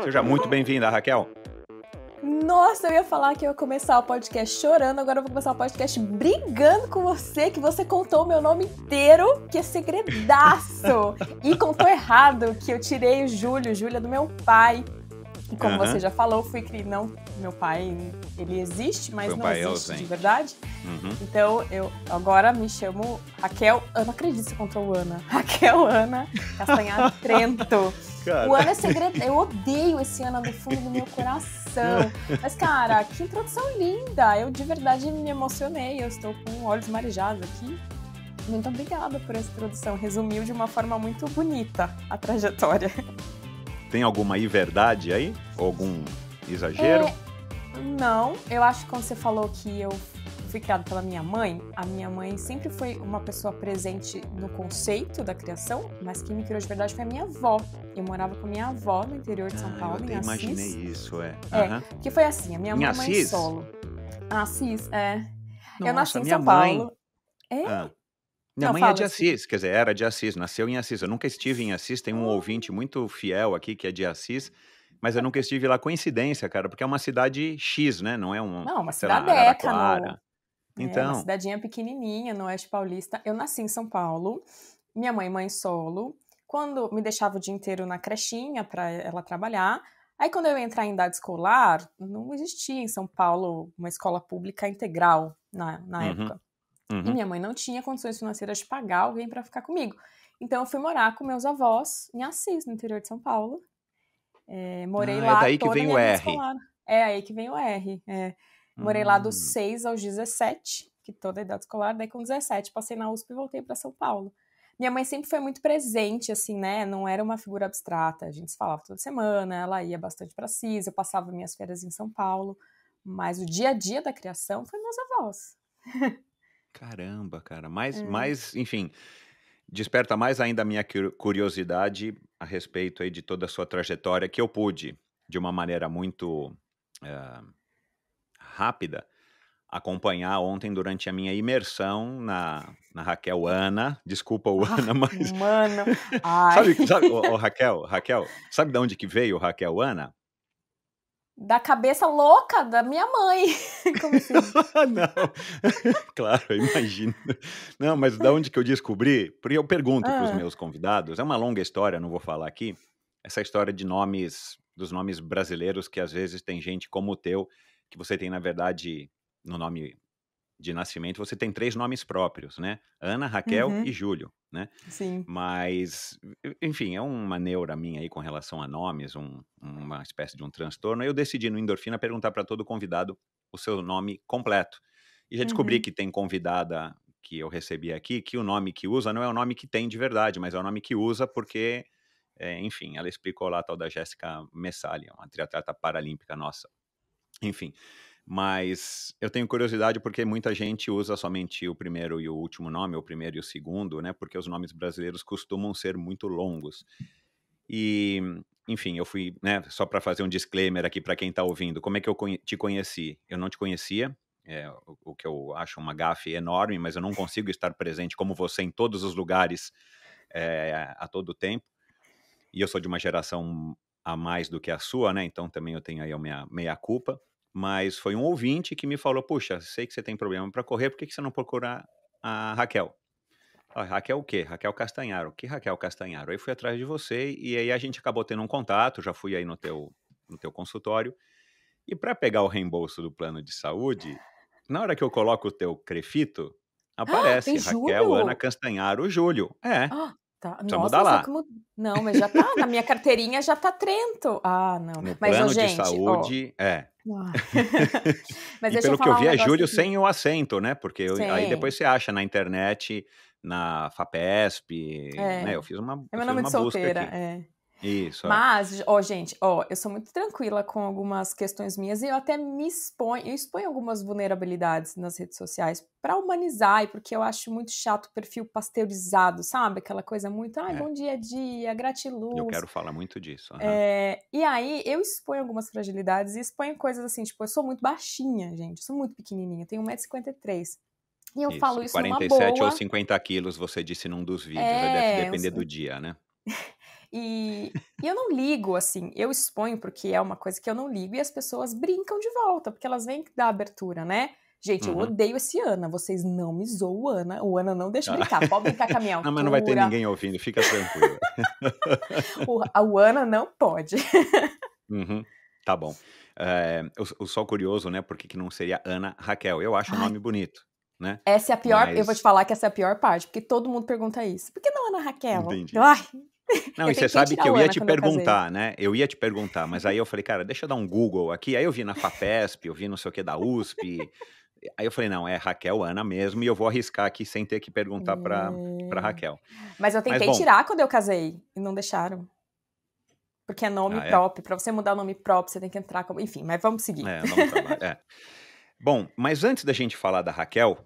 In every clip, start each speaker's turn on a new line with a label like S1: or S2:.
S1: Seja muito bem-vinda, Raquel.
S2: Nossa, eu ia falar que eu ia começar o podcast chorando, agora eu vou começar o podcast brigando com você, que você contou o meu nome inteiro, que é segredaço. E contou errado, que eu tirei o Júlio é do meu pai. E como você já falou, não, meu pai, ele existe, mas não existe de verdade. Então, eu agora me chamo Raquel, eu não acredito que você contou o Ana. Raquel Ana Castanhari Trento. Cara. O Ana é segredo, eu odeio esse Ana do fundo do meu coração. Mas, cara, que introdução linda. Eu de verdade me emocionei, eu estou com olhos marejados aqui. Muito obrigada por essa introdução. Resumiu de uma forma muito bonita a trajetória.
S1: Tem alguma verdade aí? Ou algum exagero?
S2: Não, eu acho que quando você falou que eu fui criada pela minha mãe, a minha mãe sempre foi uma pessoa presente no conceito da criação, mas quem me criou de verdade foi a minha avó. Eu morava com a minha avó no interior de São Paulo, em Assis. Eu
S1: imaginei isso,
S2: que foi assim, a minha mãe é mãe solo. Assis,
S1: Nossa,
S2: eu nasci em
S1: minha
S2: São
S1: mãe...
S2: Paulo.
S1: Minha mãe é de Assis, quer dizer, era de Assis, nasceu em Assis. Eu nunca estive em Assis, tem um ouvinte muito fiel aqui que é de Assis, mas eu nunca estive lá. Coincidência, cara, porque é uma cidade X, né? Não é
S2: uma
S1: sei lá,
S2: cidadeca,
S1: Araraquara.
S2: Então... uma cidadinha pequenininha no Oeste Paulista. Eu nasci em São Paulo, minha mãe solo. Quando me deixava o dia inteiro na crechinha para ela trabalhar, aí quando eu ia entrar em idade escolar, não existia em São Paulo uma escola pública integral na época. E minha mãe não tinha condições financeiras de pagar alguém para ficar comigo. Então eu fui morar com meus avós em Assis, no interior de São Paulo. Morei lá
S1: daí
S2: toda
S1: que vem
S2: a minha
S1: o
S2: vida
S1: R.
S2: escolar. É aí que vem o R. Morei lá dos 6 aos 17, que toda a idade escolar. Daí com 17 passei na USP e voltei para São Paulo. Minha mãe sempre foi muito presente, assim, né? Não era uma figura abstrata. A gente se falava toda semana, ela ia bastante para Assis, eu passava minhas férias em São Paulo. Mas o dia a dia da criação foi meus avós.
S1: Caramba, cara. Mas, enfim, desperta mais ainda a minha curiosidade a respeito aí de toda a sua trajetória, que eu pude, de uma maneira muito rápida, acompanhar ontem durante a minha imersão na Raquel Ana. Desculpa o Ana, mas...
S2: Mano, ai.
S1: Sabe Raquel, sabe de onde que veio o Raquel Ana?
S2: Da cabeça louca da minha mãe. Como assim?
S1: Não, claro, eu imagino. Não, mas da onde que eu descobri? Porque eu pergunto para os meus convidados, é uma longa história, não vou falar aqui, essa história de dos nomes brasileiros, que às vezes tem gente como o teu, que você tem, na verdade, no nome de nascimento, você tem 3 nomes próprios, né? Ana, Raquel e Júlio, né?
S2: Sim.
S1: Mas, enfim, é uma neura minha aí com relação a nomes, uma espécie de um transtorno. Aí eu decidi no Endorfina perguntar para todo convidado o seu nome completo. E já descobri que tem convidada que eu recebi aqui, que o nome que usa não é o nome que tem de verdade, mas é o nome que usa porque, enfim, ela explicou lá a tal da Jéssica Messali, uma triatleta paralímpica nossa. Enfim, mas eu tenho curiosidade porque muita gente usa somente o primeiro e o último nome, o primeiro e o segundo, né? Porque os nomes brasileiros costumam ser muito longos. E, enfim, eu fui, né? Só para fazer um disclaimer aqui para quem está ouvindo, como é que eu te conheci? Eu não te conhecia, o que eu acho uma gafe enorme, mas eu não consigo estar presente como você em todos os lugares a todo tempo. E eu sou de uma geração a mais do que a sua, né? Então também eu tenho aí a minha meia-culpa. Mas foi um ouvinte que me falou, puxa, sei que você tem problema para correr, por que você não procura a Raquel? Raquel o quê? Raquel Castanharo. Que Raquel Castanharo? Aí fui atrás de você e aí a gente acabou tendo um contato, já fui aí no teu consultório. E para pegar o reembolso do plano de saúde, na hora que eu coloco o teu crefito, aparece
S2: tem
S1: Raquel
S2: Júlio?
S1: Ana Castanharo Júlio.
S2: Tá.
S1: Precisa
S2: Nossa,
S1: mudar
S2: mas
S1: lá.
S2: Não, mas já tá, na minha carteirinha já tá Trento. Não.
S1: No
S2: Mas,
S1: plano de
S2: gente,
S1: saúde,
S2: Mas
S1: e
S2: deixa eu
S1: pelo que eu
S2: falar um
S1: vi é
S2: negócio
S1: Júlio
S2: aqui.
S1: sem o acento, né? Porque aí
S2: Sim.
S1: depois você acha na internet, na FAPESP, né? Eu fiz uma
S2: meu nome de
S1: busca
S2: solteira,
S1: aqui. Isso,
S2: Mas, gente, eu sou muito tranquila com algumas questões minhas e eu até eu exponho algumas vulnerabilidades nas redes sociais para humanizar e porque eu acho muito chato o perfil pasteurizado, sabe? Aquela coisa muito, bom dia a dia, gratiluz.
S1: Eu quero falar muito disso.
S2: E aí eu exponho algumas fragilidades e exponho coisas assim, tipo, eu sou muito baixinha, gente, eu sou muito pequenininha, tenho 1,53 m. E eu falo isso numa boa.
S1: 47 ou 50 quilos, você disse num dos vídeos, deve depender do dia, né?
S2: E eu não ligo, assim, eu exponho porque é uma coisa que eu não ligo e as pessoas brincam de volta, porque elas vêm dar abertura, né? Gente, eu
S1: Uhum.
S2: odeio esse Ana, vocês não me zoam o Ana não deixa
S1: Ah.
S2: brincar, pode brincar com a minha
S1: Não, mas não vai ter
S2: altura,
S1: ninguém ouvindo, fica tranquila.
S2: o Ana não pode.
S1: Uhum. Tá bom. Eu sou curioso, né, por que que não seria Ana Raquel? Eu acho o
S2: Ai,
S1: nome bonito, né,
S2: essa é a pior, eu vou te
S1: mas
S2: falar que essa é a pior parte, porque todo mundo pergunta isso. Por que não Ana Raquel?
S1: entendi.
S2: Ai,
S1: Não,
S2: eu
S1: e você
S2: tentei
S1: sabe
S2: tirar
S1: que
S2: o
S1: eu ia
S2: Ana
S1: te
S2: quando eu casei.
S1: perguntar, né, eu ia te perguntar, mas aí eu falei: "Cara, deixa eu dar um Google aqui", aí eu vi na FAPESP, eu vi não sei o que da USP, aí eu falei: "Não, é Raquel Ana mesmo", e eu vou arriscar aqui sem ter que perguntar pra
S2: É.
S1: Raquel.
S2: Mas eu
S1: Mas
S2: tentei
S1: bom,
S2: tirar quando eu casei e não deixaram. Porque é nome
S1: ah, é?
S2: próprio, pra você mudar o nome próprio, você tem que entrar como. Enfim, mas vamos seguir.
S1: É, dá um trabalho, é. Bom, mas antes da gente falar da Raquel,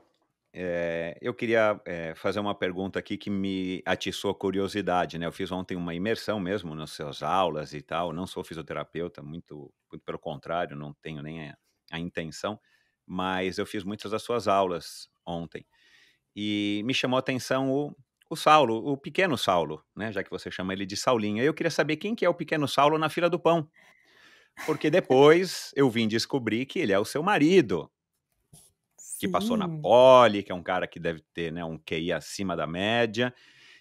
S1: eu queria, fazer uma pergunta aqui que me atiçou a curiosidade, né, eu fiz ontem uma imersão mesmo nas suas aulas e tal, não sou fisioterapeuta, muito pelo contrário, não tenho nem a intenção, mas eu fiz muitas das suas aulas ontem. E me chamou a atenção o Saulo, o pequeno Saulo, né, já que você chama ele de Saulinho. Eu queria saber quem que é o pequeno Saulo na fila do pão, porque depois eu vim descobrir que ele é o seu marido. Que passou na
S2: Sim.
S1: Poli, que é um cara que deve ter, né, um QI acima da média,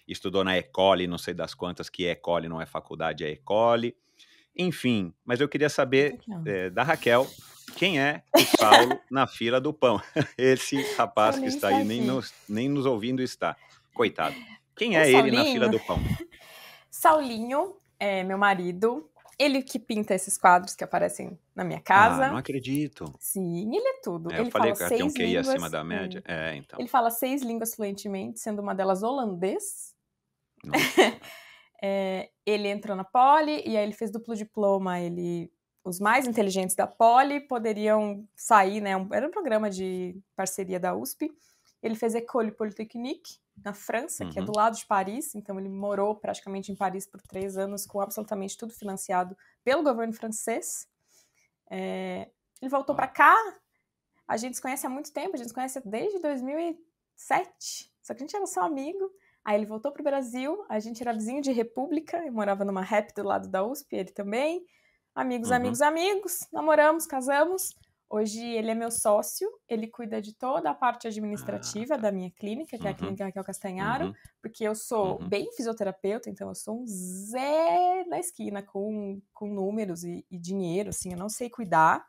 S1: estudou na École, não sei das quantas, que École não é faculdade, é École. Enfim, mas eu queria
S2: Isso
S1: saber,
S2: aqui, ó.
S1: da Raquel, quem é o Saulo na fila do pão? Esse rapaz que
S2: Saulinho
S1: está
S2: está
S1: aí
S2: aqui.
S1: nem nos ouvindo está, coitado. Quem
S2: O
S1: é ele na fila
S2: Saulinho,
S1: do pão?
S2: Saulinho é meu marido. Ele que pinta esses quadros que aparecem na minha
S1: Ah, não
S2: casa.
S1: acredito.
S2: Sim, ele é tudo.
S1: É, eu
S2: Ele
S1: falei
S2: fala
S1: que ela tem um
S2: 6
S1: QI acima
S2: línguas.
S1: da média. É, então.
S2: Ele fala 6 línguas fluentemente, sendo uma delas holandês.
S1: Nossa senhora.
S2: Ele entrou na Poli e aí ele fez duplo diploma. Os mais inteligentes da Poli poderiam sair, né? Era um programa de parceria da USP. Ele fez École Polytechnique na França, que é do
S1: Uhum.
S2: lado de Paris. Então ele morou praticamente em Paris por 3 anos, com absolutamente tudo financiado pelo governo francês. Ele voltou para
S1: Uau.
S2: cá. A gente se conhece há muito tempo. A gente se conhece desde 2007. Só que a gente era só amigo. Aí ele voltou pro Brasil, a gente era vizinho de república, eu morava numa rap do lado da USP, ele também. Amigos,
S1: Uhum.
S2: amigos, amigos, namoramos, casamos. Hoje ele é meu sócio, ele cuida de toda a parte
S1: Ah,
S2: administrativa
S1: tá.
S2: da minha clínica, que é a
S1: Uhum.
S2: clínica Raquel Castanharo,
S1: Uhum.
S2: porque eu sou
S1: Uhum.
S2: bem fisioterapeuta, então eu sou um Zé na esquina com números e dinheiro, assim, eu não sei cuidar.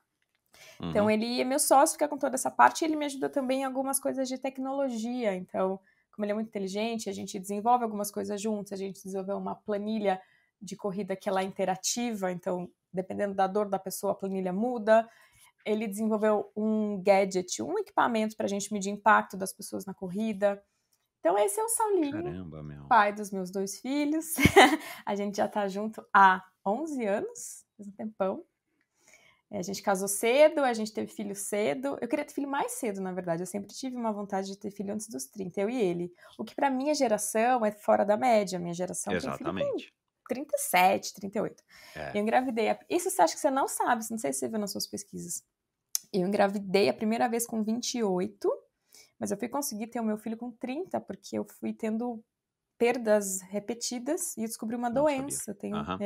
S2: Então,
S1: Uhum.
S2: ele é meu sócio, fica com toda essa parte, e ele me ajuda também em algumas coisas de tecnologia. Então, como ele é muito inteligente, a gente desenvolve algumas coisas juntos, a gente desenvolveu uma planilha de corrida que ela é interativa, então, dependendo da dor da pessoa, a planilha muda. Ele desenvolveu um gadget, um equipamento para a gente medir impacto das pessoas na corrida. Então, esse é o Saulinho,
S1: Caramba, meu.
S2: pai dos meus 2 filhos. A gente já tá junto há 11 anos, faz um tempão. A gente casou cedo, a gente teve filho cedo. Eu queria ter filho mais cedo, na verdade. Eu sempre tive uma vontade de ter filho antes dos 30, eu e ele. O que pra minha geração é fora da média. Minha geração tem filho com
S1: Exatamente.
S2: 37, 38.
S1: É.
S2: Eu engravidei. Isso você acha que você não sabe, não sei se você viu nas suas pesquisas. Eu engravidei a primeira vez com 28, mas eu fui conseguir ter o meu filho com 30, porque eu fui tendo perdas repetidas e eu descobri uma
S1: Não sabia.
S2: doença.
S1: Aham.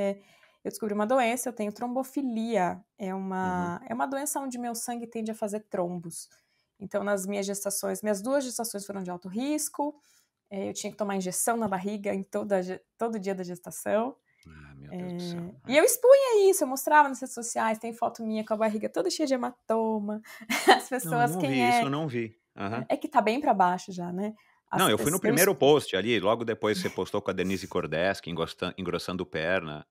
S2: Eu descobri uma doença, eu tenho trombofilia.
S1: Uhum.
S2: É uma doença onde meu sangue tende a fazer trombos. Então, nas minhas gestações, minhas 2 gestações foram de alto risco. Eu tinha que tomar injeção na barriga em todo dia da gestação.
S1: Ah, meu Deus do céu.
S2: E
S1: É.
S2: eu expunha isso, eu mostrava nas redes sociais, tem foto minha com a barriga toda cheia de hematoma. As
S1: Não, eu
S2: pessoas,
S1: não
S2: quem
S1: vi, isso eu
S2: é?
S1: não vi. Aham.
S2: É que tá bem pra baixo já, né?
S1: Não,
S2: As
S1: eu fui no
S2: pessoas,
S1: primeiro post ali, logo depois você postou com a Denise Cordeski, engrossando perna.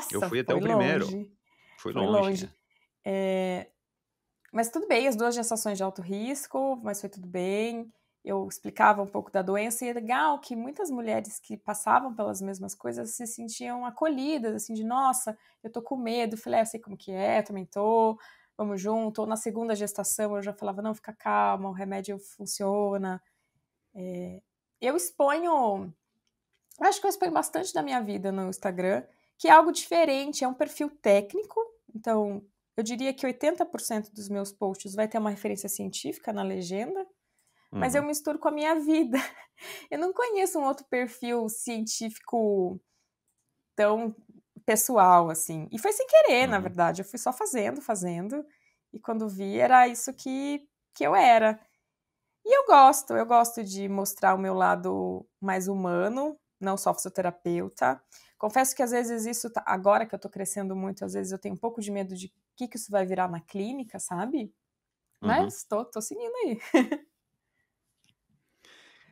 S1: Eu
S2: nossa,
S1: fui até
S2: foi
S1: o primeiro.
S2: longe.
S1: Fui
S2: Foi
S1: longe,
S2: longe.
S1: é.
S2: Mas tudo bem, as 2 gestações de alto risco, mas foi tudo bem. Eu explicava um pouco da doença e é legal que muitas mulheres que passavam pelas mesmas coisas se sentiam acolhidas, assim, de nossa, eu tô com medo. Eu falei, eu sei como que é, eu também tô, vamos junto. Ou na segunda gestação eu já falava, não, fica calma, o remédio funciona. Eu exponho, acho que eu exponho bastante da minha vida no Instagram, que é algo diferente, é um perfil técnico, então eu diria que 80% dos meus posts vai ter uma referência científica na legenda, mas eu
S1: Uhum.
S2: misturo com a minha vida. Eu não conheço um outro perfil científico tão pessoal, assim. E foi sem querer, na
S1: Uhum.
S2: verdade. Eu fui só fazendo. E quando vi, era isso que eu era. E eu gosto de mostrar o meu lado mais humano, não só fisioterapeuta. Confesso que às vezes isso, agora que eu tô crescendo muito, às vezes eu tenho um pouco de medo de o que isso vai virar na clínica, sabe?
S1: Uhum.
S2: Mas tô seguindo aí.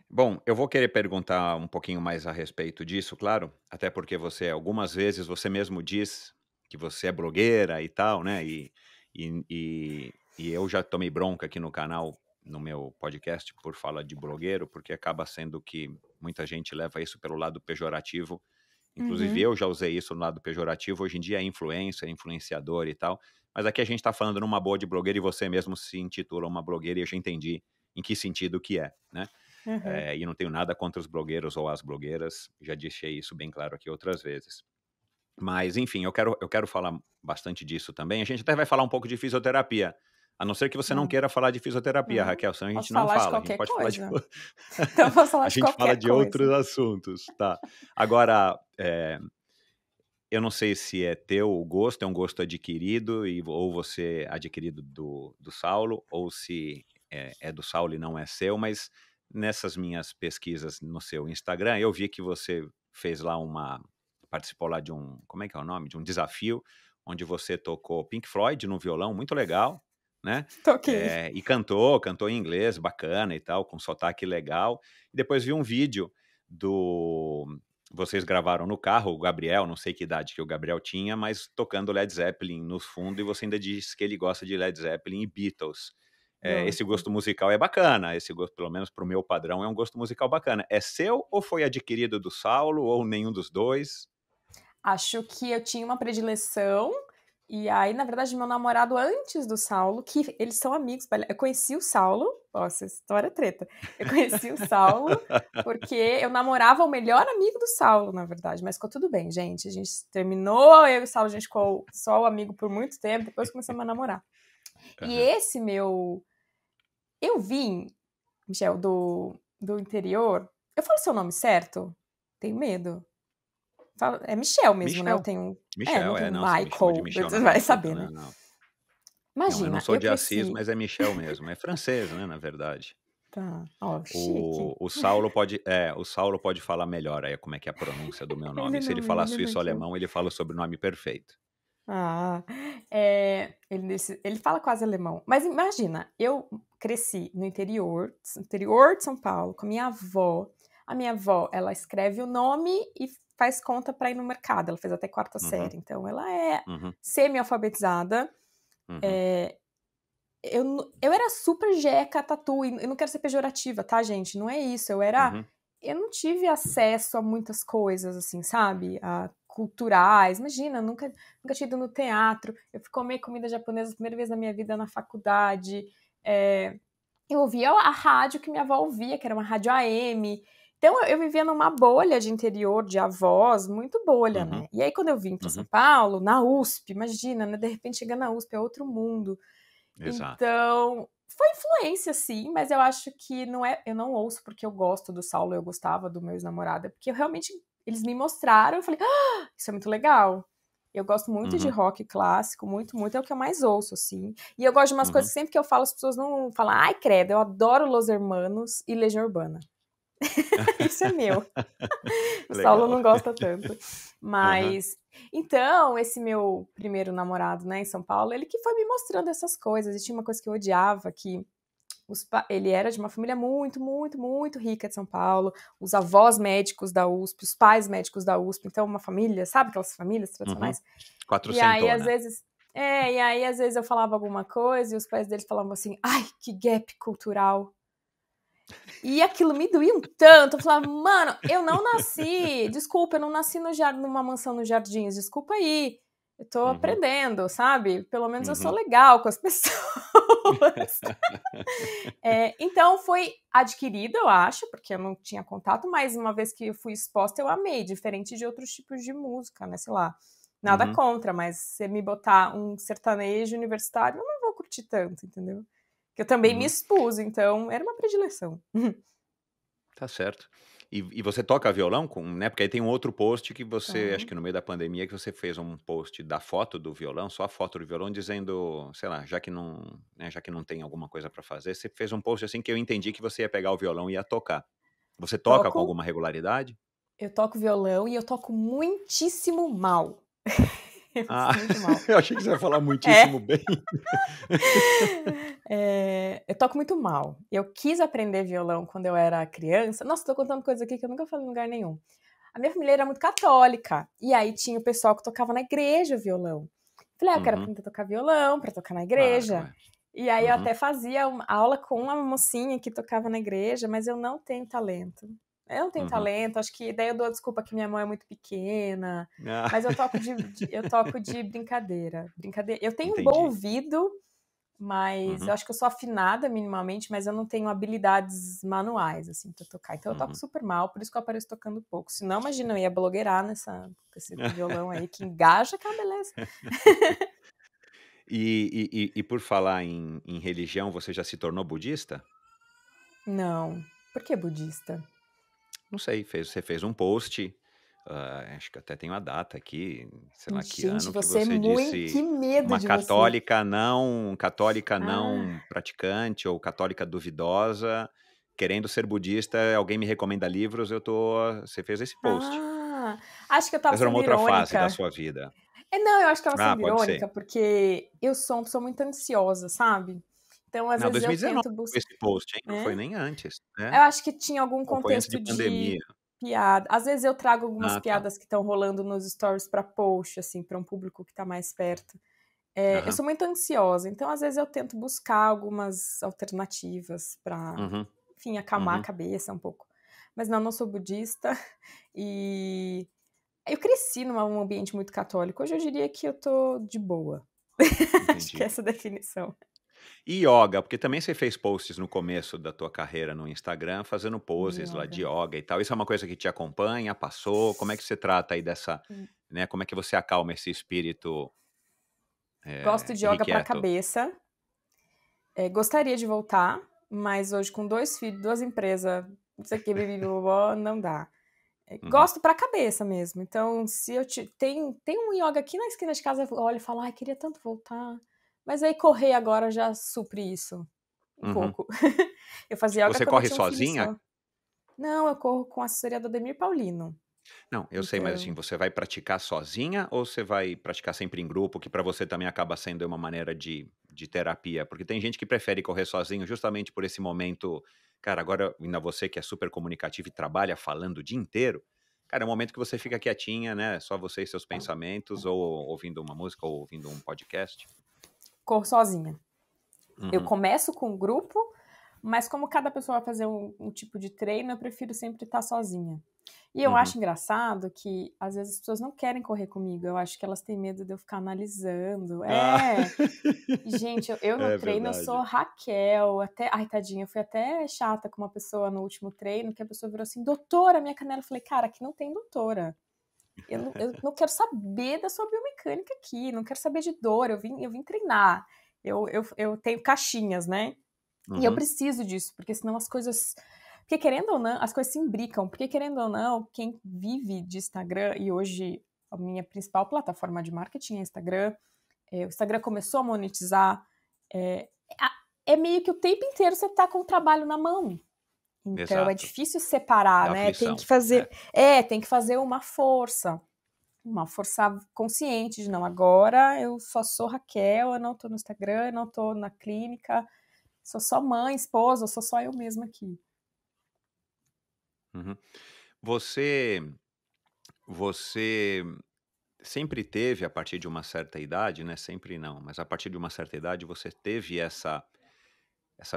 S1: Bom, eu vou querer perguntar um pouquinho mais a respeito disso, claro, até porque você algumas vezes você mesmo diz que você é blogueira e tal, né, e eu já tomei bronca aqui no canal, no meu podcast, por falar de blogueiro, porque acaba sendo que muita gente leva isso pelo lado pejorativo, inclusive
S2: Uhum.
S1: eu já usei isso no lado pejorativo, hoje em dia é influencer, influenciador e tal, mas aqui a gente tá falando numa boa de blogueira e você mesmo se intitula uma blogueira e eu já entendi em que sentido que é, né.
S2: Uhum.
S1: E não tenho nada contra os blogueiros ou as blogueiras, já deixei isso bem claro aqui outras vezes. Mas, enfim, eu quero falar bastante disso também. A gente até vai falar um pouco de fisioterapia, a não ser que você não
S2: Ah,
S1: queira falar de fisioterapia,
S2: não.
S1: Raquel, senão a gente
S2: Posso
S1: não
S2: falar de
S1: fala, a gente
S2: qualquer
S1: pode falar de
S2: coisa. Então, eu posso falar
S1: a
S2: de
S1: gente fala
S2: qualquer
S1: de
S2: coisa.
S1: outros assuntos, tá. Agora, eu não sei se é teu o gosto, é um gosto adquirido ou você adquirido do Saulo, ou se é do Saulo e não é seu, mas nessas minhas pesquisas no seu Instagram, eu vi que você fez lá participou lá de um, como é que é o nome? De um desafio, onde você tocou Pink Floyd no violão, muito legal, né,
S2: Toquei.
S1: e cantou em inglês, bacana e tal, com sotaque legal. E depois vi um vídeo do vocês gravaram no carro, o Gabriel, não sei que idade que o Gabriel tinha, mas tocando Led Zeppelin no fundo, e você ainda disse que ele gosta de Led Zeppelin e Beatles. Esse
S2: Gosto.
S1: gosto musical é bacana, esse gosto, pelo menos para o meu padrão, é um gosto musical bacana. É seu ou foi adquirido do Saulo, ou nenhum dos dois?
S2: Acho que eu tinha uma predileção, e aí, na verdade, meu namorado antes do Saulo, que eles são amigos, eu conheci o Saulo, nossa, história é treta. Eu conheci o Saulo porque eu namorava o melhor amigo do Saulo, na verdade, mas ficou tudo bem, gente. A gente terminou, eu e o Saulo, a gente ficou só amigo por muito tempo, depois começamos a namorar. E
S1: Aham.
S2: esse meu. Eu vim, Michel, do interior. Eu falo seu nome certo? Tenho medo. É Michel mesmo, né? Eu
S1: Michel.
S2: tenho. Não
S1: Michel,
S2: tenho
S1: não, você me chama de
S2: Michael.
S1: Michel,
S2: Você
S1: não
S2: vai
S1: tem jeito,
S2: saber,
S1: né,
S2: né?
S1: não. Não, eu não
S2: Imagina,
S1: sou
S2: eu
S1: de Assis,
S2: cresci.
S1: mas é Michel mesmo, é francês, né, na verdade.
S2: Tá, ó, chique.
S1: O Saulo pode falar melhor aí como é que é a pronúncia do meu nome. Se ele falar
S2: Ele não
S1: suíço
S2: chama.
S1: alemão, ele fala o sobrenome perfeito.
S2: Ah, ele fala quase alemão. Mas imagina, eu cresci no interior de São Paulo, com a minha avó. A minha avó, ela escreve o nome e faz conta para ir no mercado. Ela fez até quarta
S1: Uhum,
S2: série, então ela é
S1: uhum,
S2: semi-alfabetizada.
S1: uhum,
S2: É, eu era super jeca, tatu, e eu não quero ser pejorativa, tá, gente? Não é isso.
S1: uhum,
S2: Eu não tive acesso a muitas coisas, assim, sabe? Culturais. Imagina, nunca tinha ido no teatro. Eu fui comer comida japonesa a primeira vez na minha vida na faculdade. É, eu ouvia a rádio que minha avó ouvia, que era uma rádio AM. Então eu vivia numa bolha de interior, de avós, muito bolha,
S1: uhum,
S2: né? E aí quando eu vim para São
S1: uhum.
S2: Paulo, na USP, imagina, né? De repente chegar na USP é outro mundo.
S1: Exato.
S2: Então, foi influência, sim, mas eu acho que não é. Eu não ouço porque eu gosto do Saulo, eu gostava do meu ex-namorado, é porque eu realmente. Eles me mostraram, eu falei, ah, isso é muito legal. Eu gosto muito de
S1: Uhum,
S2: rock clássico, muito, muito, é o que eu mais ouço, assim. E eu gosto de umas coisas
S1: uhum.
S2: que sempre que eu falo, as pessoas não falam, ai, credo, eu adoro Los Hermanos e Legião Urbana. Isso é meu. O Saulo
S1: Legal.
S2: não gosta tanto.
S1: Aham,
S2: Mas, então, esse meu primeiro namorado, né, em São Paulo, ele que foi me mostrando essas coisas. E tinha uma coisa que eu odiava, que ele era de uma família muito, muito, muito rica de São Paulo. Os avós médicos da USP, os pais médicos da USP. Então, uma família, sabe aquelas famílias
S1: uhum.
S2: tradicionais? E aí, às
S1: Quatrocentona.
S2: vezes... eu falava alguma coisa e os pais deles falavam assim, ai, que gap cultural. E aquilo me doía um tanto. Eu falava, mano, eu não nasci. Desculpa, eu não nasci numa mansão nos jardins. Desculpa aí. Eu tô
S1: Uhum,
S2: aprendendo, sabe? Pelo menos eu sou
S1: uhum.
S2: legal com as pessoas. Então foi adquirido, eu acho, porque eu não tinha contato, mas uma vez que eu fui exposta, eu amei, diferente de outros tipos de música, né? Sei lá. Nada
S1: Uhum,
S2: contra, mas se me botar um sertanejo universitário, eu não vou curtir tanto, entendeu? Que eu também me
S1: uhum.
S2: expus, então era uma predileção.
S1: Tá certo. E você toca violão com, né? Porque aí tem um outro post que você, acho
S2: Então,
S1: que no meio da pandemia, que você fez um post da foto do violão, só a foto do violão, dizendo, sei lá, já que não, né, já que não tem alguma coisa pra fazer, você fez um post assim que eu entendi que você ia pegar o violão e ia tocar. Você toca com
S2: toco,
S1: alguma regularidade?
S2: eu toco violão e eu toco muitíssimo mal. Eu
S1: Ah,
S2: faço muito mal.
S1: eu achei que você ia falar muitíssimo
S2: É.
S1: bem.
S2: Eu toco muito mal. Eu quis aprender violão quando eu era criança. Nossa, tô contando coisa aqui que eu nunca falei em lugar nenhum. A minha família era muito católica. E aí tinha o pessoal que tocava na igreja violão. Falei, eu quero
S1: Uhum,
S2: aprender a tocar violão pra tocar na
S1: claro,
S2: igreja.
S1: é.
S2: E aí eu
S1: Uhum,
S2: até fazia aula com uma mocinha que tocava na igreja, mas eu não tenho talento. Eu não tenho
S1: uhum.
S2: talento, acho que daí eu dou a desculpa que minha mão é muito pequena,
S1: Ah,
S2: mas eu toco de brincadeira. Eu tenho um bom
S1: entendi.
S2: ouvido, mas eu
S1: Uhum,
S2: acho que eu sou afinada minimamente, mas eu não tenho habilidades manuais, assim, pra tocar. Então eu toco
S1: uhum.
S2: super mal, por isso que eu apareço tocando pouco. Senão, imagina, eu ia blogueirar com esse violão aí que engaja, que é uma beleza.
S1: E por falar em religião, você já se tornou budista?
S2: Não. Por que budista?
S1: Não sei, você fez um post, acho que até tem uma data aqui, sei lá que
S2: Gente,
S1: ano, que
S2: você é
S1: você
S2: muito. Que
S1: disse
S2: medo
S1: uma
S2: de você.
S1: católica não
S2: Ah,
S1: praticante ou católica duvidosa, querendo ser budista, alguém me recomenda livros, você fez esse post.
S2: ah. Acho que eu tava
S1: Mas era uma
S2: sendo
S1: outra fase da
S2: irônica.
S1: sua vida.
S2: Não, eu acho que eu tava
S1: Ah,
S2: sendo
S1: pode ser.
S2: irônica, porque eu sou uma pessoa muito ansiosa, sabe? Então, às
S1: Não,
S2: vezes eu
S1: 2019
S2: tento
S1: foi
S2: buscar.
S1: esse post, hein, não foi
S2: Né?
S1: nem antes, né?
S2: Eu acho que tinha algum
S1: Ou foi antes de
S2: contexto de
S1: pandemia?
S2: piada. Às vezes eu trago algumas
S1: Ah, tá.
S2: piadas que estão rolando nos stories pra post, assim, pra um público que tá mais perto. Eu
S1: Aham.
S2: sou muito ansiosa, então às vezes eu tento buscar algumas alternativas pra,
S1: Uhum,
S2: enfim, acalmar a
S1: uhum,
S2: cabeça um pouco. Mas não, não sou budista e eu cresci num ambiente muito católico. Hoje eu diria que eu tô de boa. Acho que é
S1: entendi.
S2: essa a definição.
S1: E yoga, porque também você fez posts no começo da tua carreira no Instagram, fazendo
S2: De
S1: poses lá de
S2: yoga.
S1: yoga e tal. Isso é uma coisa que te acompanha, passou? Como é que você trata aí dessa, né, como é que você acalma esse espírito,
S2: Gosto de yoga pra
S1: irrequieto?
S2: cabeça. Gostaria de voltar, mas hoje com 2 filhos, 2 empresas, não sei o que, bibibobó, não dá.
S1: Uhum,
S2: Gosto pra cabeça mesmo. Então, se eu tem um yoga aqui na esquina de casa, eu olho e falo, ai, queria tanto voltar. Mas aí correr agora já supre isso um
S1: uhum.
S2: pouco. Eu fazia yoga
S1: Você
S2: quando eu
S1: corre
S2: tinha um filho
S1: sozinha?
S2: só. Não, eu corro com a assessoria do Ademir Paulino.
S1: Não, eu sei, mas assim,
S2: Então,
S1: você vai praticar sozinha ou você vai praticar sempre em grupo, que para você também acaba sendo uma maneira de terapia? Porque tem gente que prefere correr sozinho justamente por esse momento. Cara, agora, ainda você que é super comunicativo e trabalha falando o dia inteiro, cara, é um momento que você fica quietinha, né? Só você e seus pensamentos, ou ouvindo uma música, ou ouvindo um podcast.
S2: corro sozinha. Eu
S1: Uhum,
S2: começo com o grupo, mas como cada pessoa vai fazer um tipo de treino, eu prefiro sempre estar sozinha. E eu
S1: uhum.
S2: acho engraçado que às vezes as pessoas não querem correr comigo. Eu acho que elas têm medo de eu ficar analisando.
S1: Ah,
S2: Gente, eu no
S1: é
S2: treino eu sou
S1: verdade.
S2: Raquel. Ai, tadinha, eu fui até chata com uma pessoa no último treino, que a pessoa virou assim, doutora, minha canela. Eu falei, cara, aqui não tem doutora. Eu não quero saber da sua biomecânica aqui, não quero saber de dor. Eu vim treinar. Eu tenho caixinhas, né? E eu
S1: Uhum,
S2: preciso disso, porque senão as coisas. Porque querendo ou não, as coisas se imbricam. Porque querendo ou não, quem vive de Instagram, e hoje a minha principal plataforma de marketing é Instagram, o Instagram começou a monetizar, é, é meio que o tempo inteiro você tá com o trabalho na mão. Então é
S1: exato.
S2: difícil separar,
S1: Dá
S2: né?
S1: aflição.
S2: Tem que fazer uma força consciente de não, agora eu só sou Raquel, eu não tô no Instagram, eu não tô na clínica, sou só mãe, esposa, sou só eu mesma aqui.
S1: Uhum. Você Você sempre teve, a partir de uma certa idade, né, sempre não, mas a partir de uma certa idade você teve essa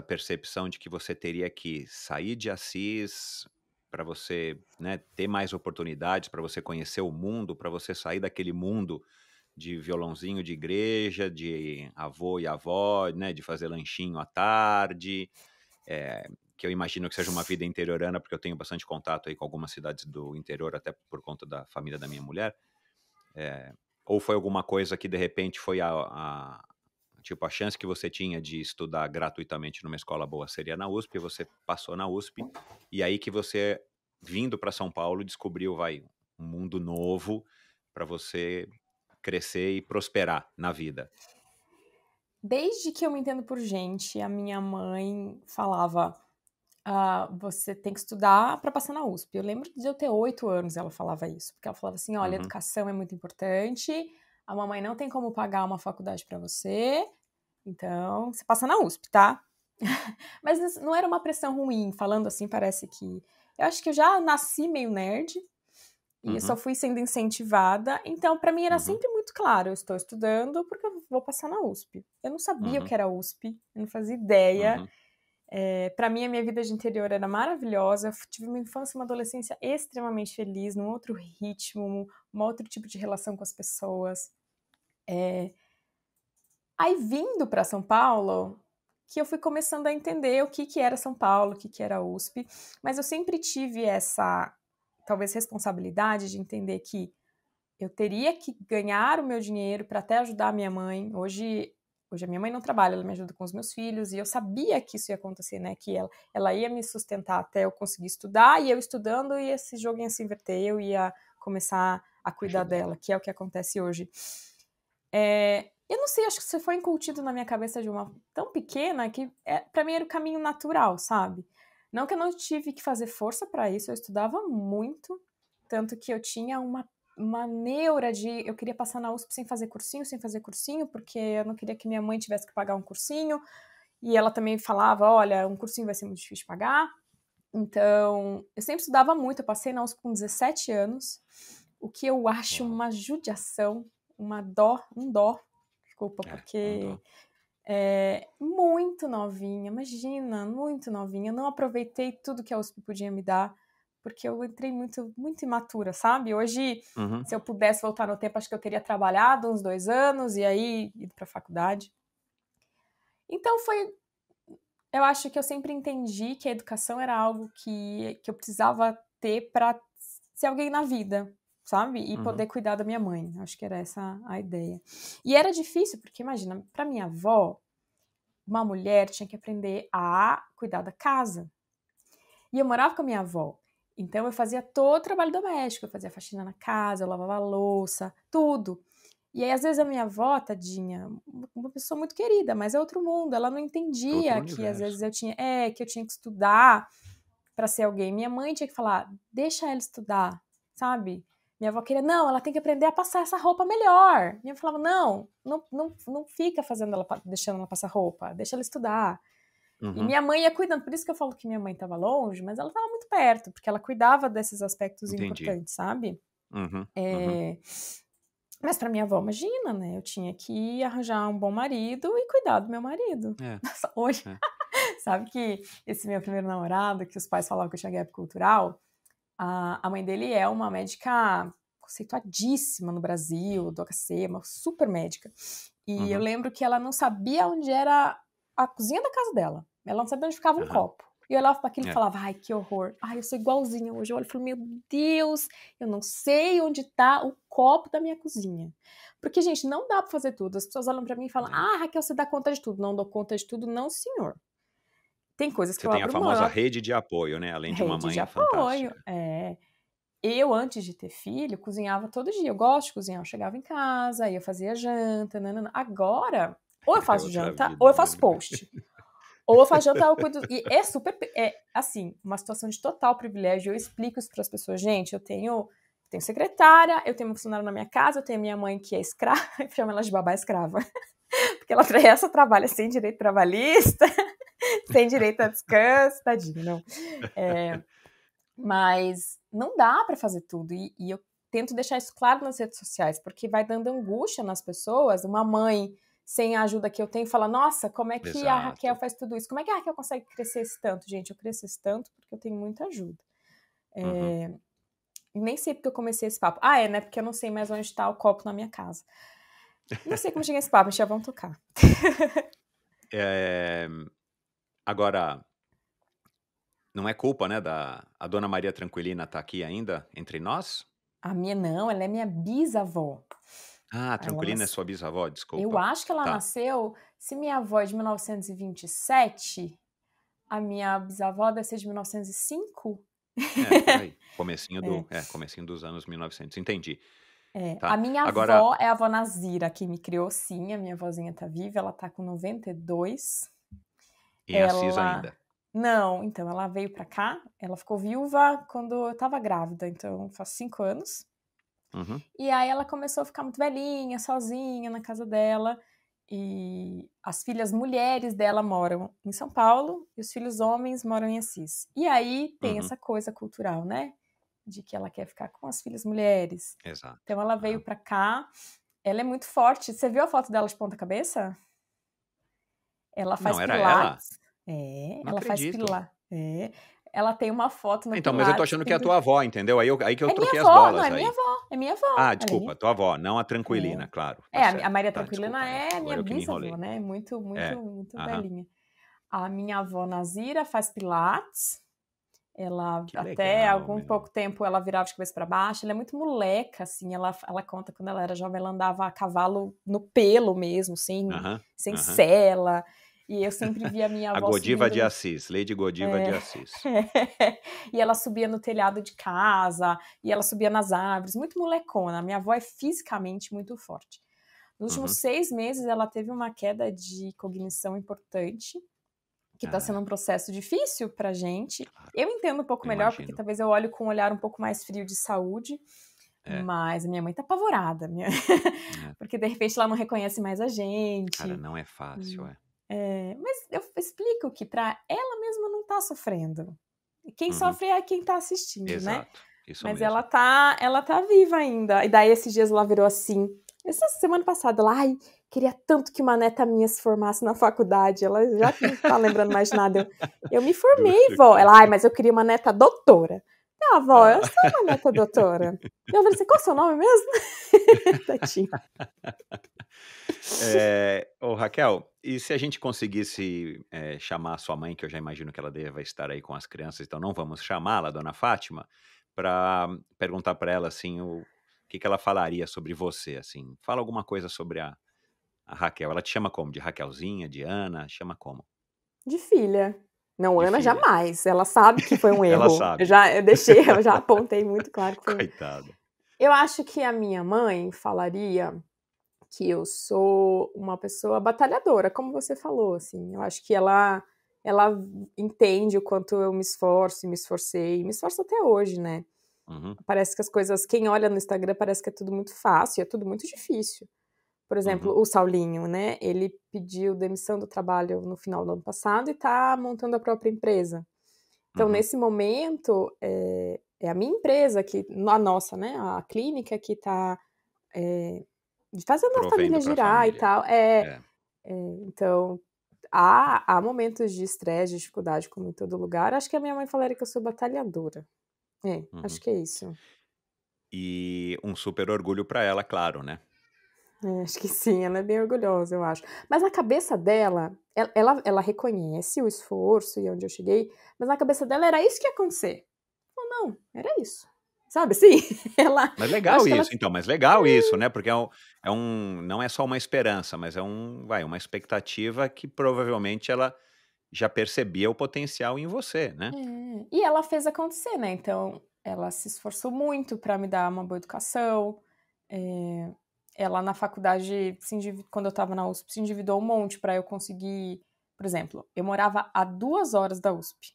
S1: percepção de que você teria que sair de Assis para você, né, ter mais oportunidades, para você conhecer o mundo, para você sair daquele mundo de violãozinho de igreja, de avô e avó, né, de fazer lanchinho à tarde, que eu imagino que seja uma vida interiorana, porque eu tenho bastante contato aí com algumas cidades do interior, até por conta da família da minha mulher. Ou foi alguma coisa que de repente foi tipo, a chance que você tinha de estudar gratuitamente numa escola boa seria na USP, você passou na USP, e aí que você vindo para São Paulo, descobriu, um mundo novo para você crescer e prosperar na vida?
S2: Desde que eu me entendo por gente, a minha mãe falava: você tem que estudar para passar na USP. Eu lembro de eu ter 8 anos, ela falava isso, porque ela falava assim: olha,
S1: Uhum,
S2: educação é muito importante, a mamãe não tem como pagar uma faculdade para você, então você passa na USP, tá? Mas não era uma pressão ruim, falando assim, parece que. Eu acho que eu já nasci meio nerd e eu só
S1: uhum,
S2: fui sendo incentivada, então para mim era
S1: uhum,
S2: sempre muito claro: eu estou estudando porque eu vou passar na USP. Eu não sabia o
S1: uhum,
S2: que era USP, eu não fazia ideia.
S1: uhum.
S2: Para mim, a minha vida de interior era maravilhosa. Eu tive uma infância e uma adolescência extremamente feliz, num outro ritmo, um outro tipo de relação com as pessoas. Aí, vindo para São Paulo, que eu fui começando a entender o que era São Paulo, o que era a USP, mas eu sempre tive essa, talvez, responsabilidade de entender que eu teria que ganhar o meu dinheiro para até ajudar a minha mãe. Hoje a minha mãe não trabalha, ela me ajuda com os meus filhos, e eu sabia que isso ia acontecer, né? Que ela ia me sustentar até eu conseguir estudar, e eu estudando, e esse jogo ia se inverter, eu ia começar a cuidar
S1: Ajudar.
S2: dela, que é o que acontece hoje. Eu não sei, acho que isso foi incutido na minha cabeça de uma tão pequena que para mim era o caminho natural, sabe? Não que eu não tive que fazer força para isso, eu estudava muito, tanto que eu tinha uma neura de eu queria passar na USP sem fazer cursinho, porque eu não queria que minha mãe tivesse que pagar um cursinho, e ela também falava, olha, um cursinho vai ser muito difícil de pagar. Então, eu sempre estudava muito, eu passei na USP com 17 anos, o que eu acho
S1: Uau.
S2: uma judiação, um dó, desculpa,
S1: Um dó.
S2: porque muito novinha, imagina, muito novinha. Eu não aproveitei tudo que a USP podia me dar, porque eu entrei muito, muito imatura, sabe? Hoje,
S1: Uhum,
S2: se eu pudesse voltar no tempo, acho que eu teria trabalhado uns 2 anos e aí ido para a faculdade. Então eu acho que eu sempre entendi que a educação era algo que eu precisava ter para ser alguém na vida, sabe? E
S1: uhum.
S2: poder cuidar da minha mãe. Acho que era essa a ideia. E era difícil, porque imagina, para minha avó, uma mulher tinha que aprender a cuidar da casa. E eu morava com a minha avó. Então eu fazia todo o trabalho doméstico, eu fazia faxina na casa, eu lavava a louça, tudo. E aí, às vezes, a minha avó, tadinha, uma pessoa muito querida, mas é outro mundo, ela não
S1: Outro
S2: entendia que às vezes
S1: universo.
S2: que eu tinha que estudar para ser alguém. Minha mãe tinha que falar, deixa ela estudar, sabe? Minha avó queria, não, ela tem que aprender a passar essa roupa melhor. Minha avó falava, não fica deixando ela passar roupa, deixa ela estudar. E
S1: Uhum,
S2: minha mãe ia cuidando, por isso que eu falo que minha mãe estava longe, mas ela estava muito perto, porque ela cuidava desses aspectos
S1: entendi.
S2: importantes, sabe?
S1: Uhum, uhum.
S2: É... Mas para minha avó, imagina, né? Eu tinha que arranjar um bom marido e cuidar do meu marido.
S1: É,
S2: Nossa, hoje,
S1: é.
S2: sabe que esse meu primeiro namorado, que os pais falavam que eu tinha gap cultural, a mãe dele é uma médica conceituadíssima no Brasil, do HC, uma super médica. E eu
S1: Uhum,
S2: lembro que ela não sabia onde era a cozinha da casa dela. Ela não sabia onde ficava um
S1: aham,
S2: copo. E eu olhava para aquilo e
S1: é.
S2: falava, ai, que horror. Ai, eu sou igualzinha hoje. Eu olho e falo, meu Deus, eu não sei onde tá o copo da minha cozinha. Porque, gente, não dá para fazer tudo. As pessoas olham para mim e falam,
S1: É.
S2: ah, Raquel, você dá conta de tudo. Não dou conta de tudo, não, senhor. Tem coisas que
S1: Você
S2: eu
S1: tem a
S2: abro
S1: famosa
S2: mão.
S1: rede de apoio, né, além de uma
S2: Rede de
S1: mãe
S2: apoio,
S1: fantástica.
S2: Eu, antes de ter filho, cozinhava todo dia. Eu gosto de cozinhar. Eu chegava em casa, aí eu fazia janta, nanana. Agora, ou eu
S1: É
S2: faço
S1: outra
S2: janta, ou
S1: vida,
S2: eu
S1: né.
S2: faço post. Ou eu faço janta, ou eu cuido. E é super. Assim, uma situação de total privilégio. Eu explico isso para as pessoas. Gente, eu tenho secretária, eu tenho uma funcionária na minha casa, eu tenho a minha mãe que é escrava, eu chamo ela de babá escrava. Porque essa trabalha sem direito trabalhista, sem direito a descanso, tadinho, não. Mas não dá para fazer tudo. E eu tento deixar isso claro nas redes sociais, porque vai dando angústia nas pessoas. Uma mãe sem a ajuda que eu tenho fala: nossa, como é que a Raquel
S1: Exato.
S2: faz tudo isso? Como é que a Raquel consegue crescer esse tanto? Gente, eu cresço esse tanto porque eu tenho muita ajuda.
S1: Uhum.
S2: E nem sei porque eu comecei esse papo. Ah, é, né? Porque eu não sei mais onde está o copo na minha casa. Não sei como cheguei nesse papo, já vão tocar.
S1: Eh, agora, não é culpa, né, a dona Maria Tranquilina tá aqui ainda entre nós?
S2: A minha não, ela é minha bisavó.
S1: Ah,
S2: Ela
S1: Tranquilina é
S2: nasceu.
S1: sua bisavó?
S2: Eu
S1: Desculpa.
S2: acho que ela
S1: Tá.
S2: nasceu, se minha avó é de 1927, a minha bisavó deve ser de 1905.
S1: Por aí.
S2: É,
S1: Comecinho dos anos 1900, entendi.
S2: A
S1: Tá.
S2: minha
S1: Agora,
S2: avó é a avó Nazira, que me criou, sim. A minha avózinha tá viva, ela tá com 92.
S1: em Assis
S2: Ela.
S1: ainda.
S2: Não, então, ela veio pra cá, ela ficou viúva quando eu tava grávida, então faz 5 anos.
S1: Uhum.
S2: E aí ela começou a ficar muito velhinha, sozinha na casa dela. E as filhas mulheres dela moram em São Paulo e os filhos homens moram em Assis. E aí tem
S1: Uhum.
S2: essa coisa cultural, né? De que ela quer ficar com as filhas mulheres.
S1: Exato.
S2: Então ela veio
S1: Aham.
S2: pra cá. Ela é muito forte. Você viu a foto dela de ponta cabeça? Ela faz
S1: Não, era ela?
S2: pilates. É,
S1: Não
S2: ela faz
S1: acredito.
S2: pilates. É. Ela tem uma foto no
S1: Então, mas eu tô
S2: pilates
S1: achando que é a tua avó, entendeu? Aí que eu
S2: É minha
S1: troquei as
S2: avó, não
S1: bolas
S2: é minha
S1: aí.
S2: avó, é minha avó.
S1: Ah,
S2: Ela é
S1: desculpa,
S2: minha.
S1: tua avó, não a Tranquilina, claro, tá
S2: A
S1: certo.
S2: Maria
S1: Tá,
S2: Tranquilina
S1: desculpa,
S2: é a minha
S1: agora eu que me
S2: bisavó,
S1: enrolei.
S2: né? Muito, muito,
S1: É.
S2: muito
S1: Aham.
S2: velhinha. A minha avó Nazira faz pilates. Ela,
S1: Que
S2: até
S1: legal,
S2: algum
S1: meu.
S2: pouco tempo, ela virava de cabeça para baixo. Ela é muito moleca, assim. Ela conta quando ela era jovem, ela andava a cavalo no pelo mesmo,
S1: Aham,
S2: sem
S1: aham.
S2: sela. E eu sempre via a minha
S1: A
S2: avó
S1: Godiva
S2: subindo
S1: de
S2: no.
S1: Assis, Lady Godiva
S2: É,
S1: de Assis.
S2: e ela subia no telhado de casa, e ela subia nas árvores, muito molecona. Minha avó é fisicamente muito forte. Nos últimos
S1: Uhum.
S2: 6 meses, ela teve uma queda de cognição importante, que está sendo
S1: Ah,
S2: um processo difícil pra gente.
S1: claro,
S2: Eu entendo um pouco
S1: eu
S2: melhor, porque
S1: imagino.
S2: talvez eu olhe com um olhar um pouco mais frio de saúde,
S1: É,
S2: mas a minha mãe tá apavorada,
S1: é.
S2: porque de repente ela não reconhece mais a
S1: Cara,
S2: gente.
S1: não é fácil, é.
S2: Mas eu explico que pra ela mesma não tá sofrendo. Quem
S1: Uhum.
S2: sofre é quem tá assistindo, né?
S1: Exato, isso
S2: Mas ela
S1: mesmo.
S2: tá viva ainda. E daí esses dias ela virou assim. Essa semana passada, ela, ai, queria tanto que uma neta minha se formasse na faculdade. Ela já não tá lembrando mais de nada. Eu me formei,
S1: Deixa
S2: vó. Ela, ai,
S1: quieto.
S2: mas eu queria uma neta doutora. Ah, vó, eu
S1: Ah.
S2: sou uma neta doutora. Eu falei assim, qual é o seu nome mesmo? Tadinho.
S1: Ô Raquel, e se a gente conseguisse, chamar a sua mãe, que eu já imagino que ela deva estar aí com as crianças, então não vamos chamá-la, dona Fátima, para perguntar para ela, assim, o que ela falaria sobre você, assim? Fala alguma coisa sobre a Raquel. Ela te chama como? De Raquelzinha, de Ana? Chama como?
S2: De filha. Não,
S1: De
S2: Ana
S1: filha.
S2: jamais. Ela sabe que foi um
S1: Ela
S2: erro.
S1: sabe.
S2: Eu já apontei muito claro que foi um.
S1: Coitada.
S2: Eu acho que a minha mãe falaria que eu sou uma pessoa batalhadora, como você falou, assim. Eu acho que ela entende o quanto eu me esforço e me esforcei, me esforço até hoje, né?
S1: Uhum,
S2: Parece que as coisas, quem olha no Instagram parece que é tudo muito fácil, é tudo muito difícil. Por exemplo,
S1: uhum,
S2: o Saulinho, né? Ele pediu demissão do trabalho no final do ano passado e tá montando a própria empresa. Então,
S1: uhum.
S2: nesse momento, é a minha empresa, a nossa, né? A clínica que tá fazendo a família
S1: Provendo para a
S2: girar e
S1: família.
S2: tal.
S1: É.
S2: Então, há momentos de estresse, de dificuldade, como em todo lugar. Acho que a minha mãe falaria que eu sou batalhadora. Acho
S1: Uhum.
S2: que é isso.
S1: E um super orgulho para ela, claro, né?
S2: Acho que sim, ela é bem orgulhosa, eu acho. Mas na cabeça dela, ela reconhece o esforço e onde eu cheguei, mas na cabeça dela era isso que ia acontecer. Ou não, era isso. Sabe assim?
S1: Mas
S2: Eu acho
S1: legal
S2: que ela.
S1: isso, então, mas legal isso, né, porque não é só uma esperança, mas é uma expectativa que provavelmente ela já percebia o potencial em você, né.
S2: E ela fez acontecer, né? Então, ela se esforçou muito para me dar uma boa educação. eh, Ela na faculdade, quando eu estava na USP, se endividou um monte para eu conseguir. Por exemplo, eu morava a 2 horas da USP.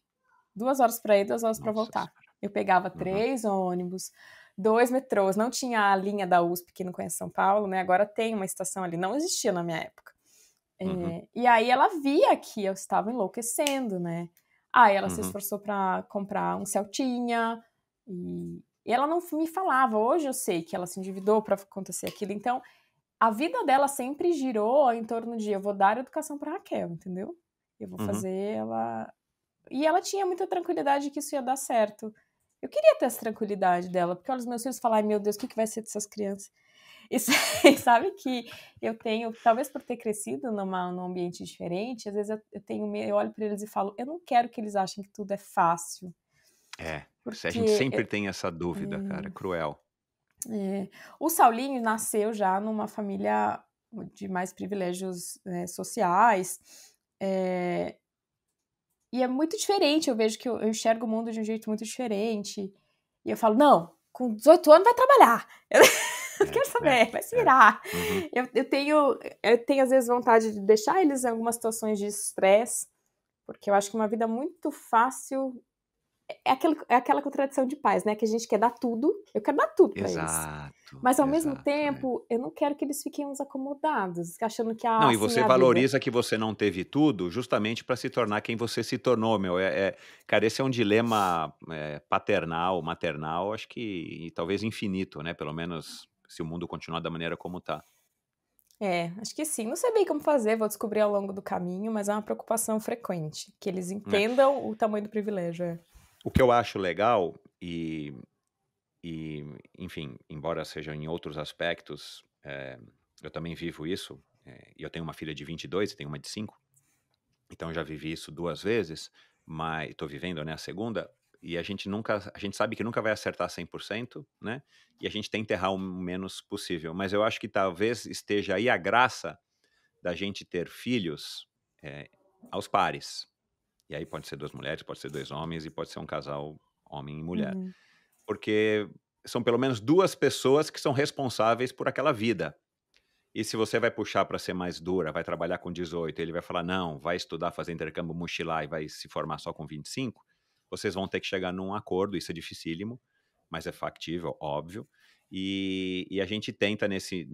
S2: 2 horas para ir, 2 horas para
S1: Nossa
S2: voltar.
S1: senhora.
S2: Eu pegava
S1: Uhum,
S2: 3 ônibus, 2 metrôs. Não tinha a linha da USP, que não conhece São Paulo, né? Agora tem uma estação ali. Não existia na minha época.
S1: uhum,
S2: E aí ela via que eu estava enlouquecendo, né? Aí ela se
S1: uhum,
S2: esforçou para comprar um Celtinha e ela não me falava. Hoje eu sei que ela se endividou para acontecer aquilo. Então, a vida dela sempre girou em torno de eu vou dar educação para Raquel, entendeu? Eu vou
S1: uhum.
S2: fazer ela. E ela tinha muita tranquilidade que isso ia dar certo. Eu queria ter essa tranquilidade dela, porque olha os meus filhos falar, ai meu Deus, o que vai ser dessas crianças? E sabe que eu tenho, talvez por ter crescido num ambiente diferente, às vezes eu olho para eles e falo, eu não quero que eles achem que tudo é fácil,
S1: A gente
S2: porque
S1: sempre tem essa dúvida, cara, cruel.
S2: o Saulinho nasceu já numa família de mais privilégios, né, sociais, é, é muito diferente, eu vejo que eu enxergo o mundo de um jeito muito diferente. E eu falo, não, com 18 anos vai trabalhar. Eu não quero saber, vai se virar.
S1: Uhum.
S2: Eu tenho, às vezes, vontade de deixar eles em algumas situações de estresse, porque eu acho que uma vida muito fácil é aquela contradição de pais, né? Que a gente quer dar tudo, eu quero dar tudo pra eles.
S1: Exato,
S2: Mas, ao mesmo
S1: exato,
S2: tempo, eu não quero que eles fiquem uns acomodados, achando que,
S1: Não, e
S2: assim
S1: você
S2: é a vida.
S1: valoriza que você não teve tudo, justamente para se tornar quem você se tornou, meu. Cara, esse é um dilema, paternal, maternal, acho que e talvez infinito, né, pelo menos se o mundo continuar da maneira como tá.
S2: Acho que sim. Não sei bem como fazer, vou descobrir ao longo do caminho, mas é uma preocupação frequente, que eles
S1: Né.
S2: entendam o tamanho do privilégio.
S1: O que eu acho legal e, enfim, embora seja em outros aspectos, eu também vivo isso, e eu tenho uma filha de 22 e tenho uma de 5. Então eu já vivi isso 2 vezes, mas estou vivendo, né, a segunda, e a gente sabe que nunca vai acertar 100%, né, e a gente tenta errar o menos possível. Mas eu acho que talvez esteja aí a graça da gente ter filhos, aos pares. E aí pode ser 2 mulheres, pode ser 2 homens e pode ser um casal homem e mulher.
S2: Uhum.
S1: Porque são pelo menos 2 pessoas que são responsáveis por aquela vida. E se você vai puxar para ser mais dura, vai trabalhar com 18, ele vai falar: "Não, vai estudar, fazer intercâmbio, mochilar e vai se formar só com 25", vocês vão ter que chegar num acordo, isso é dificílimo, mas é factível, óbvio. E a gente tenta nesse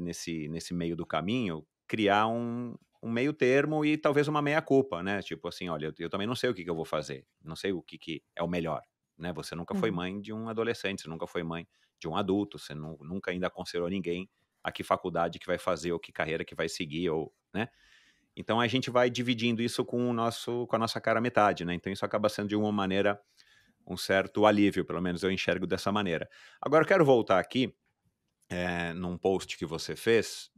S1: meio do caminho criar um meio termo e talvez uma meia culpa, né, tipo assim: "Olha, eu também não sei o que que eu vou fazer, não sei o que que é o melhor", né. Você nunca foi
S2: Uhum.
S1: mãe de um adolescente, você nunca foi mãe de um adulto, você nunca ainda aconselhou ninguém a que faculdade que vai fazer ou que carreira que vai seguir ou, né. Então a gente vai dividindo isso com a nossa cara metade, né, então isso acaba sendo de uma maneira um certo alívio, pelo menos eu enxergo dessa maneira. Agora eu quero voltar aqui, num post que você fez,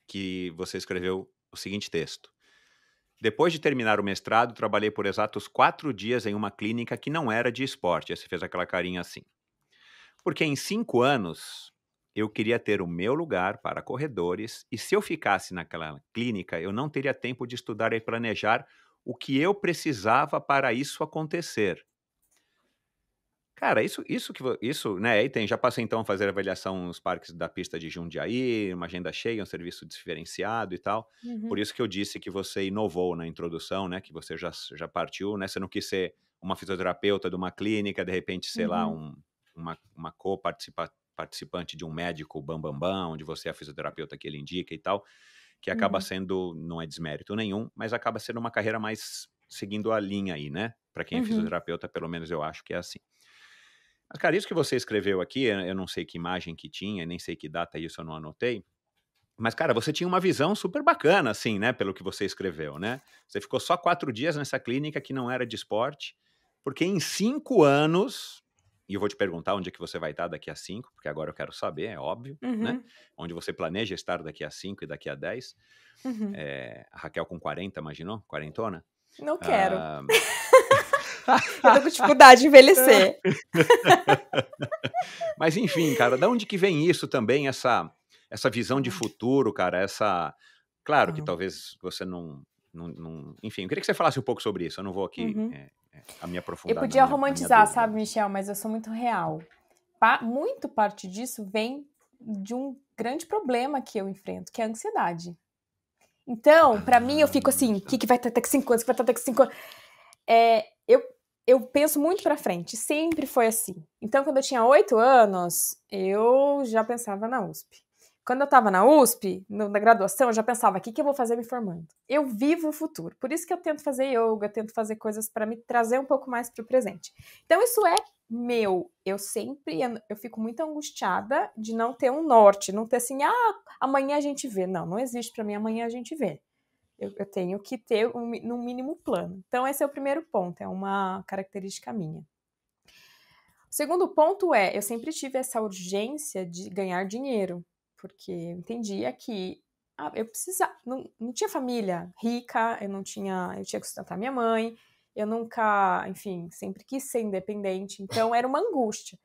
S1: que você escreveu o seguinte texto: "Depois de terminar o mestrado, trabalhei por exatos 4 dias em uma clínica que não era de esporte", aí você fez aquela carinha assim. Porque em 5 anos, eu queria ter o meu lugar para corredores e se eu ficasse naquela clínica, eu não teria tempo de estudar e planejar o que eu precisava para isso acontecer. Cara, isso, né, aí já passei então a fazer avaliação nos parques da pista de Jundiaí, uma agenda cheia, um serviço diferenciado e tal. Por
S2: Uhum.
S1: isso que eu disse que você inovou na introdução, né, que você já partiu, né, você não quis ser uma fisioterapeuta de uma clínica, de repente, sei lá,
S2: Uhum.
S1: uma participante de um médico bam-bam-bam, onde você é a fisioterapeuta que ele indica e tal, que acaba
S2: Uhum.
S1: sendo, não é desmérito nenhum, mas acaba sendo uma carreira mais seguindo a linha aí, né, para quem é
S2: Uhum.
S1: fisioterapeuta, pelo menos eu acho que é assim. Mas, cara, isso que você escreveu aqui, eu não sei que imagem que tinha, nem sei que data isso eu não anotei, mas, cara, você tinha uma visão super bacana, assim, né, pelo que você escreveu, né? Você ficou só 4 dias nessa clínica que não era de esporte, porque em 5 anos, e eu vou te perguntar onde é que você vai estar daqui a 5, porque agora eu quero saber, é óbvio, né?
S2: Uhum.
S1: Onde você planeja estar daqui a 5 e daqui a 10.
S2: Uhum.
S1: A Raquel com 40, imaginou? Quarentona?
S2: Não quero.
S1: Ah,
S2: Eu tô com dificuldade de envelhecer.
S1: Mas enfim, cara, da onde que vem isso também, essa visão de
S2: Ah,
S1: futuro, cara, claro que
S2: tá.
S1: talvez você não enfim, eu queria que você falasse um pouco sobre isso, eu não vou aqui,
S2: Uhum.
S1: a me
S2: Eu
S1: aprofundar
S2: podia
S1: na minha
S2: romantizar,
S1: dúvida,
S2: sabe,
S1: mas
S2: Michel, mas eu sou muito real. Muito parte disso vem de um grande problema que eu enfrento, que é a ansiedade. Então, pra mim, eu fico assim, o
S1: tá.
S2: que vai ter daqui 5 anos, o que vai ter daqui 5 anos? É, eu penso muito pra frente, sempre foi assim. Então, quando eu tinha 8 anos, eu já pensava na USP. Quando eu estava na USP, na graduação, eu já pensava, o que eu vou fazer me formando? Eu vivo o futuro. Por isso que eu tento fazer yoga, tento fazer coisas para me trazer um pouco mais para o presente. Então, isso é meu. Eu fico muito angustiada de não ter um norte, não ter assim, amanhã a gente vê. Não, não existe para mim amanhã a gente vê. Eu tenho que ter no mínimo plano. Então, esse é o primeiro ponto, é uma característica minha. O segundo ponto eu sempre tive essa urgência de ganhar dinheiro, porque eu entendia que eu precisava, não tinha família rica, eu tinha que sustentar minha mãe, eu nunca, enfim, sempre quis ser independente, então era uma angústia.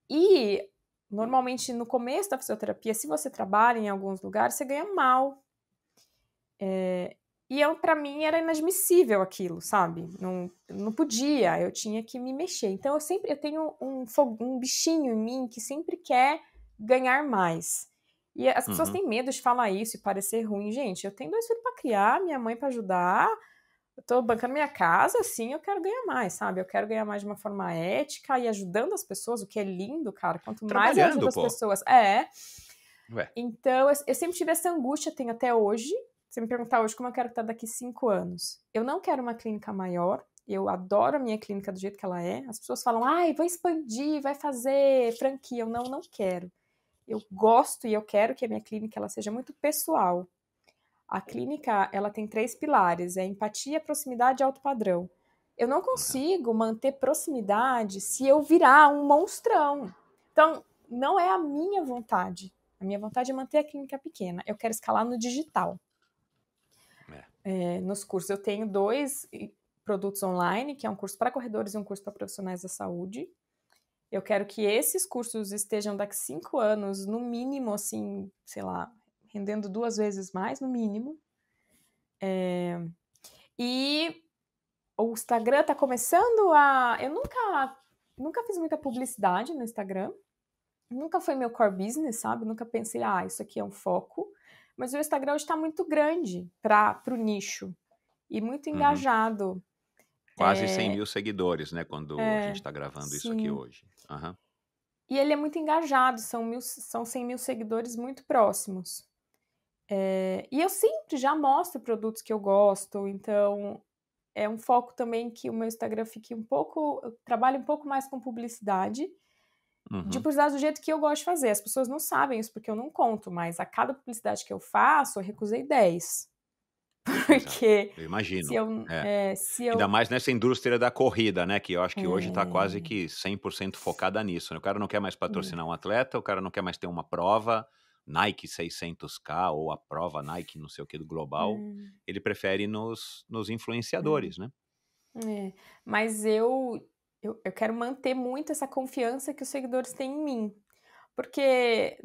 S2: E, normalmente, no começo da fisioterapia, se você trabalha em alguns lugares, você ganha mal. E pra mim era inadmissível aquilo, sabe? Não podia, eu tinha que me mexer. Então eu tenho um bichinho em mim que sempre quer ganhar mais. E as pessoas têm medo de falar isso e parecer ruim. Gente, eu tenho 2 filhos pra criar, minha mãe pra ajudar, eu tô bancando minha casa, assim, eu quero ganhar mais, sabe? Eu quero ganhar mais de uma forma ética e ajudando as pessoas, o que é lindo, cara. Quanto mais eu ajudo
S1: Trabalhando,
S2: as
S1: pô.
S2: pessoas...
S1: Ué.
S2: Então, eu sempre tive essa angústia, tenho até hoje. Se me perguntar hoje como eu quero estar daqui 5 anos. Eu não quero uma clínica maior. Eu adoro a minha clínica do jeito que ela é. As pessoas falam, ai, vou expandir, vai fazer franquia. Eu não quero. Eu gosto e eu quero que a minha clínica ela seja muito pessoal. A clínica, ela tem 3 pilares. É empatia, proximidade e alto padrão. Eu não consigo manter proximidade se eu virar um monstrão. Então, não é a minha vontade. A minha vontade é manter a clínica pequena. Eu quero escalar no digital. Nos cursos, eu tenho 2 produtos online, que é um curso para corredores e um curso para profissionais da saúde. Eu quero que esses cursos estejam daqui 5 anos, no mínimo, assim, sei lá, rendendo 2 vezes mais, no mínimo. E o Instagram tá começando a... Eu nunca fiz muita publicidade no Instagram. Nunca foi meu core business, sabe? Nunca pensei, isso aqui é um foco. Mas o Instagram hoje tá muito grande pro nicho. E muito engajado.
S1: Quase 100 mil seguidores, né? Quando a gente tá gravando isso aqui
S2: Sim.
S1: hoje.
S2: E ele é muito engajado. São 100 mil seguidores muito próximos. E eu sempre já mostro produtos que eu gosto. Então, é um foco também que o meu Instagram fique um pouco... Eu trabalho um pouco mais com publicidade. De publicidade do jeito que eu gosto de fazer. As pessoas não sabem isso porque eu não conto, mas a cada publicidade que eu faço, eu recusei 10. Porque
S1: eu imagino.
S2: se eu...
S1: Ainda mais nessa indústria da corrida, né? Que eu acho que hoje tá quase que 100% focada nisso. Né? O cara não quer mais patrocinar um atleta, o cara não quer mais ter uma prova Nike 600K ou a prova Nike não sei o que do global. Ele prefere nos influenciadores, né?
S2: Mas eu quero manter muito essa confiança que os seguidores têm em mim. Porque,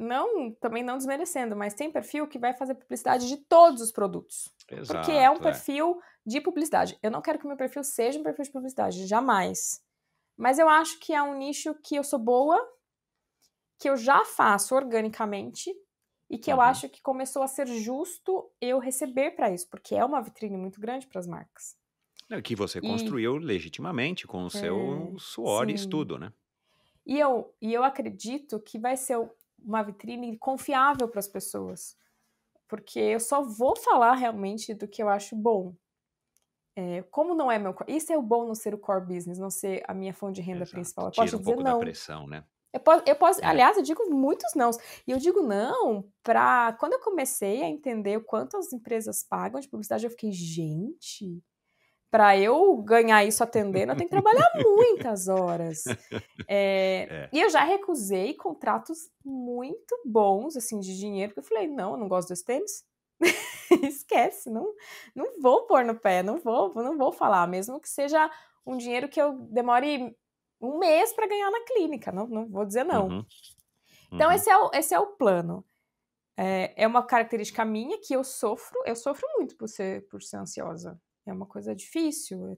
S2: também não desmerecendo, mas tem perfil que vai fazer publicidade de todos os produtos.
S1: Exato,
S2: porque é um perfil de publicidade. Eu não quero que o meu perfil seja um perfil de publicidade, jamais. Mas eu acho que é um nicho que eu sou boa, que eu já faço organicamente e que eu acho que começou a ser justo eu receber para isso, porque é uma vitrine muito grande para as marcas.
S1: Que você construiu legitimamente com o seu suor e estudo, né?
S2: E eu acredito que vai ser uma vitrine confiável para as pessoas. Porque eu só vou falar realmente do que eu acho bom. Como não é meu... Isso é o bom não ser o core business, não ser a minha fonte de renda principal. Eu posso dizer não.
S1: Da pressão, né?
S2: Eu posso, aliás, eu digo muitos não. E eu digo não para... Quando eu comecei a entender o quanto as empresas pagam de publicidade, eu fiquei, gente... Para eu ganhar isso atendendo, eu tenho que trabalhar muitas horas. E eu já recusei contratos muito bons, assim, de dinheiro, porque eu falei, não, eu não gosto desse tênis. Esquece, não vou pôr no pé, não vou falar, mesmo que seja um dinheiro que eu demore 1 mês para ganhar na clínica, não vou dizer não. Então, esse é o plano. É uma característica minha que eu sofro muito por ser ansiosa. É uma coisa difícil.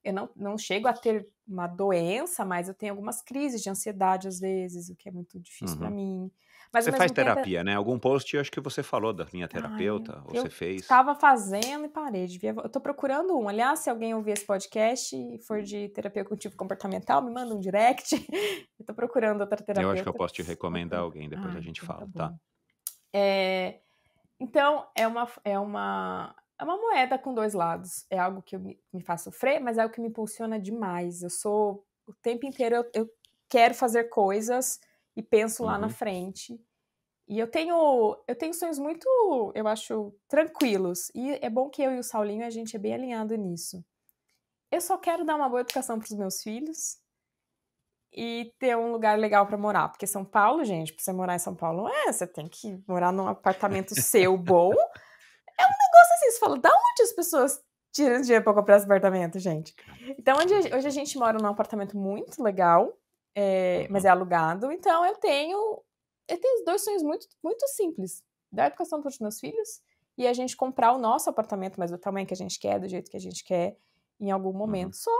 S2: Eu não chego a ter uma doença, mas eu tenho algumas crises de ansiedade às vezes, o que é muito difícil para mim. Mas,
S1: você faz terapia, né? Algum post, eu acho que você falou da minha terapeuta, ou você fez.
S2: Eu estava fazendo e parei. Eu tô procurando um. Aliás, se alguém ouvir esse podcast e for de terapia cognitivo comportamental, me manda um direct. Eu tô procurando outra terapeuta.
S1: Eu acho que eu posso te recomendar alguém, depois a gente fala, tá?
S2: Então, é uma moeda com 2 lados. É algo que me faz sofrer, mas é algo que me impulsiona demais. O tempo inteiro eu quero fazer coisas e penso lá na frente. E eu tenho sonhos muito, eu acho, tranquilos. E é bom que eu e o Saulinho, a gente é bem alinhado nisso. Eu só quero dar uma boa educação para os meus filhos e ter um lugar legal para morar. Porque São Paulo, gente, para você morar em São Paulo, você tem que morar num apartamento seu bom. É um negócio assim, você fala, da onde as pessoas tiram dinheiro para comprar esse apartamento, gente? Então, hoje a gente mora num apartamento muito legal, mas é alugado. Então, eu tenho 2 sonhos muito, muito simples. Dar educação para os meus filhos e a gente comprar o nosso apartamento, mas do tamanho que a gente quer, do jeito que a gente quer, em algum momento só.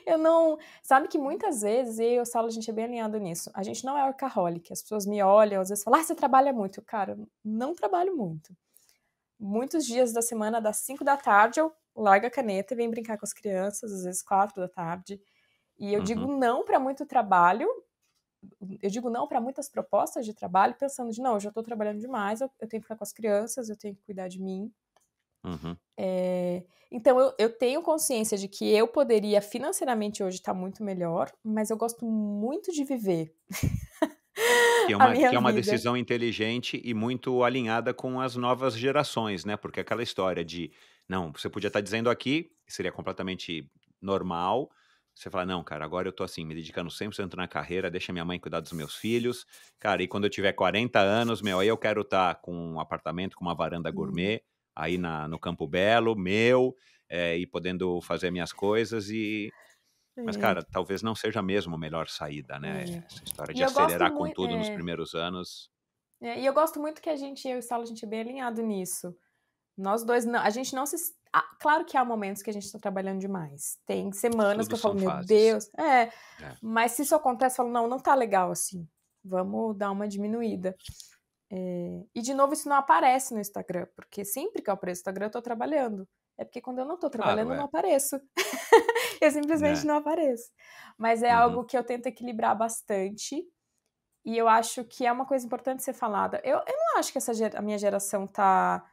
S2: Eu não. Sabe que muitas vezes eu e o Saulo, a gente é bem alinhado nisso. A gente não é workaholic. As pessoas me olham, às vezes falam, você trabalha muito. Cara, eu não trabalho muito. Muitos dias da semana, das 5 da tarde, eu largo a caneta e venho brincar com as crianças, às vezes 4 da tarde. E eu digo não para muito trabalho, eu digo não para muitas propostas de trabalho, pensando de, não, eu já estou trabalhando demais, eu tenho que ficar com as crianças, eu tenho que cuidar de mim. Então, eu tenho consciência de que eu poderia financeiramente hoje estar muito melhor, mas eu gosto muito de viver a minha
S1: Que é uma
S2: vida.
S1: decisão inteligente e muito alinhada com as novas gerações, né, porque aquela história de não, você podia estar dizendo aqui, seria completamente normal, você fala: "Não, cara, agora eu tô, assim, me dedicando 100% na carreira, deixa minha mãe cuidar dos meus filhos, cara, e quando eu tiver 40 anos, meu, aí eu quero estar com um apartamento com uma varanda gourmet, aí no Campo Belo, meu, e podendo fazer minhas coisas mas,
S2: É,
S1: cara, talvez não seja mesmo a melhor saída, né,
S2: é.
S1: essa história
S2: E
S1: de
S2: eu gosto
S1: acelerar com
S2: muito,
S1: tudo nos primeiros anos.
S2: e eu gosto muito que eu e o Saulo, a gente é bem alinhado nisso. Nós dois, não, a gente não se. Claro que há momentos que a gente está trabalhando demais. Tem semanas que
S1: Tudo
S2: eu falo,
S1: são
S2: meu
S1: fases.
S2: Deus.
S1: É.
S2: Mas se isso acontece, eu falo, não, não tá legal assim. Vamos dar uma diminuída. E de novo, isso não aparece no Instagram, porque sempre que eu apareço no Instagram, eu tô trabalhando. É porque quando eu não tô trabalhando,
S1: Claro,
S2: eu não
S1: é.
S2: apareço. Eu simplesmente
S1: É.
S2: não apareço. Mas é
S1: Uhum.
S2: algo que eu tento equilibrar bastante. E eu acho que é uma coisa importante ser falada. Eu não acho que a minha geração tá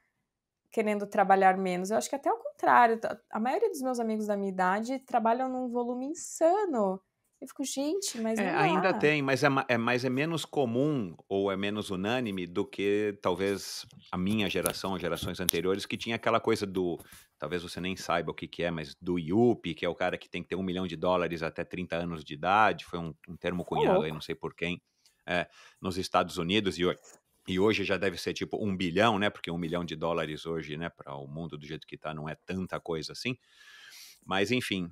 S2: querendo trabalhar menos. Eu acho que até ao contrário. A maioria dos meus amigos da minha idade trabalham num volume insano. Eu fico, gente, mas
S1: É,
S2: não
S1: ainda
S2: dá.
S1: tem, mas é menos comum ou é menos unânime do que talvez a minha geração, gerações anteriores, que tinha aquela coisa do talvez você nem saiba o que que é, mas do IUP, que é o cara que tem que ter US$ 1 milhão até 30 anos de idade, foi um termo
S2: Ô,
S1: cunhado aí, não
S2: louco.
S1: sei por quem, nos Estados Unidos e hoje já deve ser tipo 1 bilhão, né, porque US$ 1 milhão hoje, né, para o mundo do jeito que tá, não é tanta coisa assim. Mas enfim,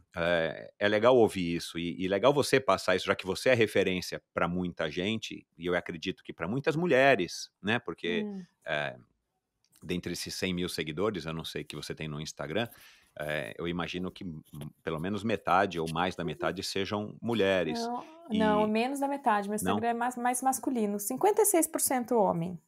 S1: é legal ouvir isso e legal você passar isso, já que você é referência para muita gente, e eu acredito que para muitas mulheres, né, porque,
S2: Hum.
S1: eh, dentre esses 100 mil seguidores, eu não sei que você tem no Instagram, eu imagino que pelo menos metade ou mais da metade sejam mulheres.
S2: Não, não,
S1: E
S2: menos da metade. Meu
S1: não?
S2: Instagram é mais masculino. 56% homem.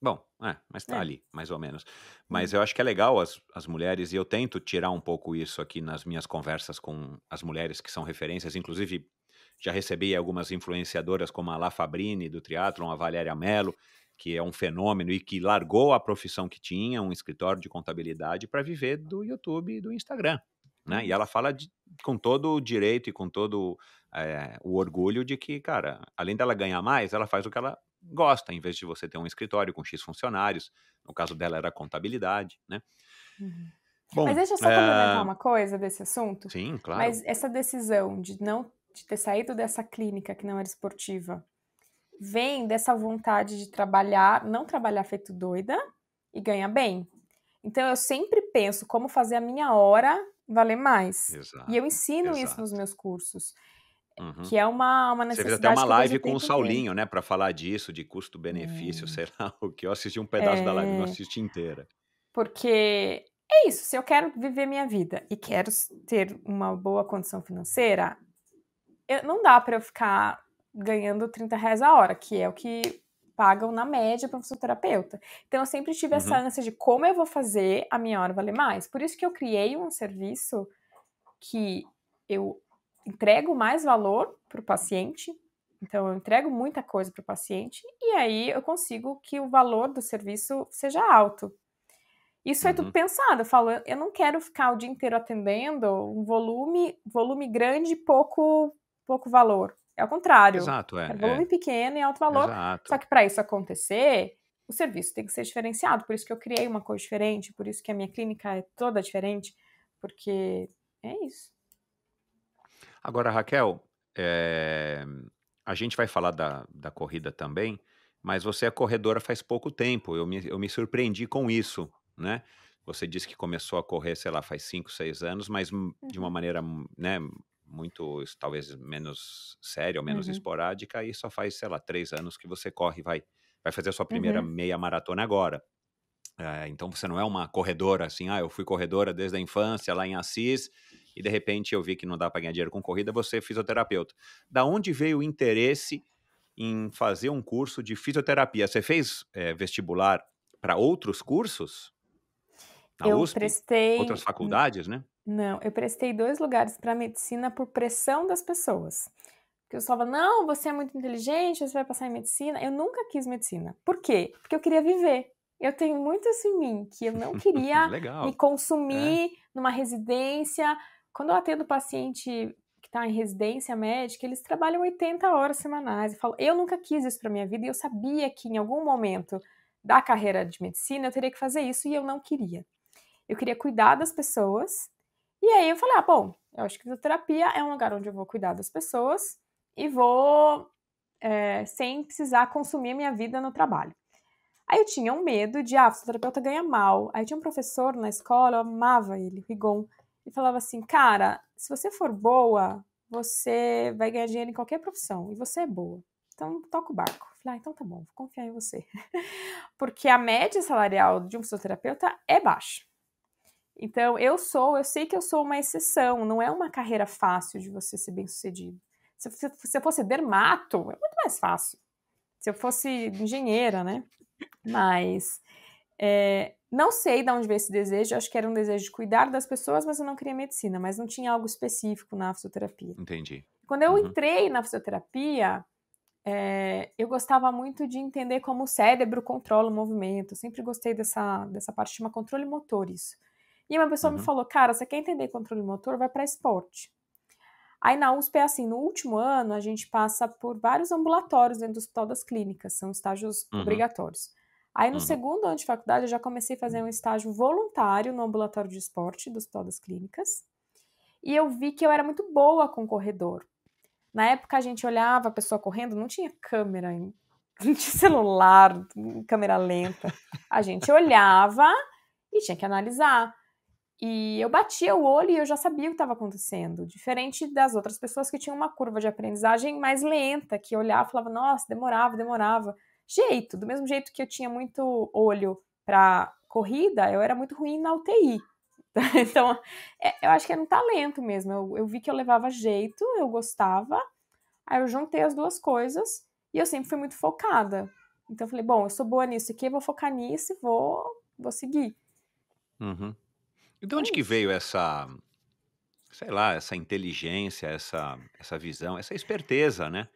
S1: Bom, mas tá
S2: É.
S1: ali, mais ou menos. Mas
S2: Hum.
S1: eu acho que é legal as mulheres, e eu tento tirar um pouco isso aqui nas minhas conversas com as mulheres que são referências, inclusive já recebi algumas influenciadoras como a La Fabrini do triatlon, a Valéria Mello, que é um fenômeno e que largou a profissão que tinha, um escritório de contabilidade, para viver do YouTube e do Instagram, né? E ela fala com todo o direito e com todo o orgulho de que, cara, além dela ganhar mais, ela faz o que ela gosta, em vez de você ter um escritório com X funcionários, no caso dela era contabilidade, né.
S2: Uhum. Mas
S1: Bom,
S2: deixa eu só complementar uma coisa desse assunto.
S1: sim, claro.
S2: Mas essa decisão de ter saído dessa clínica que não era esportiva vem dessa vontade de trabalhar, não trabalhar feito doida e ganhar bem. Então eu sempre penso como fazer a minha hora valer mais. E eu
S1: Exato,
S2: ensino isso nos
S1: exato.
S2: meus cursos,
S1: Uhum.
S2: que é uma
S1: Você fez até uma
S2: necessidade que eu vejo o
S1: live com o
S2: tempo inteiro.
S1: Saulinho, né, pra falar disso, de custo-benefício, sei lá o que, eu assisti um pedaço da live, não
S2: É,
S1: assisti inteira.
S2: porque é isso, se eu quero viver minha vida e quero ter uma boa condição financeira, não dá para eu ficar ganhando R$ 30 a hora, que é o que pagam na média para um fisioterapeuta. Então eu sempre tive essa
S1: Uhum,
S2: ânsia de como eu vou fazer a minha hora valer mais. Por isso que eu criei um serviço que eu entrego mais valor para o paciente, então eu entrego muita coisa para o paciente e aí eu consigo que o valor do serviço seja alto. Isso é tudo
S1: uhum.
S2: pensado. Eu falo, eu não quero ficar o dia inteiro atendendo um volume grande e pouco valor. É ao contrário.
S1: Exato,
S2: Quero volume pequeno e alto valor. Só
S1: exato.
S2: que para isso acontecer, o serviço tem que ser diferenciado. Por isso que eu criei uma coisa diferente, por isso que a minha clínica é toda diferente, porque é isso.
S1: Agora, Raquel, a gente vai falar da corrida também, mas você é corredora faz pouco tempo. Eu me surpreendi com isso, né? Você disse que começou a correr, sei lá, faz 5, 6 anos, mas de uma
S2: Uhum,
S1: maneira, né, muito, talvez menos séria ou menos
S2: uhum,
S1: esporádica, e só faz, sei lá, 3 anos que você corre, vai, vai fazer a sua primeira
S2: Uhum.
S1: meia maratona agora. Então você não é uma corredora assim, eu fui corredora desde a infância lá em Assis e de repente eu vi que não dá para ganhar dinheiro com corrida, você é fisioterapeuta. Da onde veio o interesse em fazer um curso de fisioterapia? Você fez vestibular para outros cursos na
S2: Eu
S1: USP? Outras
S2: prestei
S1: faculdades, né?
S2: não, eu prestei 2 lugares para medicina por pressão das pessoas. Porque eu falava: "Não, você é muito inteligente, você vai passar em medicina". Eu nunca quis medicina. Por quê? Porque eu queria viver. Eu tenho muito isso em mim, que eu não queria me
S1: Legal. É.
S2: consumir numa residência. Quando eu atendo paciente que está em residência médica, eles trabalham 80 horas semanais. Eu falo: "Eu nunca quis isso para minha vida", e eu sabia que em algum momento da carreira de medicina eu teria que fazer isso e eu não queria. Eu queria cuidar das pessoas. E aí eu falei: bom, eu acho que fisioterapia é um lugar onde eu vou cuidar das pessoas e vou, sem precisar consumir a minha vida no trabalho". Aí eu tinha um medo de, fisioterapeuta ganha mal. Aí tinha um professor na escola, eu amava ele, o Rigon, e falava assim: "Cara, se você for boa, você vai ganhar dinheiro em qualquer profissão, e você é boa. Então toca o barco". Eu falei: então tá bom, vou confiar em você". Porque a média salarial de um fisioterapeuta é baixa. Então, eu sei que eu sou uma exceção, não é uma carreira fácil de você ser bem-sucedido. Se eu fosse dermato, é muito mais fácil. Se eu fosse engenheira, né? Mas não sei de onde veio esse desejo, acho que era um desejo de cuidar das pessoas, mas eu não queria medicina, mas não tinha algo específico na fisioterapia.
S1: Entendi.
S2: Quando eu
S1: Uhum.
S2: entrei na fisioterapia, eu gostava muito de entender como o cérebro controla o movimento. Eu sempre gostei dessa parte, chama controle motor isso. E uma pessoa me
S1: Uhum.
S2: falou: cara, você quer entender controle motor? Vai para esporte. Aí na USP é assim, no último ano a gente passa por vários ambulatórios dentro do Hospital das Clínicas, são estágios
S1: Uhum.
S2: obrigatórios. Aí no
S1: Uhum.
S2: segundo ano de faculdade eu já comecei a fazer um estágio voluntário no ambulatório de esporte do Hospital das Clínicas. E eu vi que eu era muito boa com corredor. Na época a gente olhava a pessoa correndo, não tinha câmera, não tinha celular, câmera lenta. A gente olhava e tinha que analisar. E eu batia o olho e eu já sabia o que estava acontecendo, diferente das outras pessoas que tinham uma curva de aprendizagem mais lenta, que olhava e falava: nossa, demorava. Jeito, do mesmo jeito que eu tinha muito olho para corrida, eu era muito ruim na UTI. Então, eu acho que era um talento mesmo. Eu vi que eu levava jeito, eu gostava, aí eu juntei as duas coisas e eu sempre fui muito focada. Então eu falei: bom, eu sou boa nisso aqui, eu vou focar nisso e vou seguir.
S1: Uhum. E de onde
S2: É
S1: que
S2: isso.
S1: veio essa, sei lá, essa inteligência, essa visão, essa esperteza, né?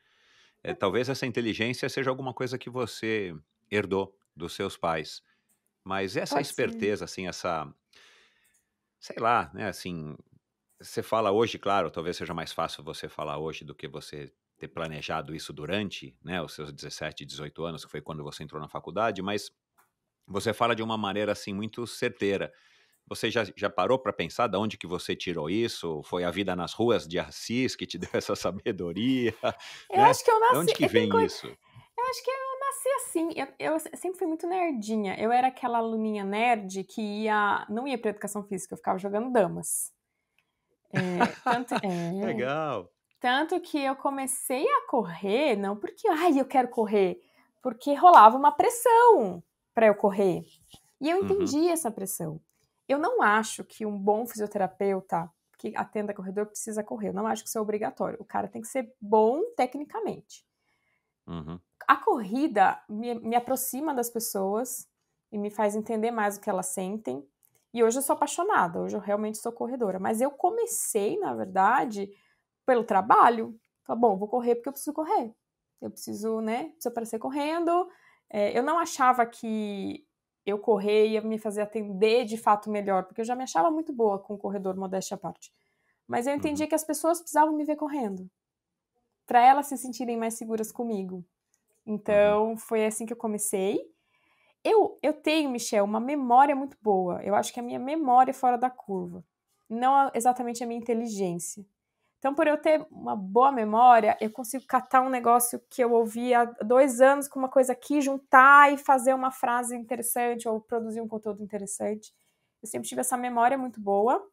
S1: Talvez essa inteligência seja alguma coisa que você herdou dos seus pais, mas essa
S2: Pode ser.
S1: esperteza, assim, essa, sei lá, né, assim, você fala hoje, claro, talvez seja mais fácil você falar hoje do que você ter planejado isso durante, né, os seus 17, 18 anos, que foi quando você entrou na faculdade, mas você fala de uma maneira, assim, muito certeira. Você já parou para pensar de onde que você tirou isso? Foi a vida nas ruas de Assis que te deu essa sabedoria,
S2: Eu
S1: né?
S2: acho que eu
S1: De
S2: nasci.
S1: onde que vem isso?
S2: Eu acho que eu nasci assim. Eu sempre fui muito nerdinha. Eu era aquela aluninha nerd que não ia para educação física, eu ficava jogando damas. É,
S1: Legal.
S2: tanto que eu comecei a correr, não porque, ai, eu quero correr, porque rolava uma pressão para eu correr. E eu
S1: Uhum,
S2: entendi essa pressão. Eu não acho que um bom fisioterapeuta que atenda corredor precisa correr. Eu não acho que isso é obrigatório. O cara tem que ser bom tecnicamente.
S1: uhum,
S2: A corrida me aproxima das pessoas e me faz entender mais o que elas sentem. E hoje eu sou apaixonada, hoje eu realmente sou corredora. Mas eu comecei, na verdade, pelo trabalho. Falei: bom, vou correr porque eu preciso correr. Eu preciso, né? Preciso aparecer correndo. Eu não achava que eu correr ia me fazer atender de fato melhor, porque eu já me achava muito boa com o corredor, modéstia à parte. Mas eu entendi
S1: uhum,
S2: que as pessoas precisavam me ver correndo, para elas se sentirem mais seguras comigo.
S1: uhum.
S2: Então, foi assim que eu comecei. Eu tenho, Michel, uma memória muito boa. Eu acho que a minha memória é fora da curva. Não exatamente a minha inteligência. Então, por eu ter uma boa memória, eu consigo catar um negócio que eu ouvi há 2 anos com uma coisa aqui, juntar e fazer uma frase interessante ou produzir um conteúdo interessante. Eu sempre tive essa memória muito boa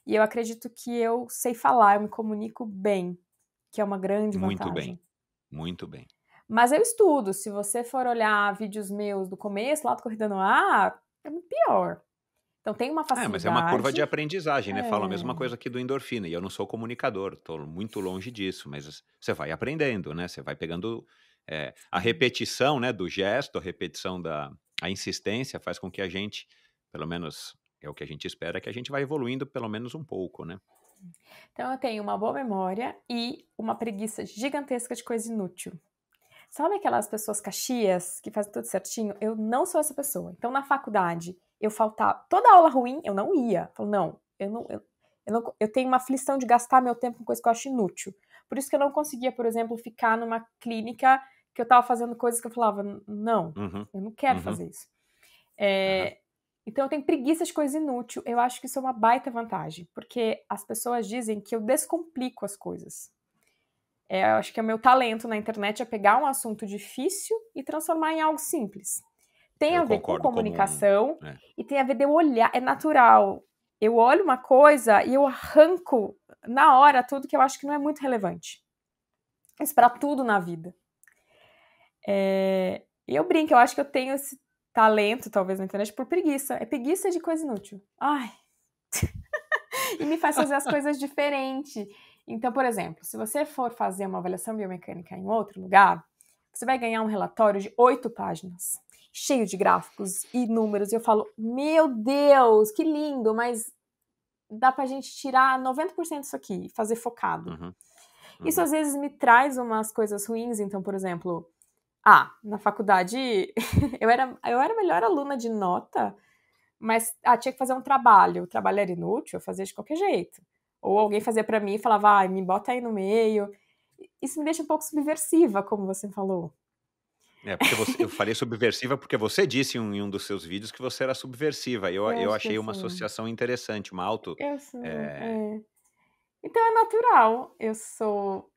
S2: e eu acredito que eu sei falar, eu me comunico bem, que é uma grande
S1: Muito bem,
S2: vantagem.
S1: muito bem.
S2: Mas eu estudo. Se você for olhar vídeos meus do começo, lá do Corrida no Ar, é muito pior. Então tem uma
S1: Mas é uma curva
S2: facilidade.
S1: de aprendizagem, né? Falo a mesma
S2: É.
S1: coisa aqui do endorfina, e eu não sou comunicador, estou muito longe disso, mas você vai aprendendo, né? Você vai pegando a repetição, né, do gesto, a repetição a insistência faz com que a gente, pelo menos é o que a gente espera, que a gente vai evoluindo pelo menos um pouco, né?
S2: Então eu tenho uma boa memória e uma preguiça gigantesca de coisa inútil. Sabe aquelas pessoas caxias que fazem tudo certinho? Eu não sou essa pessoa. Então na faculdade eu faltava toda aula ruim, eu não ia. Eu falo, não, eu tenho uma aflição de gastar meu tempo com coisa que eu acho inútil. Por isso que eu não conseguia, por exemplo, ficar numa clínica que eu tava fazendo coisas que eu falava, não,
S1: Uhum,
S2: eu não quero
S1: uhum,
S2: fazer isso.
S1: aham.
S2: Então eu tenho preguiça de coisa inútil. Eu acho que isso é uma baita vantagem, porque as pessoas dizem que eu descomplico as coisas. Eu acho que é o meu talento na internet é pegar um assunto difícil e transformar em algo simples. Tem
S1: Eu
S2: a ver com
S1: concordo como
S2: comunicação
S1: é,
S2: e tem a ver de eu olhar, é natural. Eu olho uma coisa e eu arranco na hora tudo que eu acho que não é muito relevante. Isso para tudo na vida. E eu brinco, eu acho que eu tenho esse talento, talvez, na internet, por preguiça. É preguiça de coisa inútil. Ai. E me faz fazer as coisas diferentes. Então, por exemplo, se você for fazer uma avaliação biomecânica em outro lugar, você vai ganhar um relatório de 8 páginas, cheio de gráficos e números. E eu falo, meu Deus, que lindo, mas dá pra gente tirar 90% disso aqui e fazer focado.
S1: uhum,
S2: Isso
S1: uhum.
S2: às vezes me traz umas coisas ruins. Então, por exemplo, na faculdade eu era a melhor aluna de nota, mas tinha que fazer um trabalho. O trabalho era inútil, eu fazia de qualquer jeito. Ou alguém fazia pra mim e falava, me bota aí no meio. Isso me deixa um pouco subversiva, como você falou.
S1: Porque eu falei subversiva porque você disse em um dos seus vídeos que você era subversiva.
S2: Eu
S1: Eu
S2: acho que eu
S1: achei uma
S2: sou.
S1: associação interessante, uma auto.
S2: Eu sou,
S1: eh,
S2: é. Então é natural. Eu sou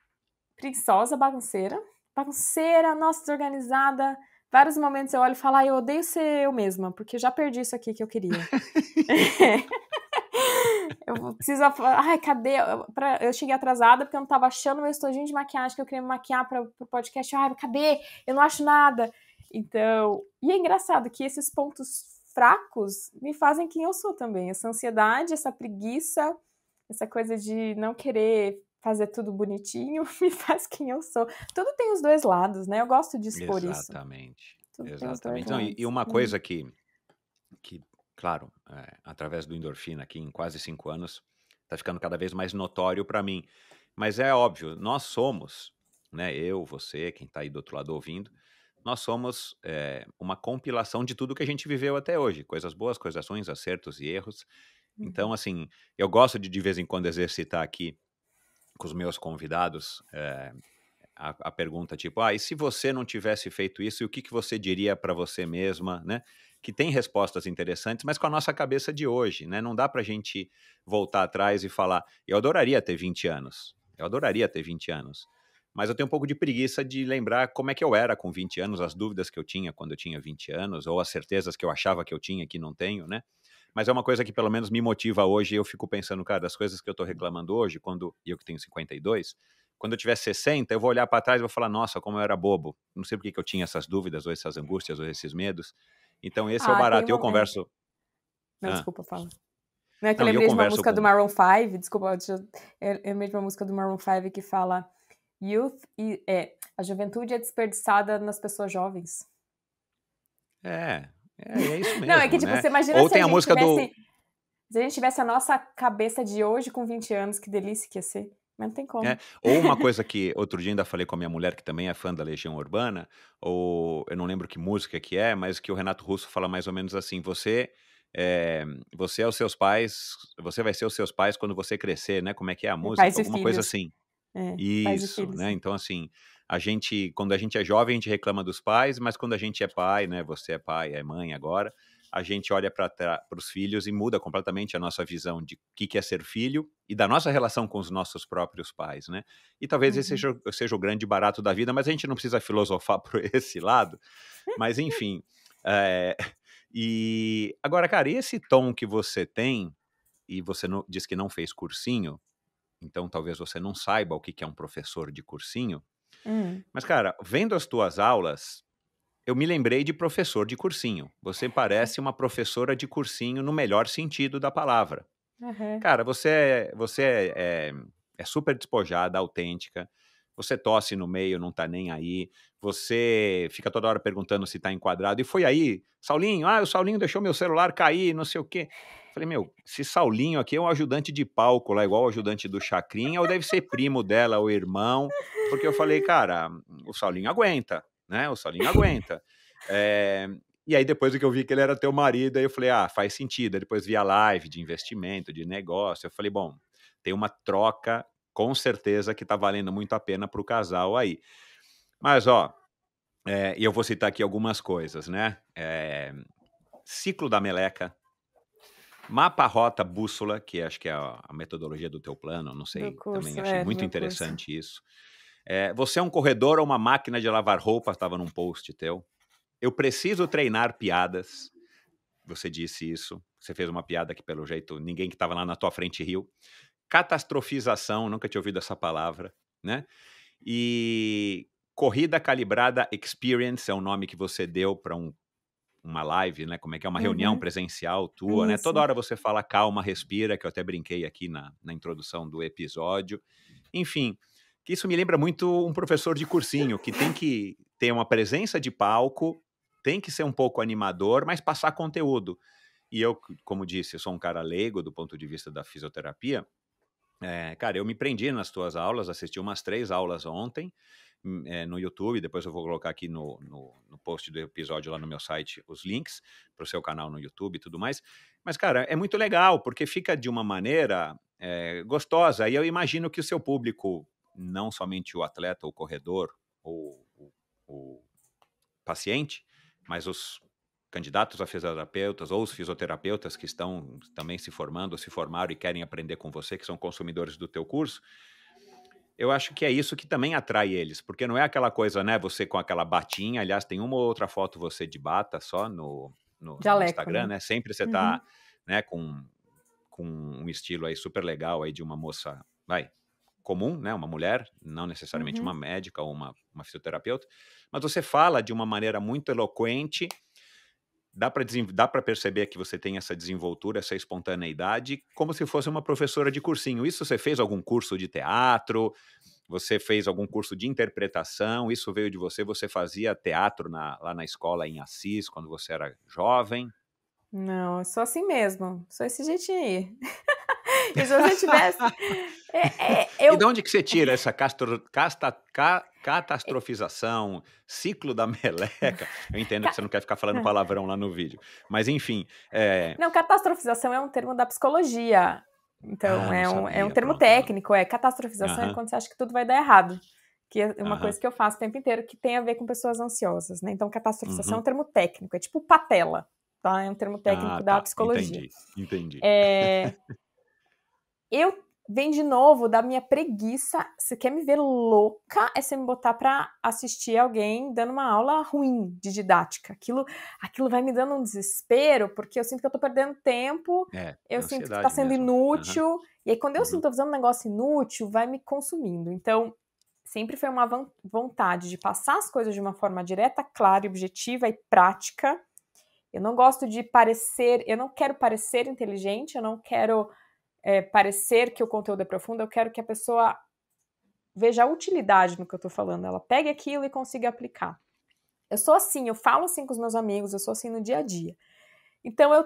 S2: preguiçosa, bagunceira. Bagunceira, nossa, desorganizada. Vários momentos eu olho e falo, eu odeio ser eu mesma, porque eu já perdi isso aqui que eu queria. Eu preciso. Ai, cadê? Eu cheguei atrasada porque eu não tava achando meu estojinho de maquiagem que eu queria me maquiar pro podcast. Ai, cadê? Eu não acho nada. Então. E é engraçado que esses pontos fracos me fazem quem eu sou também. Essa ansiedade, essa preguiça, essa coisa de não querer fazer tudo bonitinho me faz quem eu sou. Tudo tem os dois lados, né? Eu gosto de expor isso.
S1: Exatamente,
S2: Tudo tem os dois
S1: exatamente. Não, e
S2: lados.
S1: uma coisa que claro, através do endorfina aqui em quase 5 anos, tá ficando cada vez mais notório para mim. Mas é óbvio, nós somos, né, eu, você, quem tá aí do outro lado ouvindo, nós somos, uma compilação de tudo que a gente viveu até hoje, coisas boas, coisas ruins, acertos e erros.
S2: Uhum.
S1: Então, assim, eu gosto de vez em quando exercitar aqui com os meus convidados, a pergunta tipo, e se você não tivesse feito isso, o que que você diria para você mesma, né? Que tem respostas interessantes, mas com a nossa cabeça de hoje, né? Não dá pra gente voltar atrás e falar, eu adoraria ter 20 anos, eu adoraria ter 20 anos, mas eu tenho um pouco de preguiça de lembrar como é que eu era com 20 anos, as dúvidas que eu tinha quando eu tinha 20 anos, ou as certezas que eu achava que eu tinha que não tenho, né? Mas é uma coisa que pelo menos me motiva hoje e eu fico pensando, cara, das coisas que eu tô reclamando hoje, eu que tenho 52, quando eu tiver 60, eu vou olhar para trás e vou falar, nossa, como eu era bobo. Não sei por que eu tinha essas dúvidas, ou essas angústias, ou esses medos. Então, esse é o
S2: Tem
S1: barato. Eu
S2: uma.
S1: converso.
S2: Não,
S1: Ah,
S2: desculpa, fala. Não é que eu
S1: não, e eu
S2: lembrei de uma
S1: converso
S2: música do
S1: com.
S2: Maroon 5, desculpa, eu lembrei de uma música do Maroon 5 que fala a juventude é desperdiçada nas pessoas jovens.
S1: É isso
S2: Não, é que
S1: mesmo,
S2: tipo,
S1: né?
S2: você imagina
S1: Ou
S2: se a
S1: tem a
S2: gente
S1: música do.
S2: tivesse a nossa cabeça de hoje com 20 anos, que delícia que ia ser. Mas não tem
S1: É,
S2: como.
S1: ou uma coisa que outro dia ainda falei com a minha mulher, que também é fã da Legião Urbana, ou eu não lembro que música que é, mas que o Renato Russo fala mais ou menos assim: você é os seus pais, você vai ser os seus pais quando você crescer, né? Como é que é a
S2: Pais
S1: música?
S2: e
S1: Alguma coisa
S2: filhos.
S1: assim.
S2: Pais e
S1: Isso,
S2: filhos.
S1: né, então assim, quando a gente é jovem, a gente reclama dos pais, mas quando a gente é pai, né, você é pai, é mãe agora, a gente olha para os filhos e muda completamente a nossa visão de que é ser filho e da nossa relação com os nossos próprios pais, né. E talvez esse
S2: Uhum.
S1: seja o grande barato da vida, mas a gente não precisa filosofar por esse lado, mas enfim, eh, e agora, cara, e esse tom que você tem, e você não diz que não fez cursinho, então talvez você não saiba o que que é um professor de cursinho, Mas, cara, vendo as tuas aulas, eu me lembrei de professor de cursinho. Você parece uma professora de cursinho no melhor sentido da palavra.
S2: Uhum.
S1: Cara, você é super despojada, autêntica. Você tosse no meio, não tá nem aí. Você fica toda hora perguntando se tá enquadrado. E foi aí, Saulinho, o Saulinho deixou meu celular cair, não sei o quê. Falei, meu, esse Saulinho aqui é um ajudante de palco lá, igual o ajudante do Chacrinha, ou deve ser primo dela, ou irmão. Porque eu falei, cara, o Saulinho aguenta, né? O Saulinho aguenta. É, e aí, depois que eu vi que ele era teu marido, aí eu falei, faz sentido. Aí depois vi a live de investimento, de negócio. Eu falei, bom, tem uma troca, com certeza, que tá valendo muito a pena pro casal aí. Mas, e eu vou citar aqui algumas coisas, né? Ciclo da meleca, mapa, rota, bússola, que acho que é a metodologia do teu plano, não
S2: Do
S1: sei, também
S2: curso,
S1: achei
S2: do
S1: muito
S2: meu curso.
S1: interessante isso. Você é um corredor ou uma máquina de lavar roupas, estava num post teu. Eu preciso treinar piadas. Você disse isso. Você fez uma piada que, pelo jeito, ninguém que estava lá na tua frente riu. Catastrofização, nunca tinha ouvido essa palavra, né? E corrida calibrada experience é o nome que você deu para uma live, né? Como é que é? Uma reunião presencial tua, né? Toda
S2: Isso.
S1: hora você fala calma, respira, que eu até brinquei aqui na introdução do episódio. Enfim, que isso me lembra muito um professor de cursinho, que tem que ter uma presença de palco, tem que ser um pouco animador, mas passar conteúdo. E eu, como disse, eu sou um cara leigo do ponto de vista da fisioterapia. Cara, eu me prendi nas tuas aulas, assisti umas 3 aulas ontem, no YouTube, depois eu vou colocar aqui no post do episódio lá no meu site os links para o seu canal no YouTube e tudo mais. Mas, cara, é muito legal, porque fica de uma maneira gostosa. E eu imagino que o seu público, não somente o atleta, o corredor, ou o paciente, mas os candidatos a fisioterapeutas ou os fisioterapeutas que estão também se formando, ou se formaram e querem aprender com você, que são consumidores do teu curso, eu acho que é isso que também atrai eles, porque não é aquela coisa, né, você com aquela batinha, aliás, tem uma ou outra foto você de bata só no
S2: Jaleco,
S1: Instagram,
S2: né?
S1: né, sempre você tá, né, com um estilo aí super legal aí de uma moça, comum, né, uma mulher, não necessariamente uma médica ou uma fisioterapeuta, mas você fala de uma maneira muito eloquente. Dá para perceber que você tem essa desenvoltura, essa espontaneidade, como se fosse uma professora de cursinho. Isso você fez algum curso de teatro? Você fez algum curso de interpretação? Isso veio de você? Você fazia teatro lá na escola em Assis, quando você era jovem?
S2: Não, eu sou assim mesmo. Sou esse jeitinho aí. E se você tivesse...
S1: E de onde que você tira essa catastrofização, ciclo da meleca? Eu entendo que você não quer ficar falando palavrão lá no vídeo. Mas, enfim...
S2: Não, catastrofização é um termo da psicologia. Então,
S1: não
S2: é um
S1: sabia,
S2: termo
S1: pronto.
S2: técnico. Catastrofização é quando você acha que tudo vai dar errado. Que é uma coisa que eu faço o tempo inteiro, que tem a ver com pessoas ansiosas, né? Então, catastrofização é um termo técnico. É tipo patela, tá? É um termo técnico da
S1: Tá.
S2: psicologia.
S1: Entendi.
S2: Eu venho de novo da minha preguiça. Você quer me ver louca? É você me botar pra assistir alguém dando uma aula ruim de didática. Aquilo vai me dando um desespero, porque eu sinto que eu tô perdendo tempo, eu sinto que tá
S1: ansiedade
S2: sendo
S1: mesmo.
S2: inútil, e aí quando eu sinto que eu tô fazendo um negócio inútil, vai me consumindo. Então, sempre foi uma vontade de passar as coisas de uma forma direta, clara, objetiva e prática. Eu não gosto de parecer, eu não quero parecer inteligente, eu não quero parecer que o conteúdo é profundo, eu quero que a pessoa veja a utilidade no que eu tô falando, ela pegue aquilo e consiga aplicar. Eu sou assim, eu falo assim com os meus amigos, eu sou assim no dia a dia. Então eu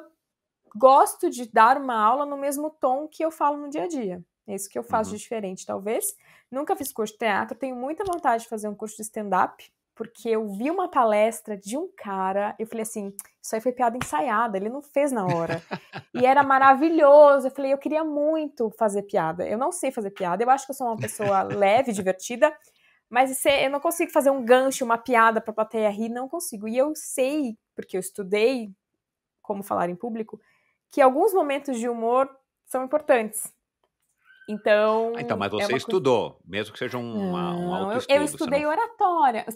S2: gosto de dar uma aula no mesmo tom que eu falo no dia a dia. É isso que eu faço de diferente, talvez. Nunca fiz curso de teatro, tenho muita vontade de fazer um curso de stand-up, porque eu vi uma palestra de um cara, eu falei assim, isso aí foi piada ensaiada, ele não fez na hora. E era maravilhoso, eu falei, eu queria muito fazer piada. Eu não sei fazer piada, eu acho que eu sou uma pessoa leve, divertida, mas eu não consigo fazer um gancho, uma piada pra plateia rir, não consigo. E eu sei, porque eu estudei como falar em público, que alguns momentos de humor são importantes. Então,
S1: Mas você estudou, mesmo que seja um autoestudo.
S2: Eu estudei oratória.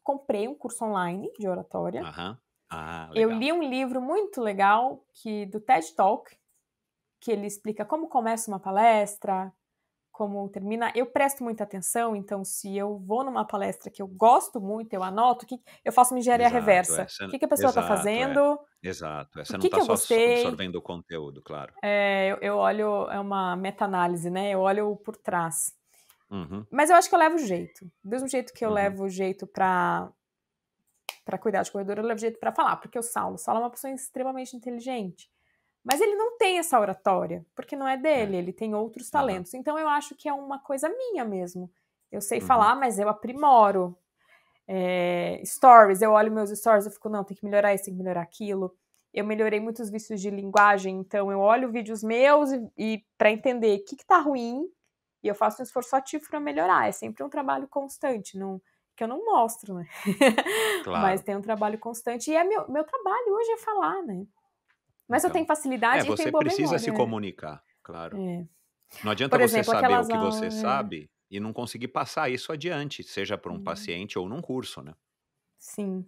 S2: Comprei um curso online de oratória.
S1: Legal.
S2: Eu li um livro muito legal do TED Talk, que ele explica como começa uma palestra, como termina, eu presto muita atenção, então se eu vou numa palestra que eu gosto muito, eu anoto, eu faço uma engenharia
S1: Exato,
S2: reversa. O que a pessoa está fazendo,
S1: exato.
S2: o
S1: Você não está
S2: que eu
S1: só
S2: gostei.
S1: absorvendo o conteúdo, claro.
S2: Eu olho, é uma meta-análise, né? Eu olho por trás.
S1: Uhum,
S2: Mas eu acho que eu levo jeito. Do mesmo jeito que eu
S1: uhum.
S2: levo jeito para cuidar de corredor, eu levo jeito para falar, porque o Saulo é uma pessoa extremamente inteligente. Mas ele não tem essa oratória, porque não é dele, ele tem outros talentos. Então eu acho que é uma coisa minha mesmo. Eu sei falar, mas eu aprimoro. Stories, eu olho meus stories, eu fico, não, tem que melhorar isso, tem que melhorar aquilo. Eu melhorei muitos vícios de linguagem, então eu olho vídeos meus e para entender o que tá ruim, e eu faço um esforço ativo para melhorar. É sempre um trabalho constante, que eu não mostro, né? Mas
S1: Claro.
S2: tem um trabalho constante. E meu trabalho hoje é falar, né? Mas eu tenho facilidade e tenho
S1: Você
S2: boa
S1: precisa se
S2: memória.
S1: comunicar, claro. Não adianta
S2: Por
S1: você
S2: exemplo,
S1: saber o
S2: aquelas
S1: que você
S2: aulas.
S1: sabe e não conseguir passar isso adiante, seja para um paciente ou num curso, né?
S2: Sim.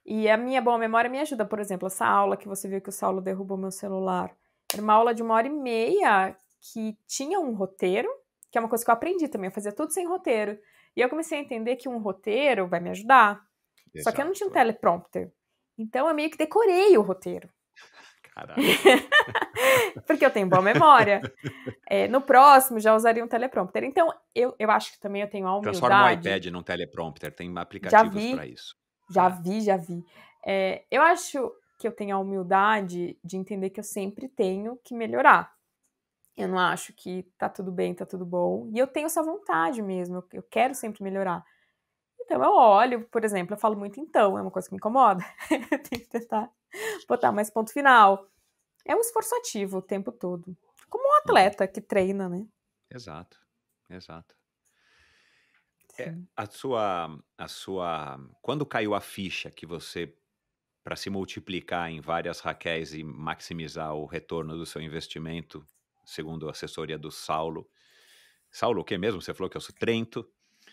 S2: E a minha boa memória me ajuda, por exemplo, essa aula que você viu que o Saulo derrubou meu celular. Era uma aula de 1h30 que tinha um roteiro, que é uma coisa que eu aprendi também, eu fazia tudo sem roteiro. E eu comecei a entender que um roteiro vai me ajudar. Só que eu não tinha um teleprompter. Então eu meio que decorei o roteiro.
S1: Caraca.
S2: Porque eu tenho boa memória. No próximo já usaria um teleprompter. Então eu acho que também eu tenho a
S1: Transforma o
S2: humildade.
S1: iPad num teleprompter, tem
S2: Já
S1: aplicativos para
S2: vi,
S1: isso.
S2: já vi. Eu acho que eu tenho a humildade de entender que eu sempre tenho que melhorar. Eu não acho que tá tudo bem, tá tudo bom. E eu tenho essa vontade mesmo, eu quero sempre melhorar. Então eu olho, por exemplo, eu falo muito então, é uma coisa que me incomoda. Eu tenho que tentar botar mais ponto final. É um esforço ativo o tempo todo. Como um atleta que treina, né?
S1: Exato.
S2: Sim.
S1: A sua... Quando caiu a ficha que você, para se multiplicar em várias Raquéis e maximizar o retorno do seu investimento, segundo a assessoria do Saulo. Saulo, o que mesmo? Você falou que eu sou Trento.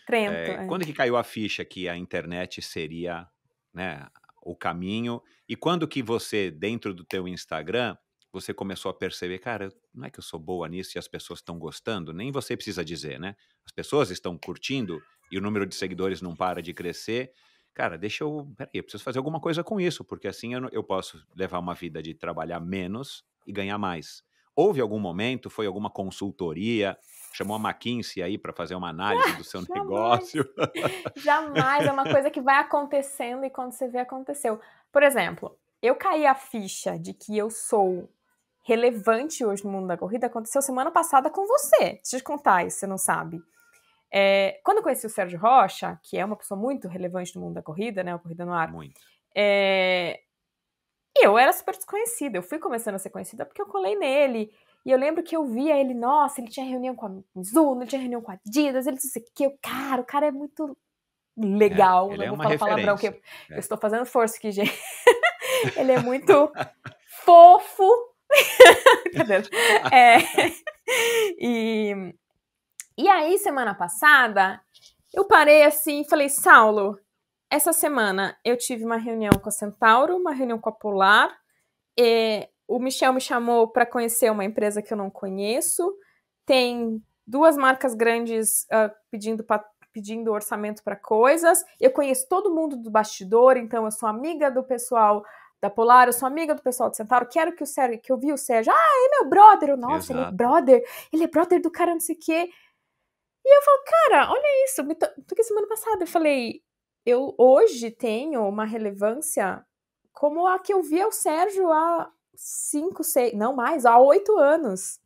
S2: Trento,
S1: Quando que caiu a ficha que a internet seria, né, o caminho? E quando que você, dentro do teu Instagram, você começou a perceber, cara, não é que eu sou boa nisso e as pessoas estão gostando? Nem você precisa dizer, né? As pessoas estão curtindo e o número de seguidores não para de crescer. Cara, peraí, eu preciso fazer alguma coisa com isso, porque assim eu posso levar uma vida de trabalhar menos e ganhar mais. Houve algum momento, foi alguma consultoria, chamou a McKinsey aí para fazer uma análise do seu negócio?
S2: Jamais, é uma coisa que vai acontecendo e quando você vê, aconteceu. Por exemplo, eu caí a ficha de que eu sou relevante hoje no mundo da corrida, aconteceu semana passada com você. Deixa eu te contar isso, você não sabe. Quando eu conheci o Sérgio Rocha, que é uma pessoa muito relevante no mundo da corrida, né, a Corrida no Ar,
S1: Muito.
S2: eu era super desconhecida. Eu fui começando a ser conhecida porque eu colei nele. E eu lembro que eu via ele, nossa, ele tinha reunião com a Mizuno, ele tinha reunião com a Adidas, ele disse que o cara é muito legal.
S1: Ele
S2: Não
S1: é
S2: vou
S1: uma
S2: falar palavrão, que
S1: referência.
S2: eu estou fazendo força aqui, gente. Ele é muito fofo. Cadê? E aí, semana passada, eu parei assim e falei, Saulo, essa semana eu tive uma reunião com a Centauro, uma reunião com a Polar, o Michel me chamou para conhecer uma empresa que eu não conheço, tem 2 marcas grandes pedindo orçamento para coisas, eu conheço todo mundo do bastidor, então eu sou amiga do pessoal da Polar, eu sou amiga do pessoal do Centauro, quero que eu vi o Sérgio, é meu brother, nossa, ele é brother do cara não sei o quê. E eu falo, cara, olha isso, toquei semana passada, eu falei, eu hoje tenho uma relevância como a que eu vi o Sérgio há 5, 6, não mais, há 8 anos.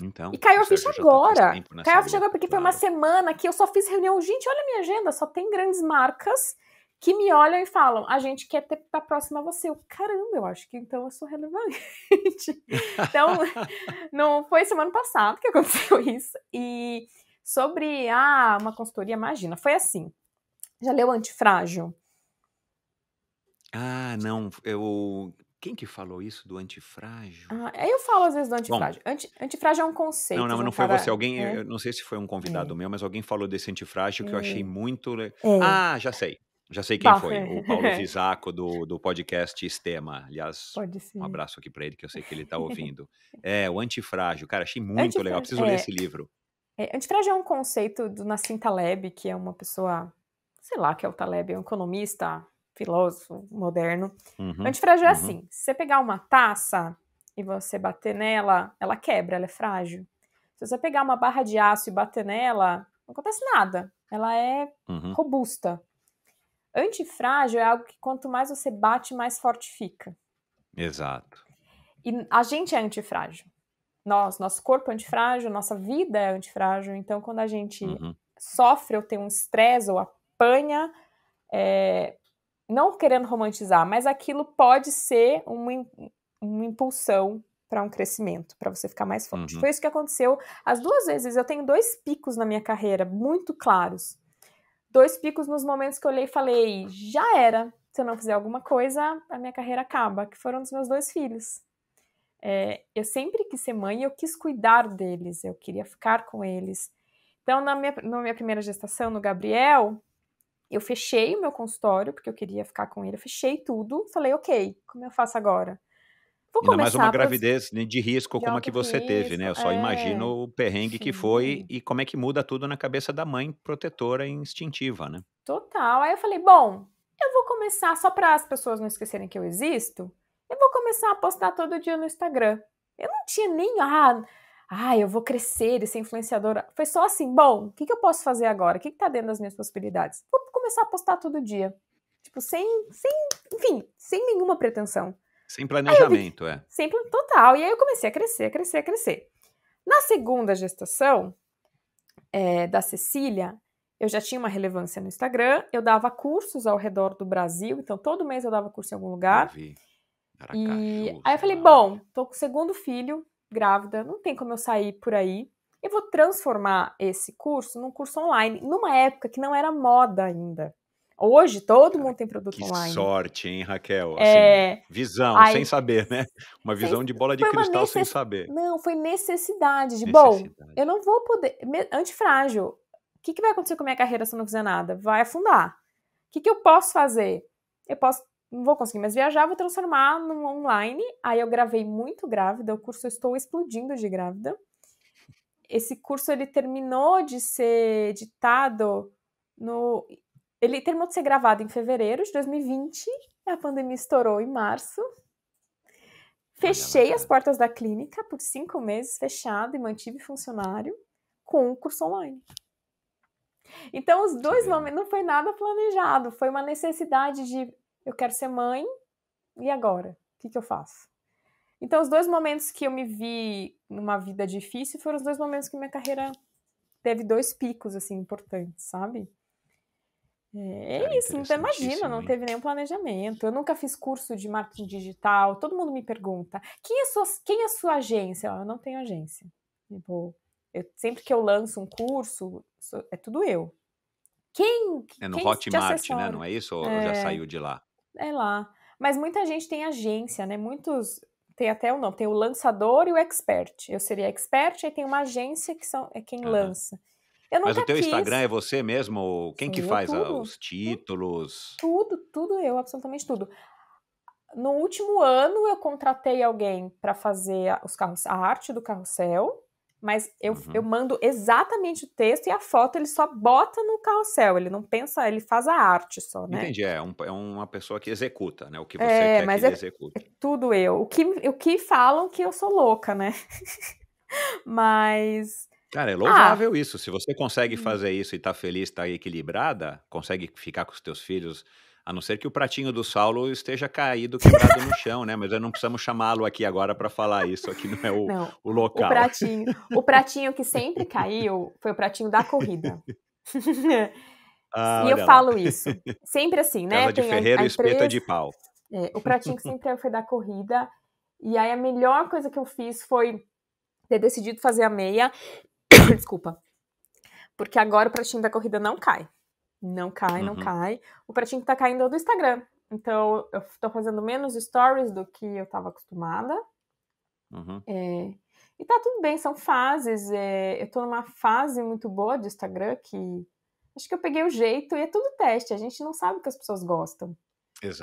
S1: Então,
S2: e caiu a ficha agora. Caiu a ficha agora porque
S1: claro.
S2: foi uma semana que eu só fiz reunião. Gente, olha a minha agenda, só tem grandes marcas que me olham e falam, a gente quer estar próxima a você. Caramba, eu acho que então eu sou relevante. Então, não foi semana passada que aconteceu isso. E sobre uma consultoria, imagina, foi assim. Já leu Antifrágil?
S1: Não, quem que falou isso do antifrágil?
S2: Eu falo às vezes do antifrágil. Antifrágil é um conceito.
S1: Não foi você. Alguém, eu não sei se foi um convidado meu, mas alguém falou desse antifrágil que eu achei muito... Já sei. Já sei quem foi. O Paulo Visaco do podcast Estema. Aliás, um abraço aqui para ele, que eu sei que ele tá ouvindo. O Antifrágil. Cara, achei muito legal. Preciso ler esse livro.
S2: Antifrágil é um conceito do Nassim Taleb, que é uma pessoa, sei lá, que é o Taleb, é um economista, filósofo moderno. Antifrágil é assim, se você pegar uma taça e você bater nela, ela quebra, ela é frágil. Se você pegar uma barra de aço e bater nela, não acontece nada, ela é robusta. Antifrágil é algo que quanto mais você bate, mais forte fica.
S1: Exato.
S2: E a gente é antifrágil. Nosso corpo é antifrágil, nossa vida é antifrágil. Então, quando a gente sofre ou tem um estresse ou apanha, não querendo romantizar, mas aquilo pode ser uma impulsão para um crescimento, para você ficar mais forte. Foi isso que aconteceu as 2 vezes. Eu tenho 2 picos na minha carreira, muito claros. 2 picos nos momentos que eu olhei e falei, já era. Se eu não fizer alguma coisa, a minha carreira acaba, que foram dos meus 2 filhos. Eu sempre quis ser mãe e eu quis cuidar deles, eu queria ficar com eles. Então, na minha primeira gestação, no Gabriel, eu fechei o meu consultório, porque eu queria ficar com ele, eu fechei tudo, falei, ok, como eu faço agora? Vou
S1: Ainda mais uma
S2: começar
S1: gravidez de risco
S2: de
S1: como a
S2: alto
S1: que você teve, né,
S2: risco,
S1: eu só imagino o perrengue que foi
S2: sim,
S1: e como é que muda tudo na cabeça da mãe protetora e instintiva, né.
S2: total. Aí eu falei, bom, eu vou começar, só para as pessoas não esquecerem que eu existo, eu vou começar a postar todo dia no Instagram. Eu não tinha nem, eu vou crescer e ser influenciadora. Foi só assim, bom, o que eu posso fazer agora? O que tá dentro das minhas possibilidades? Vou começar a postar todo dia. Tipo, enfim, sem nenhuma pretensão.
S1: Sem planejamento,
S2: Sempre total. E aí eu comecei a crescer. Na segunda gestação da Cecília, eu já tinha uma relevância no Instagram, eu dava cursos ao redor do Brasil, então todo mês eu dava curso em algum lugar.
S1: Eu vi.
S2: E
S1: Aracaju,
S2: aí eu
S1: sei
S2: falei,
S1: lá
S2: bom,
S1: onde.
S2: tô com o segundo filho, grávida, não tem como eu sair por aí. Eu vou transformar esse curso num curso online, numa época que não era moda ainda. Hoje todo
S1: Cara,
S2: mundo tem produto
S1: que
S2: online.
S1: sorte, hein, Raquel, assim, visão, sem
S2: Aí,
S1: saber, né, uma visão de bola de cristal sem saber.
S2: Não, foi necessidade de, bom, eu
S1: Necessidade.
S2: não vou poder, antifrágil, o que vai acontecer com a minha carreira se eu não fizer nada? Vai afundar. O que eu posso fazer? Não vou conseguir mais viajar, vou transformar no online. Aí eu gravei muito grávida, o curso Estou Explodindo de Grávida. Esse curso, ele terminou de ser editado ele terminou de ser gravado em fevereiro de 2020, a pandemia estourou em março. Fechei as portas da clínica por 5 meses, fechado, e mantive funcionário com um curso online. Então, os 2 momentos não foi nada planejado, foi uma necessidade de eu quero ser mãe, e agora? O que eu faço? Então, os 2 momentos que eu me vi numa vida difícil foram os 2 momentos que minha carreira teve 2 picos, assim, importantes, sabe?
S1: Cara,
S2: Isso, então imagina,
S1: interessantíssimo,
S2: não
S1: hein.
S2: teve nenhum planejamento. Eu nunca fiz curso de marketing digital, todo mundo me pergunta, quem é a sua agência? Eu não tenho agência. Tipo, sempre que eu lanço um curso, é tudo eu. Quem
S1: No
S2: te
S1: Hotmart, né,
S2: assessora?
S1: não é isso ou já saiu de lá?
S2: É lá. Mas muita gente tem agência, né? Tem até o nome, tem o lançador e o expert. Eu seria expert, aí tem uma agência que é quem lança. Eu
S1: Mas o
S2: nunca
S1: teu Instagram
S2: quis.
S1: é você mesmo? Quem
S2: Sou
S1: que
S2: eu
S1: faz
S2: tudo.
S1: os títulos?
S2: Tudo eu, absolutamente tudo. No último ano, eu contratei alguém para fazer a arte do carrossel, mas eu mando exatamente o texto e a foto ele só bota no carrossel, ele não pensa, ele faz a arte só, né?
S1: Entendi, é uma pessoa que executa, né, o que você quer que
S2: Mas
S1: ele
S2: é
S1: execute.
S2: tudo eu. O que falam que eu sou louca, né? Mas...
S1: Cara, é louvável isso, se você consegue fazer isso e tá feliz, tá equilibrada, consegue ficar com os teus filhos, a não ser que o pratinho do Saulo esteja caído, quebrado no chão, né, mas não precisamos chamá-lo aqui agora para falar isso, aqui não é o
S2: Não,
S1: local.
S2: o pratinho que sempre caiu foi o pratinho da corrida.
S1: Ah,
S2: E eu
S1: olha lá.
S2: falo isso. Sempre assim, né?
S1: Casa de
S2: Tem
S1: ferreiro,
S2: a
S1: espeta
S2: empresa.
S1: de pau.
S2: O pratinho que sempre foi da corrida. E aí a melhor coisa que eu fiz foi ter decidido fazer a meia. Desculpa. Porque agora o pratinho da corrida não cai. Não cai. O pratinho que tá caindo é o do Instagram. Então eu tô fazendo menos stories do que eu tava acostumada. E tá tudo bem, são fases. Eu tô numa fase muito boa de Instagram que acho que eu peguei o jeito e é tudo teste. A gente não sabe o que as pessoas gostam.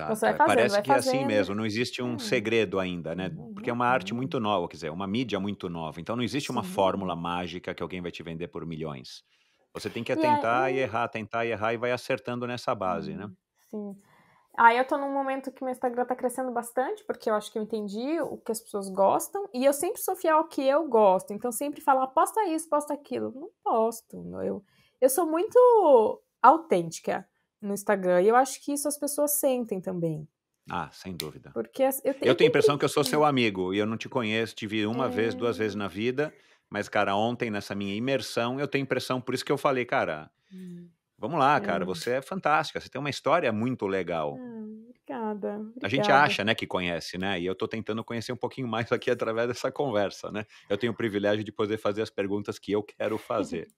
S2: Então você
S1: Exato.
S2: vai fazendo,
S1: Parece
S2: vai
S1: que é assim
S2: fazendo.
S1: mesmo, não existe um segredo ainda, né? Porque é uma arte muito nova, quer dizer, uma mídia muito nova. Então não existe uma fórmula
S2: Sim.
S1: mágica que alguém vai te vender por milhões. Você tem que
S2: E aí,
S1: tentar e errar e vai acertando nessa base, né?
S2: sim. Aí eu tô num momento que meu Instagram tá crescendo bastante, porque eu acho que eu entendi o que as pessoas gostam, e eu sempre sou fiel ao que eu gosto, então sempre falo, posta isso, posta aquilo. Não posto. Eu sou muito autêntica no Instagram, e eu acho que isso as pessoas sentem também.
S1: Ah, sem dúvida.
S2: Porque
S1: Eu
S2: eu
S1: tenho a
S2: tenho
S1: impressão que eu sou
S2: preguiça.
S1: seu amigo e eu não te conheço, te vi uma vez, 2 vezes na vida, mas, cara, ontem nessa minha imersão, eu tenho impressão, por isso que eu falei: "Cara, vamos lá, cara,
S2: É.
S1: você é fantástica, você tem uma história muito legal".
S2: Obrigada,
S1: A gente
S2: obrigada.
S1: acha, né, que conhece, né, e eu tô tentando conhecer um pouquinho mais aqui através dessa conversa, né. Eu tenho o privilégio de poder fazer as perguntas que eu quero fazer.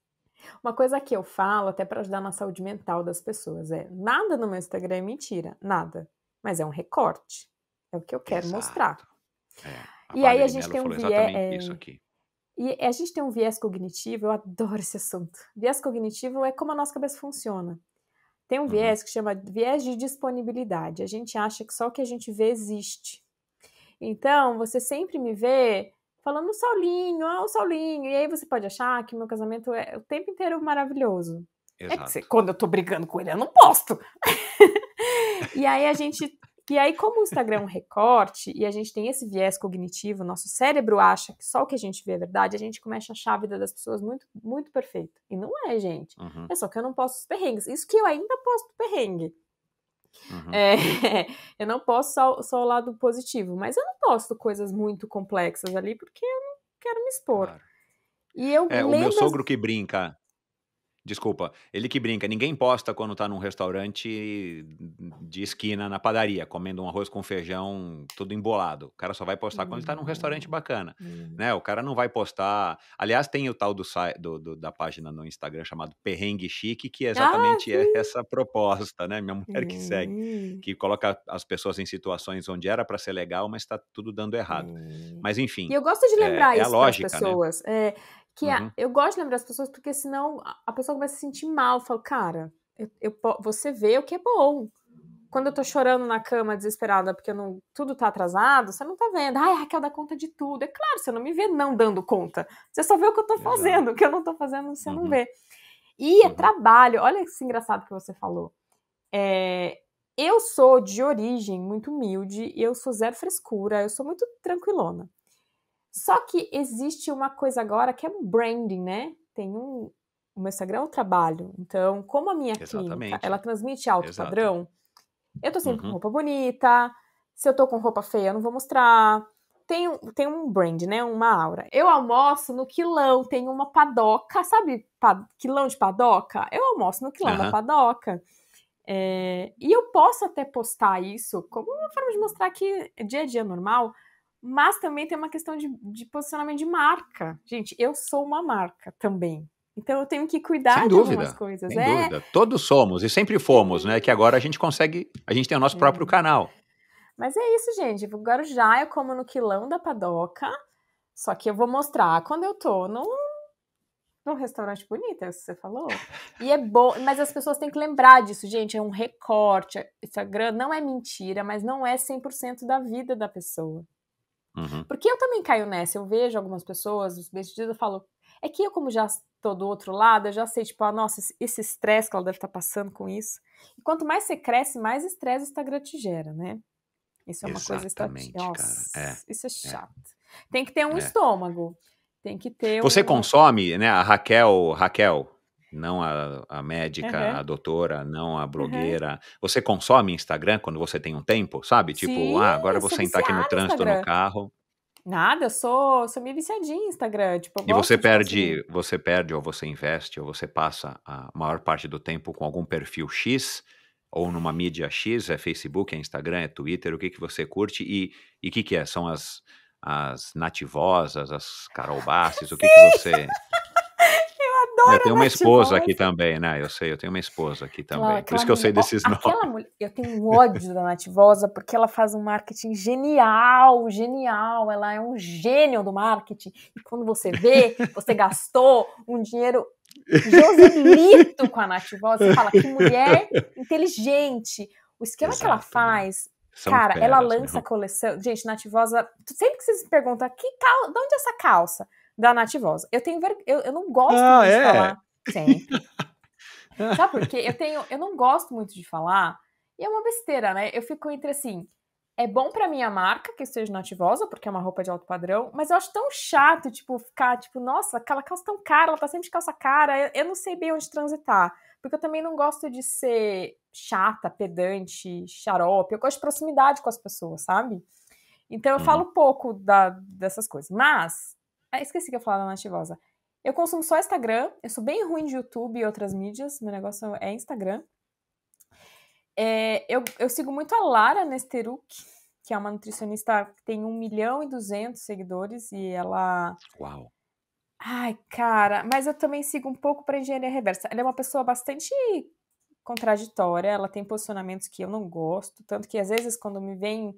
S2: Uma coisa que eu falo, até para ajudar na saúde mental das pessoas, é: nada no meu Instagram é mentira, nada. Mas é um recorte. É o que eu quero mostrar.
S1: Exato. É, a
S2: E aí a
S1: Valerie
S2: gente
S1: Mello
S2: tem um
S1: falou
S2: viés.
S1: exatamente isso aqui.
S2: E a gente tem um viés cognitivo, eu adoro esse assunto. Viés cognitivo é como a nossa cabeça funciona. Tem um
S1: Uhum.
S2: viés que chama viés de disponibilidade. A gente acha que só o que a gente vê existe. Então, você sempre me vê falando Saulinho, o Saulinho. E aí você pode achar que o meu casamento é o tempo inteiro maravilhoso. É que
S1: Exato.
S2: quando eu tô brigando com ele, eu não posto. E aí E aí, como o Instagram é um recorte e a gente tem esse viés cognitivo, nosso cérebro acha que só o que a gente vê é verdade, a gente começa a achar a vida das pessoas muito, muito perfeita. E não é, gente.
S1: Uhum,
S2: É só que eu não posto os perrengues. Isso que eu ainda posto perrengue.
S1: uhum.
S2: É, eu não posto só o lado positivo, mas eu não posto coisas muito complexas ali porque eu não quero me expor.
S1: Claro.
S2: E eu
S1: É, o meu
S2: lembro.
S1: sogro que brinca. Desculpa, ele que brinca, ninguém posta quando tá num restaurante de esquina na padaria, comendo um arroz com feijão tudo embolado. O cara só vai postar quando ele tá num restaurante bacana, né, o cara não vai postar, aliás, tem o tal da página no Instagram chamado Perrengue Chique, que
S2: Ah,
S1: exatamente é
S2: sim!
S1: essa proposta, né, minha mulher que segue,
S2: É,
S1: que coloca as pessoas em situações onde era pra ser legal, mas tá tudo dando errado.
S2: é.
S1: Mas
S2: E
S1: enfim,
S2: eu gosto de lembrar
S1: é a
S2: isso para as
S1: lógica, né.
S2: pessoas.
S1: Uhum.
S2: Eu gosto de lembrar as pessoas porque senão a pessoa começa a se sentir mal. Eu falo, cara, você vê o que é bom. Quando eu tô chorando na cama, desesperada, porque tudo tá atrasado, você não tá vendo. Ai, a Raquel dá conta de tudo. É claro, você não me vê não dando conta. Você só vê o que eu tô
S1: Exato.
S2: fazendo. O que eu não tô fazendo, você não
S1: Uhum,
S2: vê. E é
S1: uhum.
S2: trabalho. Olha que engraçado que você falou. É, eu sou de origem muito humilde, eu sou zero frescura, eu sou muito tranquilona. Só que existe uma coisa agora que é um branding, né? O meu Instagram é um trabalho. Então, como a minha clínica, ela
S1: Exatamente.
S2: transmite alto
S1: Exato.
S2: padrão, eu tô sempre com
S1: Uhum.
S2: roupa bonita. Se eu tô com roupa feia, eu não vou mostrar. Tem um brand, né? Uma aura. Eu almoço no quilão, tem uma padoca, sabe? Quilão de padoca? Eu almoço no quilão da
S1: Aham.
S2: padoca. E eu posso até postar isso como uma forma de mostrar que é dia a dia normal, mas também tem uma questão de posicionamento de marca. Gente, eu sou uma marca também. Então eu tenho que cuidar de algumas coisas.
S1: Sem dúvida. Todos somos e sempre fomos, né, que agora a gente tem o nosso próprio canal.
S2: Mas é isso, gente. O Guarujá eu como no quilão da padoca, só que eu vou mostrar quando eu tô num restaurante bonito, é isso que você falou. E é bom, mas as pessoas têm que lembrar disso, gente. É um recorte. Instagram não é mentira, mas não é 100% da vida da pessoa.
S1: Uhum.
S2: Porque eu também caio nessa. Eu vejo algumas pessoas, os bem-sucedidos, eu falo. É que eu, como já tô do outro lado, eu já sei, tipo, nossa, esse estresse que ela deve estar passando com isso. E quanto mais você cresce, mais estresse o Instagram te gera, né? Isso é uma coisa estatística.
S1: Exatamente, cara.
S2: Nossa, isso é
S1: É,
S2: chato. Tem que ter um
S1: é.
S2: estômago. Tem que ter
S1: Você
S2: um.
S1: consome, né, a Raquel, não a médica, a
S2: Aham,
S1: doutora, não a
S2: aham.
S1: blogueira, você consome Instagram quando você tem um tempo, sabe? Tipo:
S2: Sim,
S1: "Ah, agora
S2: eu
S1: eu vou
S2: sou
S1: sentar aqui no
S2: viciada em
S1: trânsito, no
S2: Instagram.
S1: carro",
S2: Nada, eu sou meio viciadinha em Instagram. Tipo, eu
S1: e
S2: gosto de consumir.
S1: você perde ou você investe ou você passa a maior parte do tempo com algum perfil X, ou numa mídia X, é Facebook, é Instagram, é Twitter, o que que você curte e o que que é? São as nativosas, as Carol Bassis, o que que você eu
S2: Adoro
S1: tenho
S2: a
S1: uma esposa aqui
S2: Nativosa.
S1: também, né, eu sei, eu tenho uma esposa aqui também, por
S2: Aquela
S1: isso que eu
S2: mulher,
S1: sei
S2: ó,
S1: desses
S2: aquela
S1: nomes.
S2: mulher, eu tenho um ódio da Nativosa porque ela faz um marketing genial, genial. Ela é um gênio do marketing. E quando você vê, você gastou um dinheiro Joselito com a Nativosa. Você fala, que mulher inteligente. O esquema que ela
S1: Exato, né?
S2: faz,
S1: São
S2: cara, ela
S1: feras,
S2: lança
S1: né?
S2: a coleção. Gente, Nativosa, sempre que vocês me perguntam, de onde é essa calça? Da Nativosa. Eu não gosto
S1: Ah,
S2: muito de
S1: é?
S2: falar. Sempre. Sabe por quê? Eu não gosto muito de falar, e é uma besteira, né? Eu fico entre assim, é bom pra minha marca que eu esteja Nativosa, porque é uma roupa de alto padrão, mas eu acho tão chato, tipo, ficar, tipo, nossa, aquela calça tão cara, ela tá sempre de calça cara, eu não sei bem onde transitar. Porque eu também não gosto de ser chata, pedante, xarope, eu gosto de proximidade com as pessoas, sabe? Então eu
S1: Uhum.
S2: falo pouco dessas coisas. Mas, esqueci que eu ia falar da Nativosa. Eu consumo só Instagram, eu sou bem ruim de YouTube e outras mídias, meu negócio é Instagram. Eu sigo muito a Lara Nesteruk, que é uma nutricionista que tem 1.200.000 seguidores, e ela...
S1: Uau.
S2: Ai, cara, mas eu também sigo um pouco para engenharia reversa. Ela é uma pessoa bastante contraditória, ela tem posicionamentos que eu não gosto, tanto que às vezes quando me vem,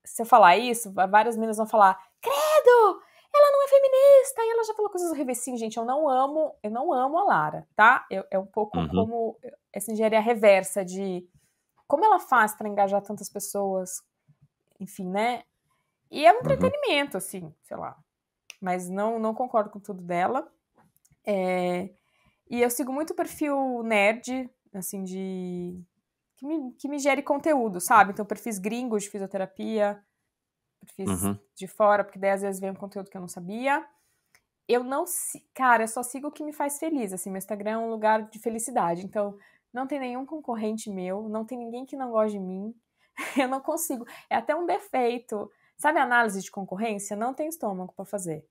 S2: se eu falar isso, várias meninas vão falar, credo, ela não é feminista, e ela já falou coisas horríveis. Sim, gente, eu não amo a Lara, tá? É um pouco
S1: Uhum.
S2: como essa engenharia reversa de como ela faz para engajar tantas pessoas, enfim, né? E é um
S1: Uhum.
S2: entretenimento, assim, sei lá. Mas não concordo com tudo dela. E eu sigo muito o perfil nerd, assim, que me gere conteúdo, sabe? Então, perfis gringos de fisioterapia, perfis
S1: Uhum.
S2: de fora, porque daí às vezes vem um conteúdo que eu não sabia. Cara, eu só sigo o que me faz feliz, assim, meu Instagram é um lugar de felicidade, então não tem nenhum concorrente meu, não tem ninguém que não goste de mim, eu não consigo, é até um defeito, sabe a análise de concorrência? Não tenho estômago pra fazer,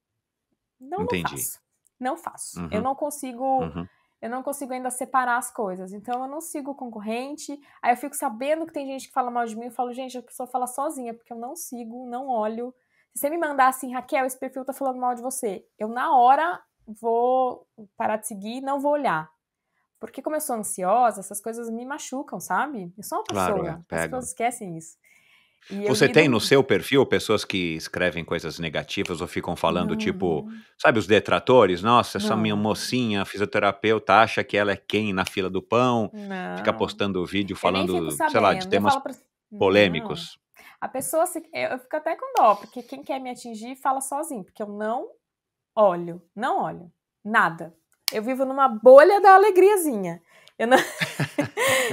S2: não
S1: Entendi.
S2: faço, não faço,
S1: Uhum. Uhum.
S2: eu não consigo ainda separar as coisas, então eu não sigo o concorrente, aí eu fico sabendo que tem gente que fala mal de mim, eu falo, gente, a pessoa fala sozinha, porque eu não sigo, não olho. Se você me mandar assim, Raquel, esse perfil tá falando mal de você, eu na hora vou parar de seguir e não vou olhar. Porque como eu sou ansiosa, essas coisas me machucam, sabe? Eu sou uma
S1: Claro,
S2: pessoa, as
S1: pegam.
S2: pessoas esquecem isso. E eu
S1: Você tem no
S2: lido...
S1: seu perfil pessoas que escrevem coisas negativas ou ficam falando,
S2: Não,
S1: tipo,
S2: não,
S1: sabe os detratores? "Nossa, essa minha
S2: não,
S1: mocinha fisioterapeuta acha que ela é quem na fila do pão", fica
S2: não.
S1: postando vídeo
S2: Eu nem fico
S1: falando, sei lá, de
S2: sabendo. Eu
S1: temas
S2: falo pra... Não.
S1: polêmicos.
S2: A pessoa, eu fico até com dó, porque quem quer me atingir fala sozinho, porque eu não olho, nada. Eu vivo numa bolha da alegriazinha. Eu não...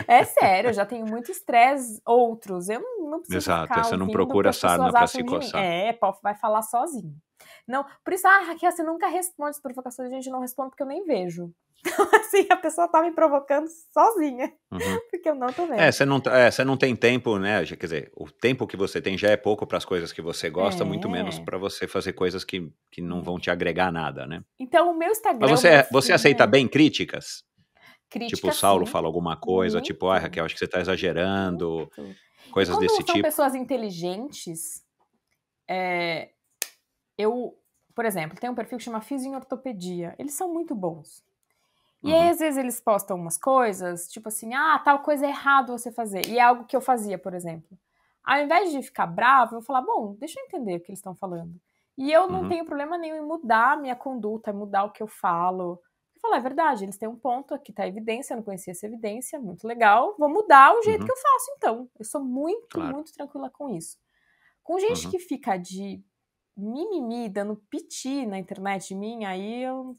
S2: É sério, eu já tenho muito estresse outros. Eu não preciso
S1: Exato,
S2: ficar
S1: você não
S2: ouvindo o que
S1: procura
S2: as pessoas
S1: sarna pra
S2: acham
S1: se
S2: de mim.
S1: coçar.
S2: Pô, vai falar sozinho. Não, por isso, Raquel, você nunca responde as provocações, a gente não responde porque eu nem vejo. Então, assim, a pessoa tá me provocando sozinha,
S1: Uhum.
S2: porque eu não tô vendo.
S1: Você não tem tempo, né, quer dizer, o tempo que você tem já é pouco para as coisas que você gosta, muito menos
S2: É.
S1: para você fazer coisas que não vão te agregar nada, né.
S2: Então, o meu
S1: Mas
S2: Instagram, o meu
S1: você
S2: fim
S1: aceita bem críticas? Tipo, o
S2: crítica,
S1: Saulo
S2: sim,
S1: fala alguma coisa, tipo: "Ai,
S2: muito,
S1: Raquel, acho que você tá exagerando",
S2: muito. E
S1: coisas
S2: quando
S1: desse
S2: são
S1: tipo?
S2: pessoas inteligentes, eu, por exemplo, tem um perfil que chama Fisio em Ortopedia. Eles são muito bons. E aí,
S1: Uhum,
S2: às vezes, eles postam umas coisas, tipo assim, tal coisa é errado você fazer. E é algo que eu fazia, por exemplo. Ao invés de ficar bravo, eu vou falar, bom, deixa eu entender o que eles estão falando. E eu não
S1: uhum,
S2: tenho problema nenhum em mudar a minha conduta, mudar o que eu falo. Eu falo, é verdade, eles têm um ponto, aqui tá a evidência, eu não conhecia essa evidência, muito legal, vou mudar o jeito que
S1: uhum,
S2: eu faço, então. Eu sou muito,
S1: claro.
S2: muito tranquila com isso. Com gente
S1: Uhum,
S2: que fica de mimimi, dando piti na internet de mim, aí eu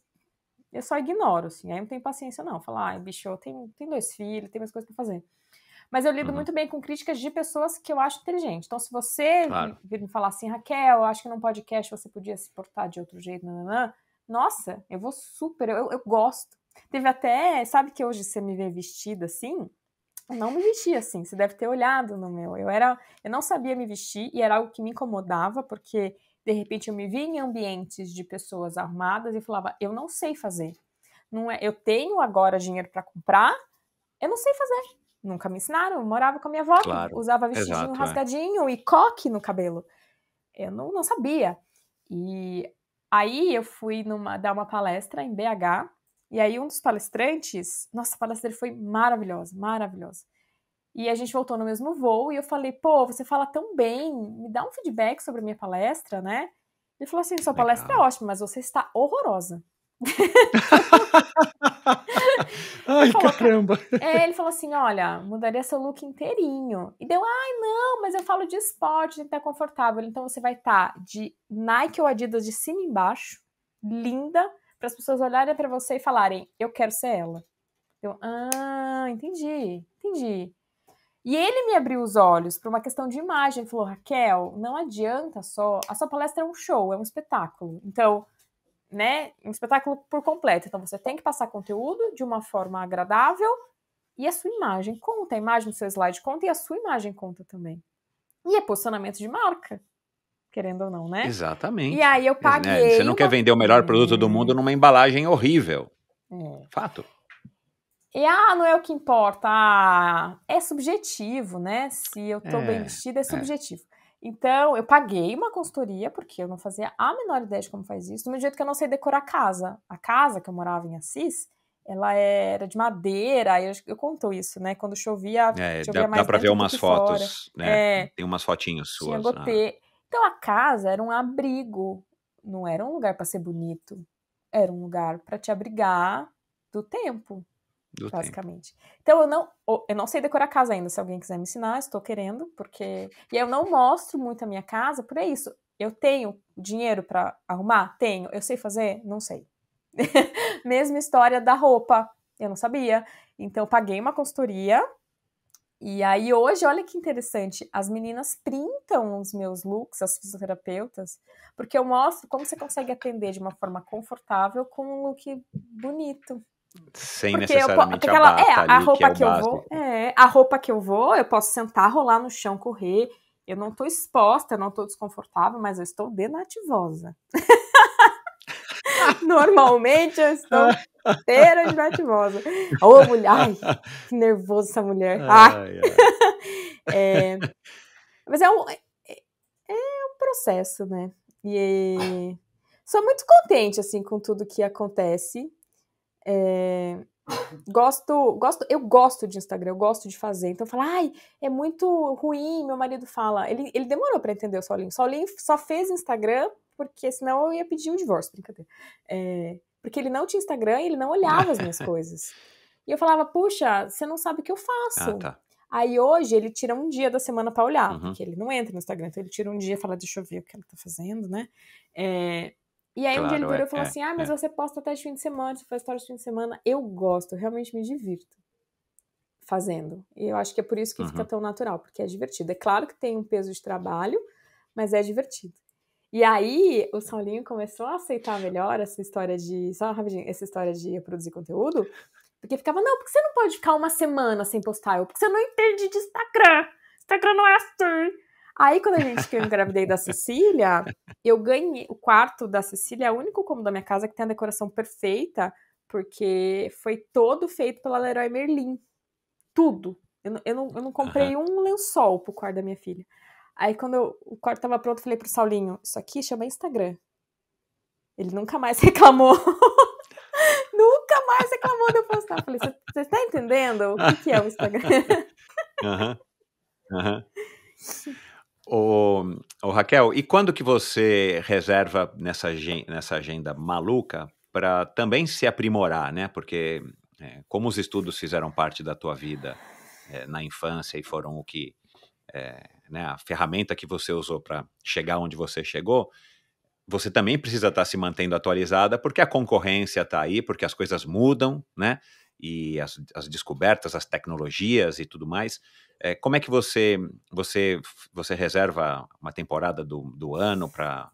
S2: só ignoro, assim. Aí eu não tenho paciência, não. Falar, bicho, tem 2 filhos, tem mais coisas pra fazer. Mas eu lido
S1: uhum,
S2: muito bem com críticas de pessoas que eu acho inteligentes. Então, se você
S1: claro.
S2: vir me falar assim, Raquel, eu acho que num podcast você podia se portar de outro jeito, nananã, nossa, eu vou super, eu gosto. Teve até, sabe que hoje você me vê vestida assim? Eu não me vestia assim, você deve ter olhado no meu. Eu não sabia me vestir e era algo que me incomodava, porque de repente eu me via em ambientes de pessoas arrumadas e falava, eu não sei fazer. Não é, eu tenho agora dinheiro para comprar, eu não sei fazer. Nunca me ensinaram. Eu morava com a minha avó, que
S1: Claro.
S2: usava vestidinho
S1: Exato, é.
S2: rasgadinho e coque no cabelo. Eu não sabia. E aí eu fui dar uma palestra em BH, e aí um dos palestrantes, nossa, a palestra dele foi maravilhosa, maravilhosa. E a gente voltou no mesmo voo, e eu falei, pô, você fala tão bem, me dá um feedback sobre a minha palestra, né? Ele falou assim, sua palestra é
S1: Legal.
S2: ótima, mas você está horrorosa.
S1: Ai, caramba!
S2: Ele falou assim, olha, mudaria seu look inteirinho. E deu, ai, não, mas eu falo de esporte, tem que estar confortável. Então você vai estar de Nike ou Adidas de cima e embaixo, linda, para as pessoas olharem para você e falarem, eu quero ser ela. Eu, entendi. E ele me abriu os olhos para uma questão de imagem. Ele falou, Raquel, não adianta só... A sua palestra é um show, é um espetáculo. Então, né, um espetáculo por completo. Então, você tem que passar conteúdo de uma forma agradável e a sua imagem conta. A imagem do seu slide conta e a sua imagem conta também. E é posicionamento de marca, querendo ou não, né?
S1: Exatamente.
S2: E aí eu paguei...
S1: Você não quer vender o melhor produto do mundo numa embalagem horrível. Fato.
S2: E, não é o que importa, é subjetivo, né? Se eu tô bem vestida, é subjetivo. Então, eu paguei uma consultoria, porque eu não fazia a menor ideia de como faz isso, do mesmo jeito que eu não sei decorar a casa. A casa que eu morava em Assis, ela era de madeira, eu conto isso, né? Quando chovia mais
S1: dá pra ver
S2: dentro do
S1: umas
S2: que
S1: fotos,
S2: fora.
S1: né? Tem umas fotinhas
S2: Tinha
S1: suas.
S2: gotê. Então, a casa era um abrigo, não era um lugar pra ser bonito. Era um lugar pra te abrigar do tempo. Basicamente. Então, eu não sei decorar a casa ainda. Se alguém quiser me ensinar, estou querendo, porque... E eu não mostro muito a minha casa, por isso. Eu tenho dinheiro para arrumar? Tenho. Eu sei fazer? Não sei. Mesma história da roupa. Eu não sabia. Então, eu paguei uma consultoria. E aí, hoje, olha que interessante. As meninas printam os meus looks, as fisioterapeutas, porque eu mostro como você consegue atender de uma forma confortável com um look bonito.
S1: Sem
S2: porque
S1: necessariamente a bata ali,
S2: a roupa
S1: que é o básico.
S2: a roupa que eu vou, eu posso sentar, rolar no chão, correr. Eu não tô exposta, eu não tô desconfortável, mas eu estou denativosa. Normalmente eu estou inteira de nativosa. Ô, mulher, ai, que nervoso essa mulher. Mas é um processo, né? E sou muito contente, assim, com tudo que acontece. Eu gosto de Instagram, eu gosto de fazer. Então eu falo, é muito ruim, meu marido fala. Ele demorou pra entender o Saulinho. O Saulinho só fez Instagram porque senão eu ia pedir um divórcio, brincadeira. Porque ele não tinha Instagram e ele não olhava as minhas coisas. E eu falava, puxa, você não sabe o que eu faço.
S1: Tá.
S2: Aí hoje ele tira um dia da semana pra olhar, porque ele não entra no Instagram. Então ele tira um dia e fala, deixa eu ver o que ela tá fazendo, né? E aí um dia ele virou e falou assim, mas você posta até de fim de semana, você faz história de fim de semana. Eu gosto, eu realmente me divirto fazendo. E eu acho que é por isso que fica tão natural, porque é divertido. É claro que tem um peso de trabalho, mas é divertido. E aí o Saulinho começou a aceitar melhor essa história de... Só rapidinho, essa história de produzir conteúdo, porque ficava, não, porque você não pode ficar uma semana sem postar? Porque você não entende de Instagram. Instagram não é assim. Aí, quando eu engravidei da Cecília, eu ganhei o quarto da Cecília, é o único cômodo da minha casa que tem a decoração perfeita, porque foi todo feito pela Leroy Merlin. Tudo. Eu não comprei um lençol pro quarto da minha filha. Aí, quando o quarto tava pronto, eu falei pro Saulinho, isso aqui chama Instagram. Ele nunca mais reclamou. Nunca mais reclamou de eu postar. Eu falei, você tá entendendo o que é o Instagram?
S1: Ô, Raquel, e quando que você reserva nessa agenda maluca para também se aprimorar, né? Porque como os estudos fizeram parte da tua vida na infância e foram o que, né, a ferramenta que você usou para chegar onde você chegou, você também precisa estar se mantendo atualizada, porque a concorrência está aí, porque as coisas mudam, né? E as descobertas, as tecnologias e tudo mais. Como é que você reserva uma temporada do ano para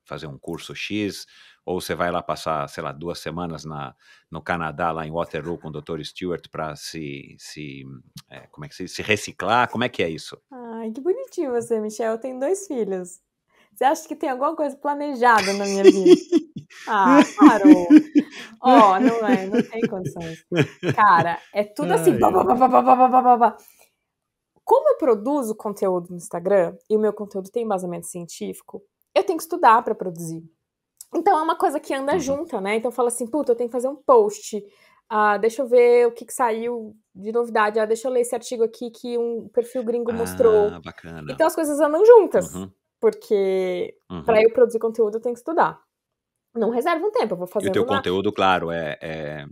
S1: fazer um curso X? Ou você vai lá passar, sei lá, 2 semanas no Canadá, lá em Waterloo, com o Dr. Stewart, para se reciclar? Como é que é isso?
S2: Ai, que bonitinho você, Michel. Eu tenho 2 filhos. Você acha que tem alguma coisa planejada na minha vida? Parou. Não tem condições. Cara, é tudo assim. Como eu produzo conteúdo no Instagram, e o meu conteúdo tem embasamento científico, eu tenho que estudar para produzir. Então é uma coisa que anda junta, né? Então eu falo assim, puta, eu tenho que fazer um post. Deixa eu ver o que saiu de novidade. Deixa eu ler esse artigo aqui que um perfil gringo mostrou.
S1: Bacana.
S2: Então as coisas andam juntas. Porque para eu produzir conteúdo eu tenho que estudar. Não reserva um tempo, eu vou
S1: E o
S2: fazendo
S1: teu
S2: na...
S1: conteúdo, claro, é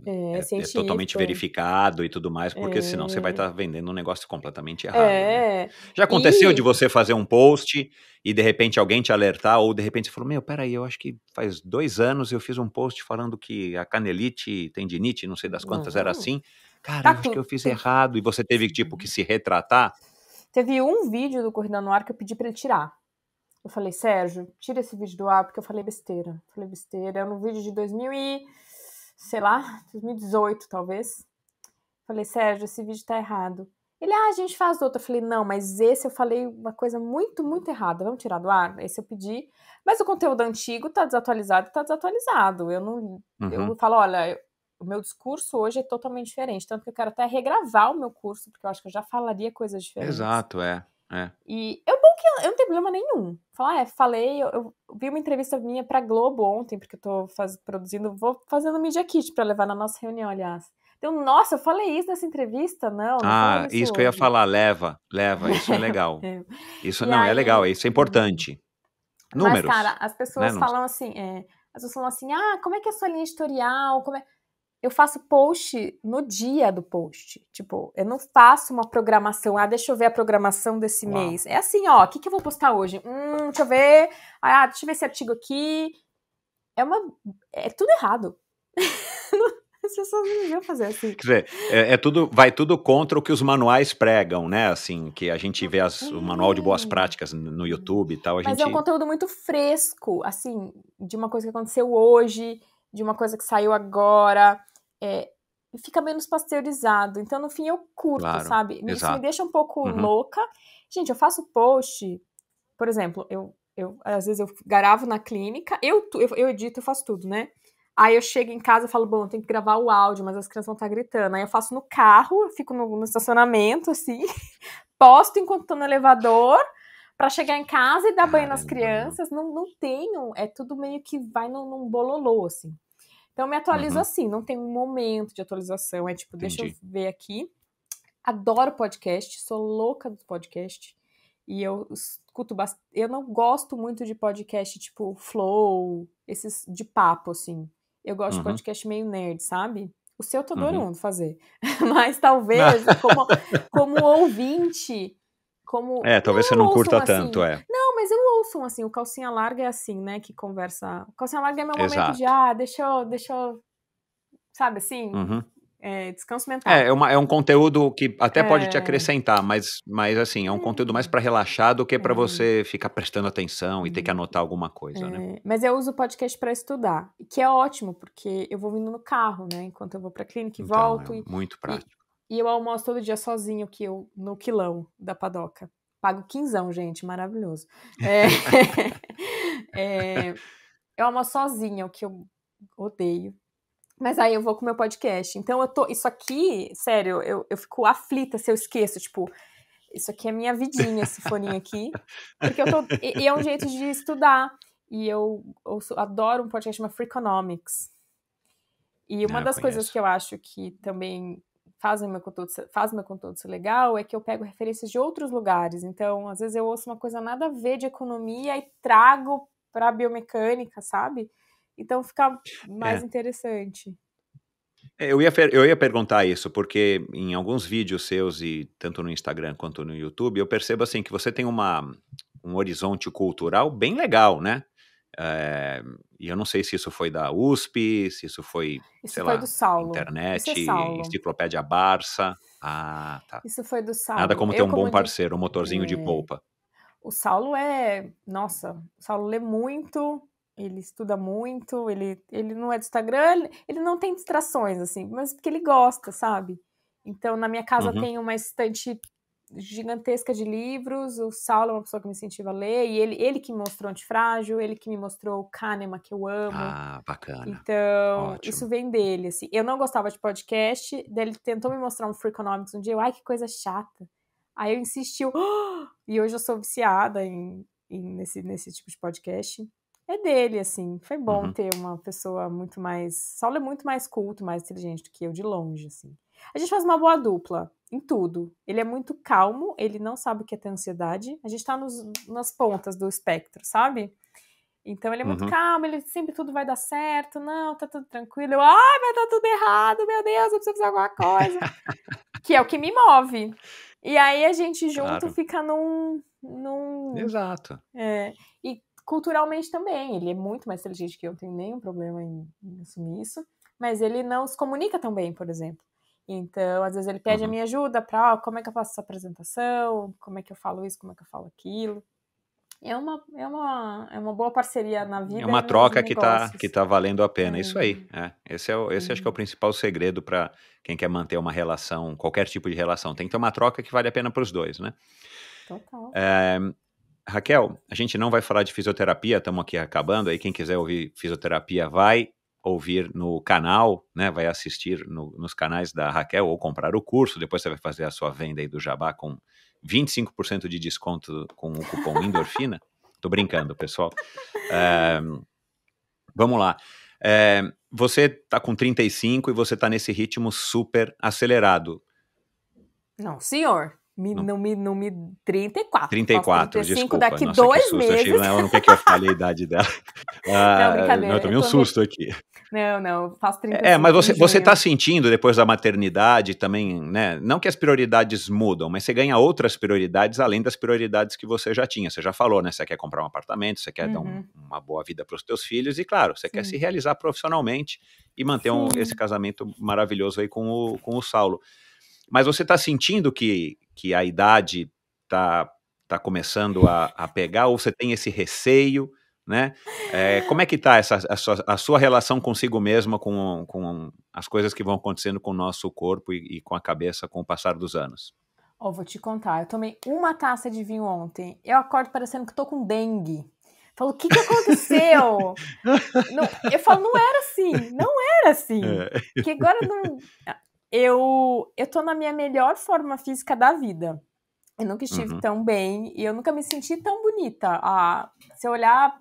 S1: totalmente
S2: científico,
S1: verificado e tudo mais, porque senão você vai
S2: é,
S1: estar vendendo um negócio completamente errado, né.
S2: é,
S1: Já aconteceu de
S2: e...
S1: você fazer um post e de repente alguém te alertar ou de repente você falou: "Meu, espera aí, eu acho que faz 2 anos eu fiz um post falando que a canelite, tendinite, não sei das quantas era
S2: Não,
S1: assim. Cara,
S2: tá
S1: eu acho que eu
S2: tudo...
S1: fiz errado", e você teve, tipo, que se retratar?
S2: Teve um vídeo do Corrida no Ar que eu pedi pra ele tirar. Eu falei, Sérgio, tira esse vídeo do ar, porque eu falei besteira. Falei besteira. Era um vídeo de 2018, talvez. Falei, Sérgio, esse vídeo tá errado. Ele, a gente faz outro. Eu falei, não, mas esse eu falei uma coisa muito, muito errada. Vamos tirar do ar? Esse eu pedi. Mas o conteúdo antigo tá desatualizado. Eu
S1: Uhum.
S2: falo, olha, o meu discurso hoje é totalmente diferente. Tanto que eu quero até regravar o meu curso, porque eu acho que eu já falaria coisas diferentes.
S1: Exato, é.
S2: E é bom que eu não tenho problema nenhum. Falar, falei, eu vi uma entrevista minha pra Globo ontem, porque eu tô produzindo, vou fazendo Media Kit pra levar na nossa reunião, aliás. Então, nossa, eu falei isso nessa entrevista? Não
S1: Ah,
S2: falamos isso
S1: isso que eu ia
S2: hoje.
S1: falar, leva, isso é legal.
S2: É.
S1: Isso
S2: E
S1: não, é legal,
S2: aí,
S1: isso é importante.
S2: mas, cara,
S1: Números,
S2: as
S1: né,
S2: pessoas
S1: não
S2: falam assim, as pessoas falam assim, como é que é a sua linha editorial? Eu faço post no dia do post. Tipo, eu não faço uma programação. Deixa eu ver a programação desse
S1: uau.
S2: mês. É assim, ó, o que eu vou postar hoje? Deixa eu ver. Deixa eu ver esse artigo aqui. É tudo errado. As pessoas não deviam fazer assim.
S1: Quer dizer, vai tudo contra o que os manuais pregam, né, assim, que a gente vê o manual de boas
S2: É.
S1: práticas no YouTube e tal, a
S2: Mas é um
S1: gente
S2: conteúdo muito fresco, assim, de uma coisa que aconteceu hoje, de uma coisa que saiu agora. Fica menos pasteurizado. Então, no fim, eu curto,
S1: claro,
S2: sabe? Isso me
S1: exato.
S2: deixa um pouco
S1: Uhum,
S2: louca. Gente, eu faço post, por exemplo, às vezes eu gravo na clínica, eu edito, eu faço tudo, né? Aí eu chego em casa e falo, bom, eu tenho que gravar o áudio, mas as crianças vão estar gritando. Aí eu faço no carro, eu fico no estacionamento, assim, posto enquanto tô no elevador, pra chegar em casa e dar banho nas
S1: caramba, meu.
S2: crianças. Não tenho, é tudo meio que vai num bololô, assim. Então eu me atualizo
S1: Uhum,
S2: assim, não tem um momento de atualização. É tipo, deixa eu
S1: entendi.
S2: ver aqui. Adoro podcast, sou louca do podcast. E eu escuto bastante. Eu não gosto muito de podcast tipo Flow, esses de papo, assim. Eu gosto de
S1: Uhum,
S2: podcast meio nerd, sabe? O seu eu tô
S1: uhum.
S2: adorando fazer. Mas talvez, como ouvinte, como.
S1: É, talvez você
S2: Não
S1: não
S2: ouçam
S1: curta tanto,
S2: assim.
S1: é.
S2: Não, mas eu ouço assim. O Calcinha Larga é assim, né? Que conversa. O Calcinha Larga é meu momento de,
S1: Exato.
S2: deixa eu. Sabe assim?
S1: Uhum.
S2: Descanso mental.
S1: É um conteúdo que até pode te
S2: É,
S1: acrescentar, mas assim, é um conteúdo mais para relaxar do que para
S2: é.
S1: você ficar prestando atenção e ter que anotar alguma coisa, né.
S2: Mas eu uso o podcast para estudar, que é ótimo, porque eu vou vindo no carro, né? Enquanto eu vou para a clínica e
S1: Então, é
S2: volto,
S1: muito
S2: e,
S1: prático.
S2: e eu almoço todo dia sozinho aqui no quilão da padoca. Pago quinzão, gente, maravilhoso. É, é, eu almoço sozinha, o que eu odeio. Mas aí eu vou com o meu podcast. Então isso aqui, sério, eu fico aflita se eu esqueço, tipo, isso aqui é minha vidinha, esse foninho aqui. Porque e é um jeito de estudar. E eu adoro um podcast chamado Freakonomics. E uma
S1: Ah, eu
S2: das coisas que
S1: conheço.
S2: eu acho que também faz meu conteúdo ser legal é que eu pego referências de outros lugares. Então, às vezes eu ouço uma coisa nada a ver de economia e trago para biomecânica, sabe? Então fica mais
S1: É.
S2: interessante.
S1: Eu ia perguntar isso, porque em alguns vídeos seus e tanto no Instagram quanto no YouTube, eu percebo, assim, que você tem um horizonte cultural bem legal, né. Eh, e eu não sei se isso foi da USP, se isso foi,
S2: Isso
S1: sei
S2: foi do
S1: lá,
S2: Saulo. Isso é
S1: internet,
S2: Saulo.
S1: enciclopédia Barça. Ah, tá.
S2: Isso foi do
S1: Nada
S2: Saulo.
S1: como ter
S2: Eu,
S1: um bom
S2: como disse,
S1: parceiro, um motorzinho de polpa.
S2: o Saulo nossa, o Saulo lê muito, ele estuda muito, ele não é do Instagram, ele não tem distrações, assim, mas porque ele gosta, sabe? Então, na minha casa
S1: Uhum.
S2: tem uma estante gigantesca de livros, o Saulo é uma pessoa que me incentiva a ler, e ele que me mostrou Antifrágil, ele que me mostrou o Kahneman, que eu amo.
S1: Ah, bacana.
S2: Então, isso
S1: Ótimo.
S2: vem dele, assim. Eu não gostava de podcast, daí ele tentou me mostrar um Freakonomics um dia, que coisa chata. Aí eu insisti, e hoje eu sou viciada nesse tipo de podcast. É dele, assim. Foi bom
S1: Uhum.
S2: ter uma pessoa muito mais. Saulo é muito mais culto, mais inteligente do que eu, de longe, assim. A gente faz uma boa dupla em tudo. Ele é muito calmo, ele não sabe o que é ter ansiedade. A gente tá nas pontas do espectro, sabe? Então ele é muito
S1: Uhum.
S2: calmo, ele sempre tudo vai dar certo, não, tá tudo tranquilo. Eu, ai, vai dar tudo errado, meu Deus, eu preciso fazer alguma coisa. Que é o que me move. E aí a gente junto
S1: Claro.
S2: fica num
S1: Exato.
S2: e culturalmente também, ele é muito mais inteligente que eu, não tenho nenhum problema em assumir isso, mas ele não se comunica tão bem, por exemplo. Então, às vezes ele pede a
S1: Uhum.
S2: minha ajuda para como é que eu faço essa apresentação, como é que eu falo isso, como é que eu falo aquilo. É uma boa parceria na
S1: É
S2: vida
S1: uma
S2: e nos
S1: troca que
S2: negócios.
S1: tá valendo a pena. Isso aí. Esse acho que é o
S2: Sim,
S1: principal segredo para quem quer manter uma relação, qualquer tipo de relação. Tem que ter uma troca que vale a pena para os dois, né?
S2: total.
S1: Raquel, a gente não vai falar de fisioterapia, estamos aqui acabando. Aí quem quiser ouvir fisioterapia vai ouvir no canal, né? Vai assistir nos canais da Raquel ou comprar o curso. Depois você vai fazer a sua venda aí do Jabá com 25% de desconto com o cupom Endorfina. Tô brincando, pessoal. Vamos lá. Você tá com 35 e você tá nesse ritmo super acelerado.
S2: Não, senhor.
S1: Não,
S2: 34.
S1: 34,
S2: Faço 35
S1: desculpa.
S2: daqui
S1: Nossa, que
S2: 2
S1: susto. Achei que
S2: meses.
S1: ela não quer que eu fale a idade dela.
S2: Não,
S1: Não, eu
S2: brincadeira.
S1: tomei um susto aqui.
S2: Não, eu faço
S1: Mas
S2: 35 em
S1: você tá
S2: junho.
S1: sentindo depois da maternidade também, né? Não que as prioridades mudam, mas você ganha outras prioridades além das prioridades que você já tinha. Você já falou, né? Você quer comprar um apartamento, você quer dar uma boa vida para os teus filhos e, claro, você quer se
S2: Sim.
S1: realizar profissionalmente e manter esse casamento maravilhoso aí com o Saulo. Mas você tá sentindo que a idade tá começando a pegar ou você tem esse receio, né? Como é que tá a sua relação consigo mesma, com as coisas que vão acontecendo com o nosso corpo e com a cabeça com o passar dos anos?
S2: Vou te contar. Eu tomei uma taça de vinho ontem. Eu acordo parecendo que tô com dengue. Falo, o que aconteceu? Eu falo, não era assim. Porque agora não... Eu tô na minha melhor forma física da vida. Eu nunca estive tão bem e eu nunca me senti tão bonita. Se eu olhar,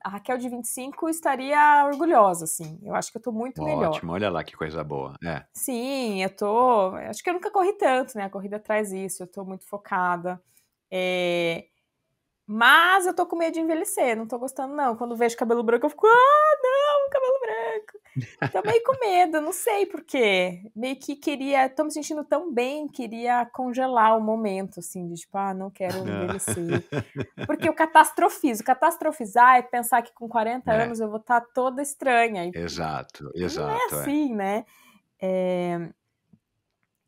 S2: a Raquel de 25 estaria orgulhosa, assim. Eu acho que eu tô muito melhor.
S1: Ótimo, olha lá que coisa boa.
S2: Sim, acho que eu nunca corri tanto, né? A corrida traz isso, eu tô muito focada. Mas eu tô com medo de envelhecer, não tô gostando, não. Quando vejo cabelo branco, eu fico, não, cabelo branco. Tô meio com medo, não sei por quê. Meio que tô me sentindo tão bem, queria congelar o momento, assim, de tipo, não quero envelhecer. Porque eu catastrofizo. Catastrofizar é pensar que com 40 anos eu vou estar toda estranha.
S1: Exato.
S2: Não é assim, né?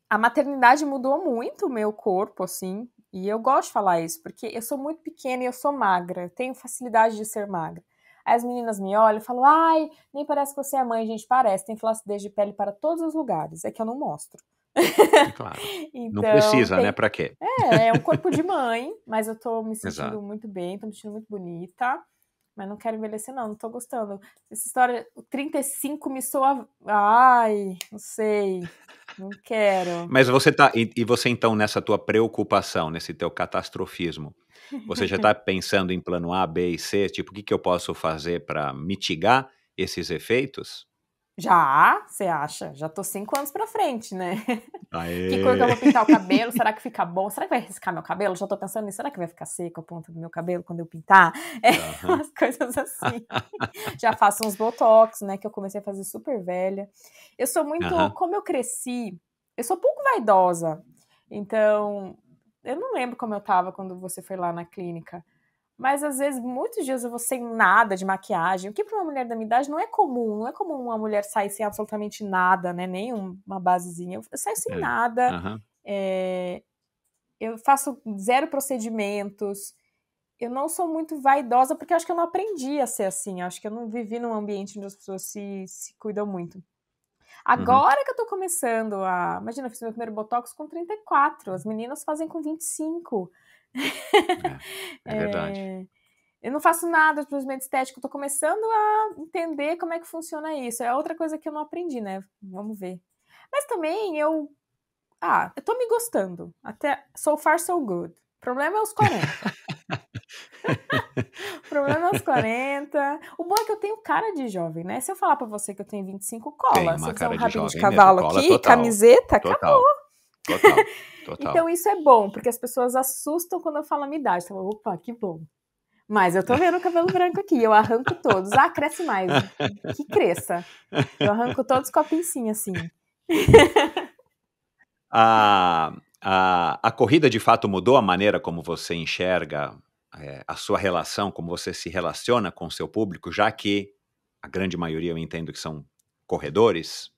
S2: A maternidade mudou muito o meu corpo, assim, e eu gosto de falar isso, porque eu sou muito pequena e eu sou magra, eu tenho facilidade de ser magra. Aí as meninas me olham e falam, ai, nem parece que você é mãe, gente, parece, tem flacidez de pele para todos os lugares, é que eu não mostro.
S1: Claro.
S2: Então,
S1: não precisa, né? Pra quê?
S2: É um corpo de mãe, mas eu tô me sentindo
S1: Exato.
S2: muito bem, tô me sentindo muito bonita. Mas não quero envelhecer, não tô gostando. Essa história, o 35 me soa... Ai, não sei, não quero.
S1: Mas você então, nessa tua preocupação, nesse teu catastrofismo, você já tá pensando em plano A, B e C? Tipo, o que eu posso fazer para mitigar esses efeitos?
S2: Já? Você acha? Já tô 5 anos pra frente, né? Que cor que eu
S1: Aê!
S2: vou pintar o cabelo? Será que fica bom? Será que vai riscar meu cabelo? Já tô pensando nisso. Será que vai ficar seco a ponta do meu cabelo quando eu pintar? Umas coisas assim. Já faço uns botox, né? Que eu comecei a fazer super velha. Eu sou muito... Como eu cresci, eu sou pouco vaidosa. Então, eu não lembro como eu tava quando você foi lá na clínica. Mas, às vezes, muitos dias eu vou sem nada de maquiagem, o que para uma mulher da minha idade não é comum. Não é comum uma mulher sair sem absolutamente nada, né? Nem uma basezinha. Eu saio sem nada. Eu faço 0 procedimentos. Eu não sou muito vaidosa, porque eu acho que eu não aprendi a ser assim. Eu acho que eu não vivi num ambiente onde as pessoas se cuidam muito. Agora que eu tô começando a... Imagina, eu fiz meu primeiro botox com 34. As meninas fazem com 25.
S1: É verdade.
S2: Eu não faço nada de procedimento estético, tô começando a entender como é que funciona isso. É outra coisa que eu não aprendi, né? Vamos ver. Mas também eu tô me gostando. Até so far so good. O problema é os 40. O problema é os 40. O bom é que eu tenho cara de jovem, né? Se eu falar pra você que eu tenho 25, cola.
S1: Tem uma
S2: Se eu fizer
S1: cara
S2: um
S1: de
S2: rabinho de
S1: jovem
S2: cavalo
S1: mesmo. Cola
S2: aqui,
S1: total.
S2: camiseta, acabou.
S1: Total.
S2: Então isso é bom, porque as pessoas assustam quando eu falo a minha idade. Então, opa, que bom. Mas eu tô vendo o cabelo branco aqui, eu arranco todos. Ah, cresce mais. Que cresça. Eu arranco todos com a pincinha, assim.
S1: A corrida de fato mudou a maneira como você enxerga a sua relação, como você se relaciona com o seu público, já que a grande maioria eu entendo que são corredores?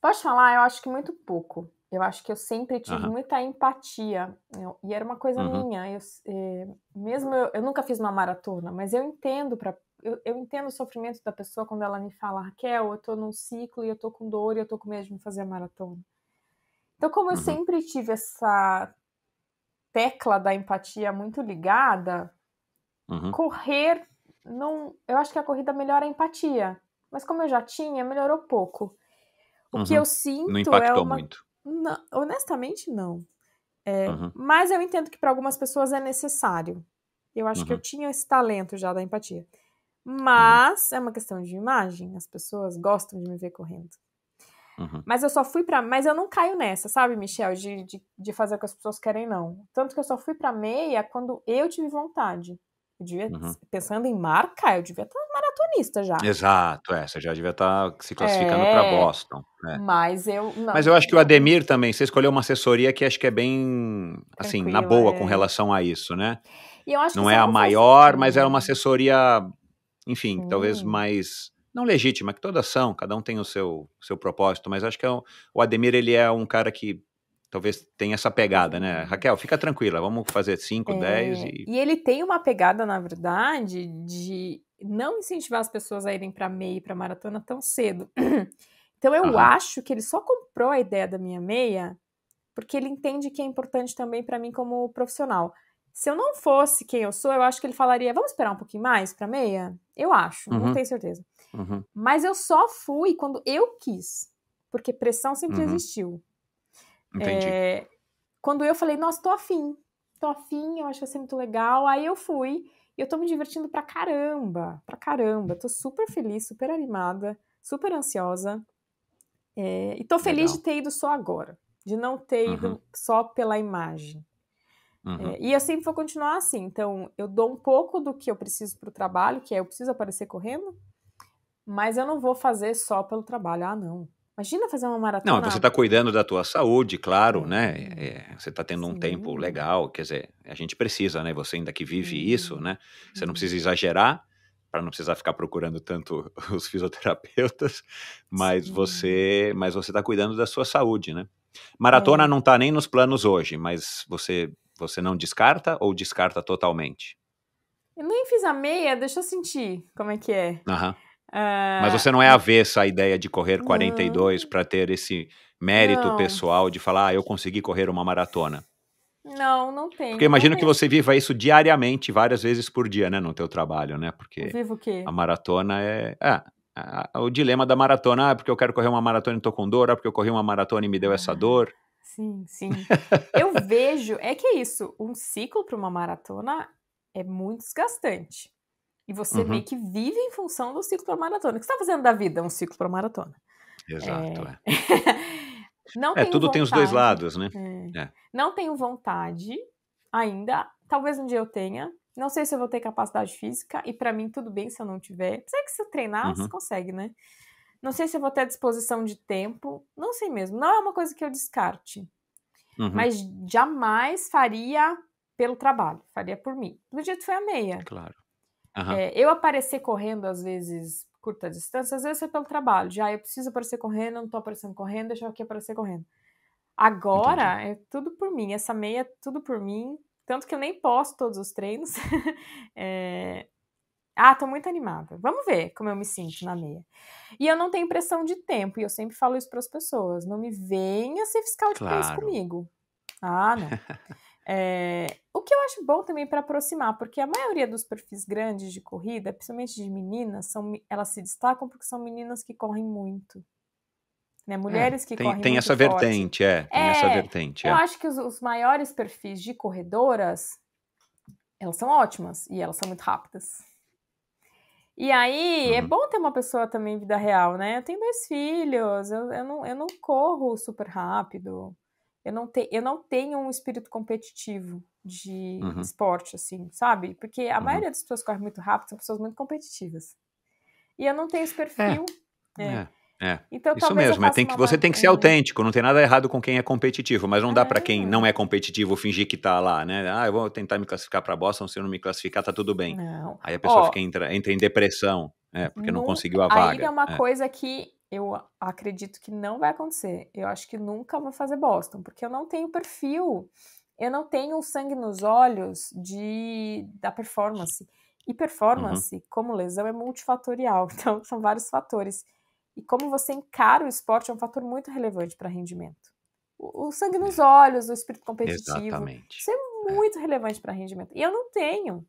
S2: Posso falar? Eu acho que muito pouco. Eu acho que eu sempre tive
S1: Aham,
S2: muita empatia. E era uma coisa
S1: uhum,
S2: minha. Mesmo eu nunca fiz uma maratona, mas eu entendo eu entendo o sofrimento da pessoa quando ela me fala, Raquel, eu tô num ciclo e eu tô com dor e eu tô com medo de me fazer a maratona. Então, como eu
S1: uhum,
S2: sempre tive essa tecla da empatia muito ligada,
S1: uhum,
S2: correr não. Eu acho que a corrida melhora a empatia. Mas como eu já tinha, melhorou pouco. O que eu
S1: uhum. Não
S2: sinto é
S1: impactou
S2: uma.
S1: muito.
S2: Não, honestamente, não.
S1: Uhum,
S2: Mas eu entendo que para algumas pessoas é necessário. Eu acho que eu
S1: uhum,
S2: tinha esse talento já da empatia.
S1: uhum,
S2: Mas é uma questão de imagem. As pessoas gostam de me ver correndo.
S1: uhum,
S2: Mas eu só fui pra. Mas eu não caio nessa, sabe, Michel? De fazer o que as pessoas querem, não. Tanto que eu só fui pra meia quando eu tive vontade. Eu devia,
S1: uhum.
S2: pensando em marca, eu devia estar maratonista já.
S1: Exato, você já devia estar se classificando para
S2: É,
S1: Boston, né.
S2: mas eu
S1: Mas
S2: não,
S1: eu acho que o
S2: não,
S1: Ademir também, você escolheu uma assessoria que acho que é bem, assim, na
S2: tranquila.
S1: boa com relação a isso, né.
S2: E eu acho que
S1: Não
S2: se
S1: é
S2: eu
S1: a
S2: não fosse.
S1: maior, mas é uma assessoria, enfim, talvez
S2: Sim,
S1: mais não legítima, que todas são, cada um tem o seu propósito, mas acho que o Ademir, ele é um cara que talvez tenha essa pegada, né.
S2: sim.
S1: "Raquel, fica tranquila, vamos fazer 5, 10 e"
S2: E ele tem uma pegada, na verdade, de não incentivar as pessoas a irem para meia e para maratona tão cedo. Então eu
S1: Aham.
S2: acho que ele só comprou a ideia da minha meia porque ele entende que é importante também para mim como profissional. Se eu não fosse quem eu sou, eu acho que ele falaria: vamos esperar um pouquinho mais para meia? Eu acho, não
S1: Uhum,
S2: tenho certeza.
S1: uhum,
S2: Mas eu só fui quando eu quis, porque pressão sempre
S1: uhum.
S2: existiu.
S1: Entendi.
S2: Quando eu falei, nossa, tô afim, eu acho que vai ser muito legal, aí eu fui e eu tô me divertindo pra caramba. Tô super feliz, super animada, super ansiosa. E tô feliz de
S1: Legal.
S2: ter ido só agora, de não ter
S1: Uhum,
S2: ido só pela imagem.
S1: uhum,
S2: E eu sempre vou continuar assim. Então, eu dou um pouco do que eu preciso pro trabalho, que é eu preciso aparecer correndo, mas eu não vou fazer só pelo trabalho. Ah, não. Imagina fazer uma
S1: Não, você
S2: maratona.
S1: está cuidando da tua saúde, claro, né,
S2: É,
S1: você está tendo um tempo
S2: sim,
S1: legal, quer dizer, a gente precisa, né, você ainda que vive isso,
S2: sim,
S1: né, você não precisa
S2: sim,
S1: exagerar, para não precisar ficar procurando tanto os fisioterapeutas,
S2: sim.
S1: mas você está cuidando da sua saúde, né. Maratona
S2: É.
S1: não está nem nos planos hoje, mas você não descarta ou descarta totalmente?
S2: Eu nem fiz a meia, deixa eu sentir como é que é.
S1: Aham. Mas
S2: Ah,
S1: você não é avessa à ideia de correr 42
S2: não,
S1: para ter esse mérito
S2: não,
S1: pessoal de falar: "Ah, eu consegui correr uma maratona"?
S2: não
S1: Porque eu
S2: tenho, não
S1: imagino que
S2: tenho.
S1: você viva isso diariamente, várias vezes por dia, né, no teu trabalho, né, porque
S2: Vivo o
S1: a
S2: quê?
S1: maratona o dilema da maratona: "Ah, porque eu quero correr uma maratona e tô com dor. Ah, porque eu corri uma maratona e me deu essa
S2: Ah,
S1: dor".
S2: sim, sim. Eu vejo, é que é isso, um ciclo para uma maratona é muito desgastante. E você meio
S1: Uhum.
S2: que vive em função do ciclo para maratona. O que você está fazendo da vida? Um ciclo para maratona.
S1: Exato,
S2: É.
S1: é.
S2: Não
S1: É,
S2: tenho
S1: tudo tem os 2
S2: vontade.
S1: lados, né.
S2: É.
S1: É.
S2: Não tenho vontade ainda. Talvez um dia eu tenha. Não sei se eu vou ter capacidade física. E pra mim, tudo bem se eu não tiver. Apesar que se eu treinar, você
S1: Uhum,
S2: consegue, né? Não sei se eu vou ter a disposição de tempo. Não sei mesmo. Não é uma coisa que eu descarte.
S1: uhum.
S2: Mas jamais faria pelo trabalho. Faria por mim. Do jeito que foi a meia.
S1: Claro. Aham.
S2: Eu aparecer correndo, às vezes, curta distância, às vezes foi pelo trabalho. Já eu preciso aparecer correndo, eu não tô aparecendo correndo, deixa eu aqui aparecer correndo.
S1: Entendi.
S2: Agora é tudo por mim, essa meia é tudo por mim, tanto que eu nem posto todos os treinos. Tô muito animada. Vamos ver como eu me sinto na meia. E eu não tenho pressão de tempo, e eu sempre falo isso para as pessoas: não me venha ser fiscal de pace
S1: Claro.
S2: comigo. Ah, não. O que eu acho bom também para aproximar, porque a maioria dos perfis grandes de corrida, principalmente de meninas, elas se destacam porque são meninas que correm muito. Né,
S1: É,
S2: mulheres que correm
S1: tem
S2: muito
S1: essa
S2: forte.
S1: vertente, tem essa vertente,
S2: Eu acho que os maiores perfis de corredoras, elas são ótimas e elas são muito rápidas. E aí, é
S1: Uhum,
S2: bom ter uma pessoa também em vida real, né? Eu tenho 2 filhos, eu não corro super rápido, eu não tenho um espírito competitivo. de
S1: Uhum.
S2: esporte, assim, sabe? Porque a
S1: Uhum.
S2: maioria das pessoas que correm muito rápido são pessoas muito competitivas. E eu não tenho esse
S1: É,
S2: perfil. Então
S1: isso
S2: talvez eu
S1: mesmo,
S2: faça
S1: você tem que ser autêntico, não tem nada errado com quem é competitivo, mas não dá para quem não é competitivo fingir que tá lá, né? Eu vou tentar me classificar para Boston, se eu não me classificar tá tudo bem.
S2: Não.
S1: Aí a pessoa entra em depressão, porque não conseguiu a
S2: Aí
S1: vaga.
S2: é uma coisa que eu acredito que não vai acontecer. Eu acho que nunca vou fazer Boston, porque eu não tenho perfil, eu não tenho sangue nos olhos da performance. E performance, como lesão, é multifatorial, então são vários fatores. E como você encara o esporte é um fator muito relevante para rendimento. O sangue nos olhos, o espírito competitivo,
S1: Exatamente.
S2: isso é muito relevante para rendimento. E eu não tenho.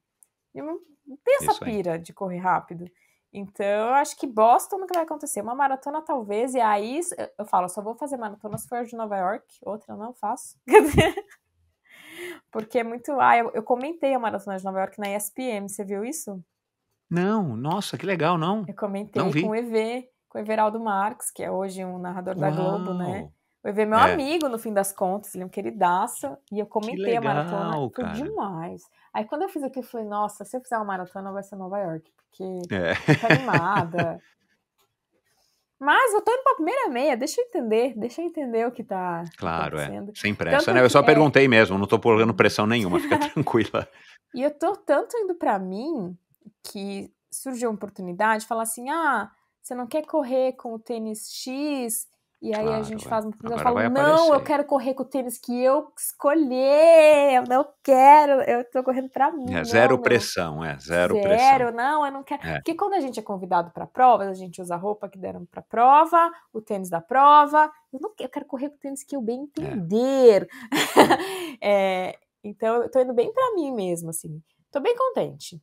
S2: Eu não tenho essa pira de correr rápido. Então, eu acho que Boston nunca vai acontecer. Uma maratona, talvez, e aí eu falo, só vou fazer maratona se for a de Nova York, outra eu não faço. Porque é muito. Eu comentei a maratona de Nova York na ESPN, você viu isso?
S1: Não, nossa, que legal, não.
S2: Eu comentei
S1: Não vi.
S2: com o Everaldo Marques, que é hoje um narrador da Globo, né? O EV é meu
S1: É.
S2: amigo, no fim das contas, ele é um queridaço. E eu comentei a maratona, foi
S1: cara.
S2: demais. Aí quando eu fiz aquilo, eu falei, nossa, se eu fizer uma maratona, vai ser Nova York, porque tô animada. Mas eu tô indo pra primeira meia, deixa eu entender o que tá acontecendo.
S1: Sem pressa, né? Eu só perguntei mesmo, não tô colocando pressão nenhuma, fica tranquila.
S2: E eu tô tanto indo pra mim, que surgiu uma oportunidade, falar assim, você não quer correr com o tênis X? E aí a gente faz uma oportunidade, eu falo, não, eu quero correr com o tênis que eu escolher, eu não quero, eu tô correndo pra mim.
S1: Zero pressão, zero pressão.
S2: Não, eu não quero. Porque quando a gente é convidado pra provas, a gente usa a roupa que deram pra prova, o tênis da prova, eu quero correr com o tênis que eu bem entender. Então eu tô indo bem pra mim mesmo, assim. Tô bem contente.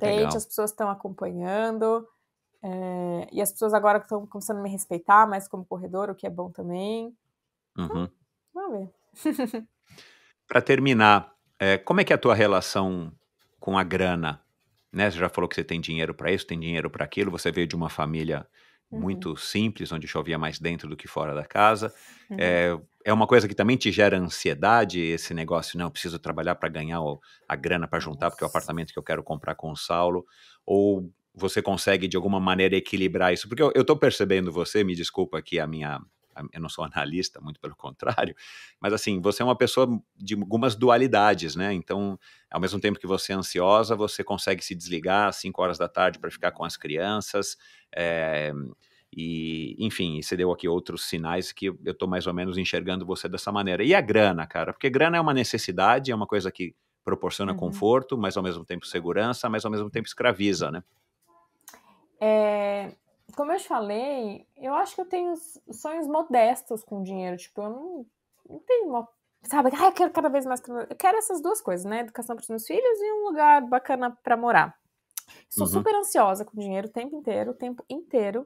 S1: Legal.
S2: As pessoas estão acompanhando. E as pessoas agora estão começando a me respeitar mais como corredor, o que é bom também.
S1: Uhum.
S2: Vamos ver.
S1: Para terminar, como é que é a tua relação com a grana? Né? Você já falou que você tem dinheiro para isso, tem dinheiro para aquilo, você veio de uma família muito simples, onde chovia mais dentro do que fora da casa. É uma coisa que também te gera ansiedade, esse negócio, não, eu preciso trabalhar para ganhar a grana para juntar, porque é o apartamento que eu quero comprar com o Saulo, ou você consegue de alguma maneira equilibrar isso? Porque eu tô percebendo você, me desculpa aqui eu não sou analista, muito pelo contrário, mas assim, você é uma pessoa de algumas dualidades, né? Então, ao mesmo tempo que você é ansiosa, você consegue se desligar às 5 horas da tarde para ficar com as crianças, e, enfim, você deu aqui outros sinais que eu tô mais ou menos enxergando você dessa maneira. E a grana, cara? Porque grana é uma necessidade, é uma coisa que proporciona conforto, mas ao mesmo tempo segurança, mas ao mesmo tempo escraviza, né?
S2: Como eu te falei, eu acho que eu tenho sonhos modestos com dinheiro. Tipo, eu não tenho uma... Sabe, eu quero cada vez mais... Eu quero essas duas coisas, né? Educação para os meus filhos e um lugar bacana para morar. Sou super ansiosa com dinheiro o tempo inteiro.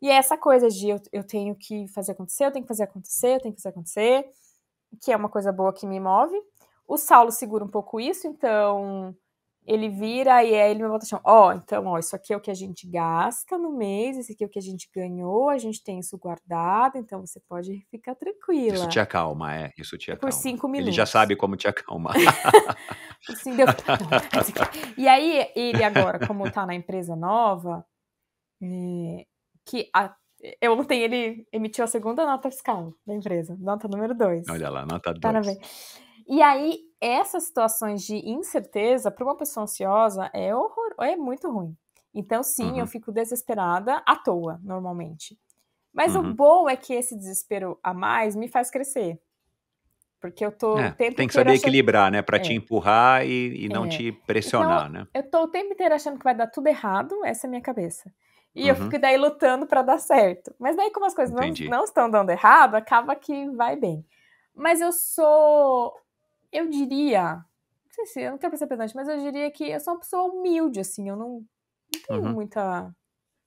S2: E é essa coisa de eu tenho que fazer acontecer, eu tenho que fazer acontecer, que é uma coisa boa que me move. O Saulo segura um pouco isso, então... Ele vira e aí ele me volta a chamar, então, isso aqui é o que a gente gasta no mês, esse aqui é o que a gente ganhou, a gente tem isso guardado, então você pode ficar tranquila.
S1: Isso te acalma, isso te acalma.
S2: Por 5 minutos.
S1: Ele já sabe como te acalmar.
S2: E aí, ele agora, como tá na empresa nova, ontem ele emitiu a segunda nota fiscal da empresa, nota número 2.
S1: Olha lá, nota 2.
S2: Parabéns. E aí, essas situações de incerteza, para uma pessoa ansiosa, é muito ruim. Então, sim, eu fico desesperada à toa, normalmente. Mas o bom é que esse desespero a mais me faz crescer. Porque eu tô o tempo
S1: tem que
S2: inteiro
S1: saber equilibrar, né? Para te empurrar e não te pressionar,
S2: então,
S1: né?
S2: Eu tô o tempo inteiro achando que vai dar tudo errado, essa é a minha cabeça. E eu fico daí lutando para dar certo. Mas daí, como as coisas não estão dando errado, acaba que vai bem. Mas eu diria, não sei se, eu não quero ser pedante, mas eu diria que eu sou uma pessoa humilde, assim, eu não tenho muita,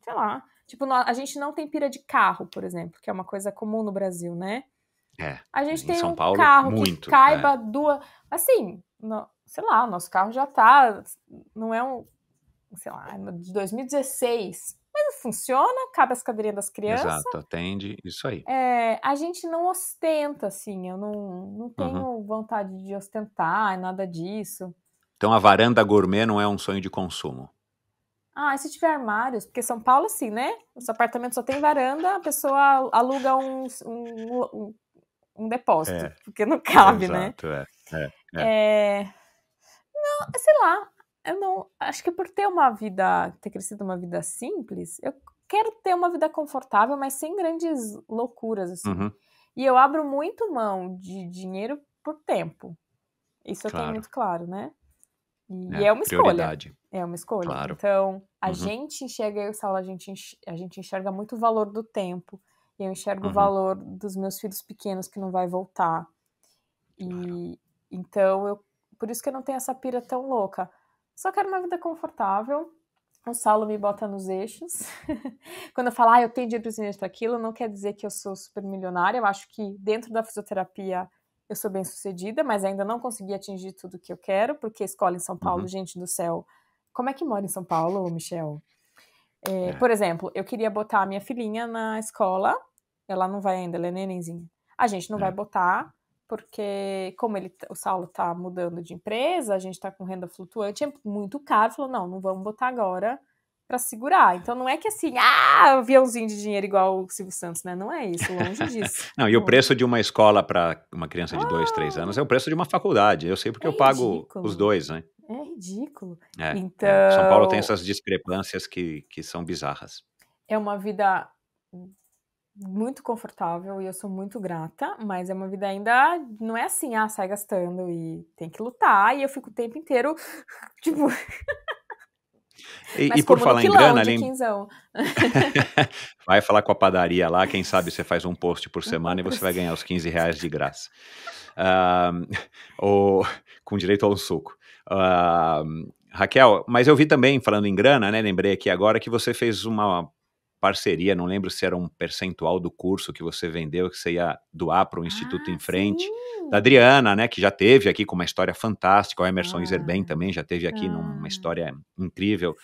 S2: sei lá, tipo, a gente não tem pira de carro, por exemplo, que é uma coisa comum no Brasil, né? A gente tem um
S1: Paulo,
S2: carro
S1: muito,
S2: que caiba duas, assim, sei lá, o nosso carro já tá, não é sei lá, de 2016, Mas funciona, cabe as cadeirinhas das crianças.
S1: Exato, atende, isso aí.
S2: A gente não ostenta, assim, eu não tenho vontade de ostentar, nada disso.
S1: Então a varanda gourmet não é um sonho de consumo.
S2: E se tiver armários? Porque São Paulo, assim, né? Os apartamentos só tem varanda, a pessoa aluga um depósito, porque não cabe,
S1: exato,
S2: né?
S1: Não,
S2: sei lá, eu não. Acho que por ter crescido uma vida simples, eu quero ter uma vida confortável, mas sem grandes loucuras, assim. E eu abro muito mão de dinheiro por tempo. Isso eu tenho muito claro, né? E é uma
S1: prioridade.
S2: escolha. É uma escolha.
S1: Claro.
S2: Então, a gente enxerga, eu falo, a gente enxerga muito o valor do tempo. E eu enxergo o valor dos meus filhos pequenos que não vai voltar. E então, por isso que eu não tenho essa pira tão louca. Só quero uma vida confortável. O Saulo me bota nos eixos. Quando eu falo, eu tenho dinheiro para aquilo, não quer dizer que eu sou super milionária. Eu acho que dentro da fisioterapia eu sou bem sucedida, mas ainda não consegui atingir tudo que eu quero, porque escola em São Paulo, gente do céu. Como é que mora em São Paulo, Michel? Por exemplo, eu queria botar a minha filhinha na escola. Ela não vai ainda, ela é nenenzinha. A gente não vai botar, porque como o Saulo tá mudando de empresa, a gente tá com renda flutuante, é muito caro. Falou, não vamos botar agora para segurar. Então não é que assim, aviãozinho de dinheiro igual o Silvio Santos, né? Não é isso, longe disso.
S1: Não, e o preço de uma escola para uma criança de 2, 3 anos é o preço de uma faculdade. Eu sei porque eu pago os dois, né?
S2: É ridículo.
S1: Então... São Paulo tem essas discrepâncias que são bizarras.
S2: É uma vida muito confortável e eu sou muito grata, mas é uma vida ainda, não é assim, sai gastando e tem que lutar, e eu fico o tempo inteiro, tipo...
S1: E por falar em grana, vai falar com a padaria lá, quem sabe você faz um post por semana e você vai ganhar os R$15 de graça. Com direito ao suco. Raquel, mas eu vi também, falando em grana, né, lembrei aqui agora que você fez uma parceria, não lembro se era um percentual do curso que você vendeu, que você ia doar para o Instituto Em Frente, da Adriana, né, que já teve aqui com uma história fantástica, o Emerson Iserben também já teve aqui numa história incrível.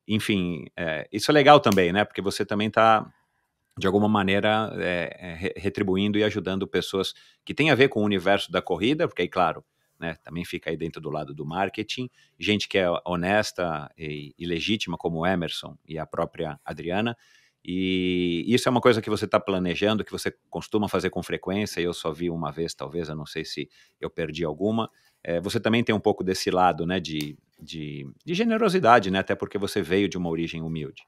S1: Enfim, isso é legal também, né, porque você também está, de alguma maneira, retribuindo e ajudando pessoas que têm a ver com o universo da corrida, porque aí, claro, né, também fica aí dentro do lado do marketing, gente que é honesta e legítima, como o Emerson e a própria Adriana, e isso é uma coisa que você está planejando, que você costuma fazer com frequência, eu só vi uma vez, talvez, eu não sei se eu perdi alguma. Você também tem um pouco desse lado, né, de generosidade, né, até porque você veio de uma origem humilde.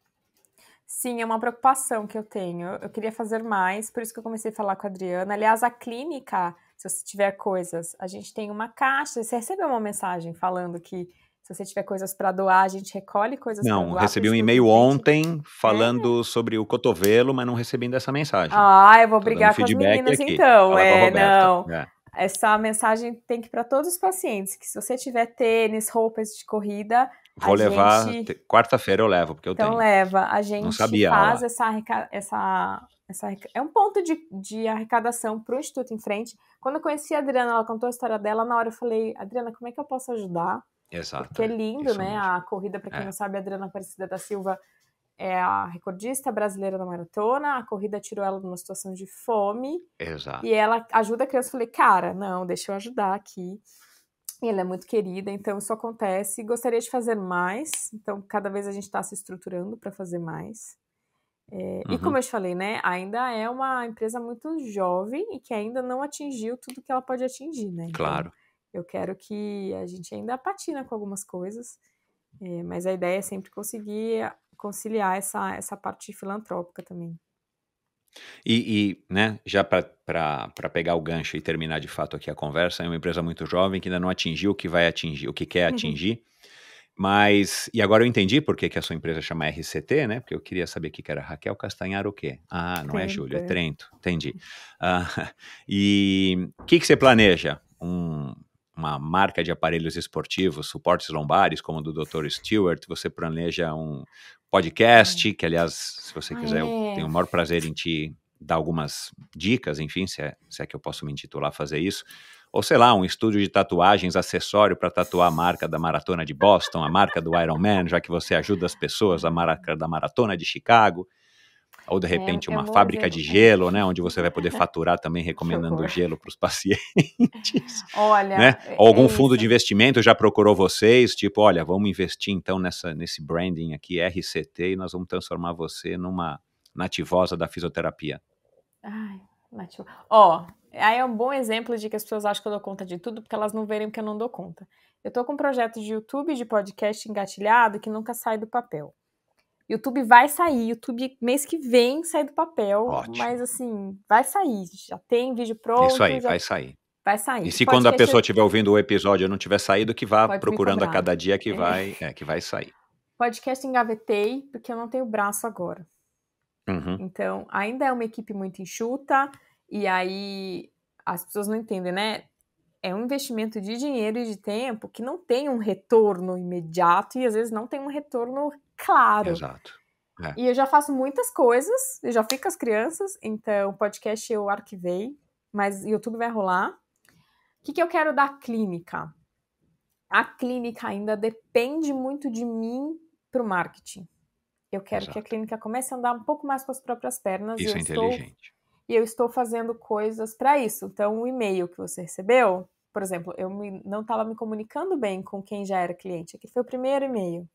S2: Sim, é uma preocupação que eu tenho. Eu queria fazer mais, por isso que eu comecei a falar com a Adriana. Aliás, a clínica, se você tiver coisas, a gente tem uma caixa. Você recebeu uma mensagem falando que se você tiver coisas para doar, a gente recolhe coisas para doar?
S1: Não, recebi um e-mail ontem falando sobre o cotovelo, mas não recebi ainda essa mensagem.
S2: Eu vou brigar com as meninas
S1: aqui.
S2: então.
S1: Não.
S2: Essa mensagem tem que ir para todos os pacientes, que se você tiver tênis, roupas de corrida...
S1: Vou levar, quarta-feira eu levo, porque eu tenho.
S2: Então leva, a gente
S1: não sabia,
S2: faz é um ponto de arrecadação para o Instituto Em Frente. Quando eu conheci a Adriana, ela contou a história dela, na hora eu falei, Adriana, como é que eu posso ajudar?
S1: Exato.
S2: Porque é lindo, né? Mesmo. A corrida, para quem não sabe, a Adriana Aparecida da Silva é a recordista brasileira da maratona, a corrida tirou ela de uma situação de fome.
S1: Exato.
S2: E ela ajuda a criança. Eu falei, cara, não, deixa eu ajudar aqui. E ela é muito querida, então isso acontece. Gostaria de fazer mais, então cada vez a gente está se estruturando para fazer mais. E como eu te falei, né, ainda é uma empresa muito jovem e que ainda não atingiu tudo que ela pode atingir, né?
S1: Claro.
S2: Então, eu quero que a gente ainda patina com algumas coisas, mas a ideia é sempre conseguir conciliar essa parte filantrópica também.
S1: E né, já para pegar o gancho e terminar de fato aqui a conversa, é uma empresa muito jovem que ainda não atingiu o que vai atingir, o que quer atingir, mas, e agora eu entendi por que a sua empresa chama RCT, né, porque eu queria saber o que era Raquel Castanhar o quê? Não Trento. É Júlio, é Trento, entendi. E o que você planeja? Uma marca de aparelhos esportivos, suportes lombares, como o do Dr. Stewart, você planeja um podcast, que aliás, se você quiser, eu tenho o maior prazer em te dar algumas dicas, enfim, se é que eu posso me intitular fazer isso, ou sei lá, um estúdio de tatuagens, acessório para tatuar a marca da Maratona de Boston, a marca do Ironman, já que você ajuda as pessoas, a marca da Maratona de Chicago, ou de repente
S2: É um
S1: uma
S2: bom
S1: fábrica de
S2: exemplo.
S1: gelo, né, onde você vai poder faturar também
S2: Que
S1: recomendando
S2: horror.
S1: gelo para os pacientes,
S2: Olha,
S1: né? Ou algum fundo
S2: isso.
S1: de investimento já procurou vocês, tipo, olha, vamos investir então nesse branding aqui, RCT, e nós vamos transformar você numa nativosa da fisioterapia.
S2: Ai, Nativa. Ó, aí é um bom exemplo de que as pessoas acham que eu dou conta de tudo porque elas não verem que eu não dou conta. Eu tô com um projeto de YouTube, de podcast engatilhado que nunca sai do papel. YouTube vai sair, YouTube mês que vem sai do papel, mas
S1: Ótimo.
S2: assim, vai sair. Já tem vídeo
S1: Isso
S2: pronto,
S1: aí,
S2: já
S1: vai sair.
S2: vai sair.
S1: E se quando a
S2: Podcast
S1: pessoa estiver ouvindo o episódio e não tiver saído, que vá
S2: pode me
S1: procurando a
S2: cobrar.
S1: cada dia que vai sair.
S2: Podcast engavetei porque eu não tenho braço agora.
S1: Uhum.
S2: Então, ainda é uma equipe muito enxuta, e aí as pessoas não entendem, né? É um investimento de dinheiro e de tempo que não tem um retorno imediato e às vezes não tem um retorno claro.
S1: Exato. É.
S2: E eu já faço muitas coisas, eu já fico com as crianças, então podcast eu arquivei, mas YouTube vai rolar. O que eu quero da clínica? A clínica ainda depende muito de mim para o marketing. Eu quero que a clínica comece a andar um pouco mais com as próprias pernas.
S1: Isso é inteligente.
S2: E eu estou fazendo coisas para isso. Então, o e-mail que você recebeu, por exemplo, eu não estava me comunicando bem com quem já era cliente. Aqui foi o primeiro e-mail.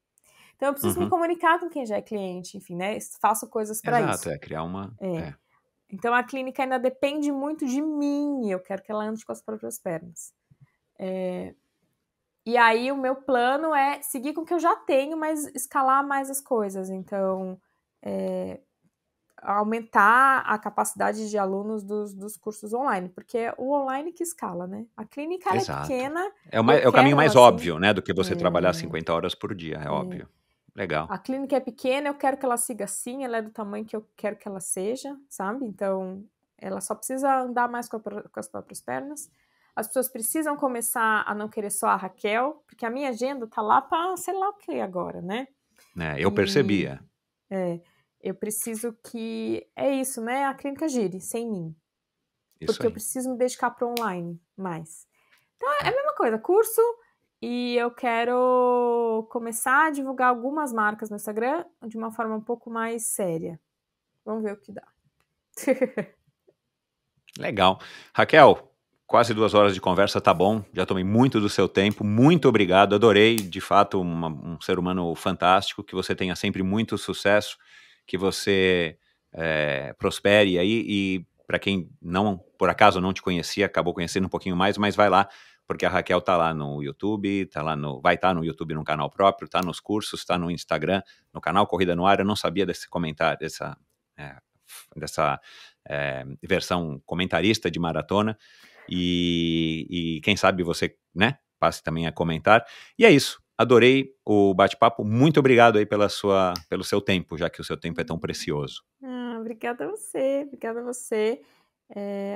S2: Então, eu preciso me comunicar com quem já é cliente. Enfim, né? Faço coisas para isso.
S1: Exato, criar uma...
S2: Então, a clínica ainda depende muito de mim. Eu quero que ela ande com as próprias pernas. E aí, o meu plano é seguir com o que eu já tenho, mas escalar mais as coisas. Então, aumentar a capacidade de alunos dos cursos online, porque é o online que escala, né? A clínica ela é pequena.
S1: É o caminho mais
S2: assim,
S1: óbvio, né? Do que você trabalhar 50 horas por dia, é óbvio. Legal.
S2: A clínica é pequena, eu quero que ela siga assim, ela é do tamanho que eu quero que ela seja, sabe? Então, ela só precisa andar mais com as próprias pernas. As pessoas precisam começar a não querer só a Raquel, porque a minha agenda tá lá para sei lá o que agora, né?
S1: Eu percebia.
S2: Eu preciso que... É isso, né? A clínica gire, sem mim. Porque eu preciso me dedicar para online mais. Então, é a mesma coisa. Curso, e eu quero começar a divulgar algumas marcas no Instagram de uma forma um pouco mais séria. Vamos ver o que dá.
S1: Legal. Raquel, quase 2 horas de conversa, tá bom. Já tomei muito do seu tempo. Muito obrigado. Adorei, de fato, um ser humano fantástico. Que você tenha sempre muito sucesso. Que você prospere aí, e para quem não, por acaso não te conhecia, acabou conhecendo um pouquinho mais, mas vai lá, porque a Raquel tá lá no YouTube, vai estar no YouTube no canal próprio, tá nos cursos, tá no Instagram, no canal Corrida no Ar. Eu não sabia desse comentário, dessa versão comentarista de maratona, e quem sabe você, né, passe também a comentar. E é isso. Adorei o bate-papo. Muito obrigado aí pelo seu tempo, já que o seu tempo é tão precioso.
S2: Obrigada a você, obrigada a você.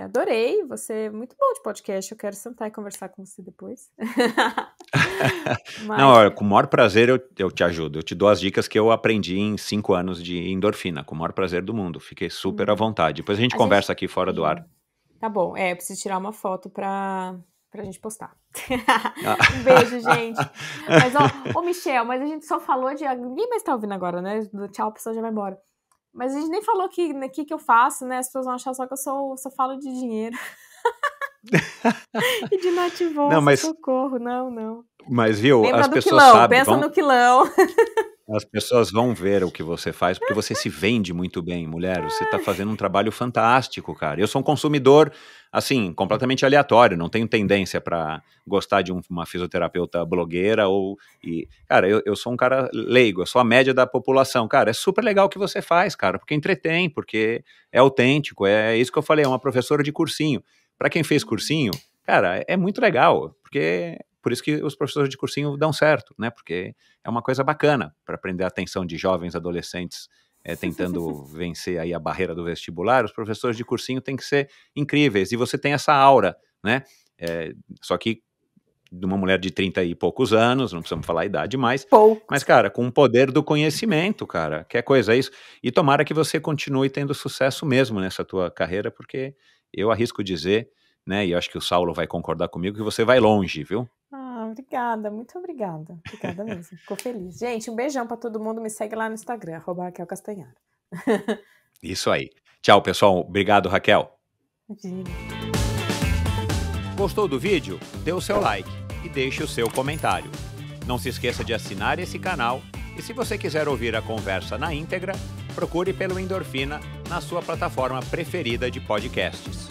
S2: Adorei, você é muito bom de podcast. Eu quero sentar e conversar com você depois.
S1: Não, olha, com o maior prazer eu te ajudo. Eu te dou as dicas que eu aprendi em 5 anos de endorfina, com o maior prazer do mundo. Fiquei super à vontade. Depois a gente conversa aqui fora do ar.
S2: Tá bom, eu preciso tirar uma foto pra gente postar. Um beijo, gente. Mas, ô Michel, mas a gente só falou de... Ninguém mais tá ouvindo agora, né? Tchau, a pessoa já vai embora. Mas a gente nem falou que eu faço, né? As pessoas vão achar só que eu só falo de dinheiro. E de nativosa, socorro. Não.
S1: Mas, viu,
S2: lembra
S1: as
S2: do
S1: pessoas
S2: quilão,
S1: sabem...
S2: pensa no quilão.
S1: As pessoas vão ver o que você faz, porque você se vende muito bem, mulher. Você tá fazendo um trabalho fantástico, cara. Eu sou um consumidor, assim, completamente aleatório. Não tenho tendência para gostar de uma fisioterapeuta blogueira cara, eu sou um cara leigo, eu sou a média da população. Cara, é super legal o que você faz, cara, porque entretém, porque é autêntico. É isso que eu falei, é uma professora de cursinho. Para quem fez cursinho, cara, é muito legal, porque... Por isso que os professores de cursinho dão certo, né? Porque é uma coisa bacana para prender a atenção de jovens adolescentes tentando vencer aí a barreira do vestibular. Os professores de cursinho têm que ser incríveis, e você tem essa aura, né? Só que de uma mulher de 30 e poucos anos, não precisamos falar a idade mais, mas, cara, com o poder do conhecimento, cara, que coisa é isso. E tomara que você continue tendo sucesso mesmo nessa tua carreira, porque eu arrisco dizer né? E eu acho que o Saulo vai concordar comigo que você vai longe, viu?
S2: Obrigada, muito obrigada. Obrigada mesmo, ficou feliz. Gente, um beijão pra todo mundo, me segue lá no Instagram, @Raquel Castanharo.
S1: Isso aí. Tchau, pessoal. Obrigado, Raquel.
S2: Imagina.
S1: Gostou do vídeo? Dê o seu like e deixe o seu comentário. Não se esqueça de assinar esse canal e se você quiser ouvir a conversa na íntegra, procure pelo Endorfina na sua plataforma preferida de podcasts.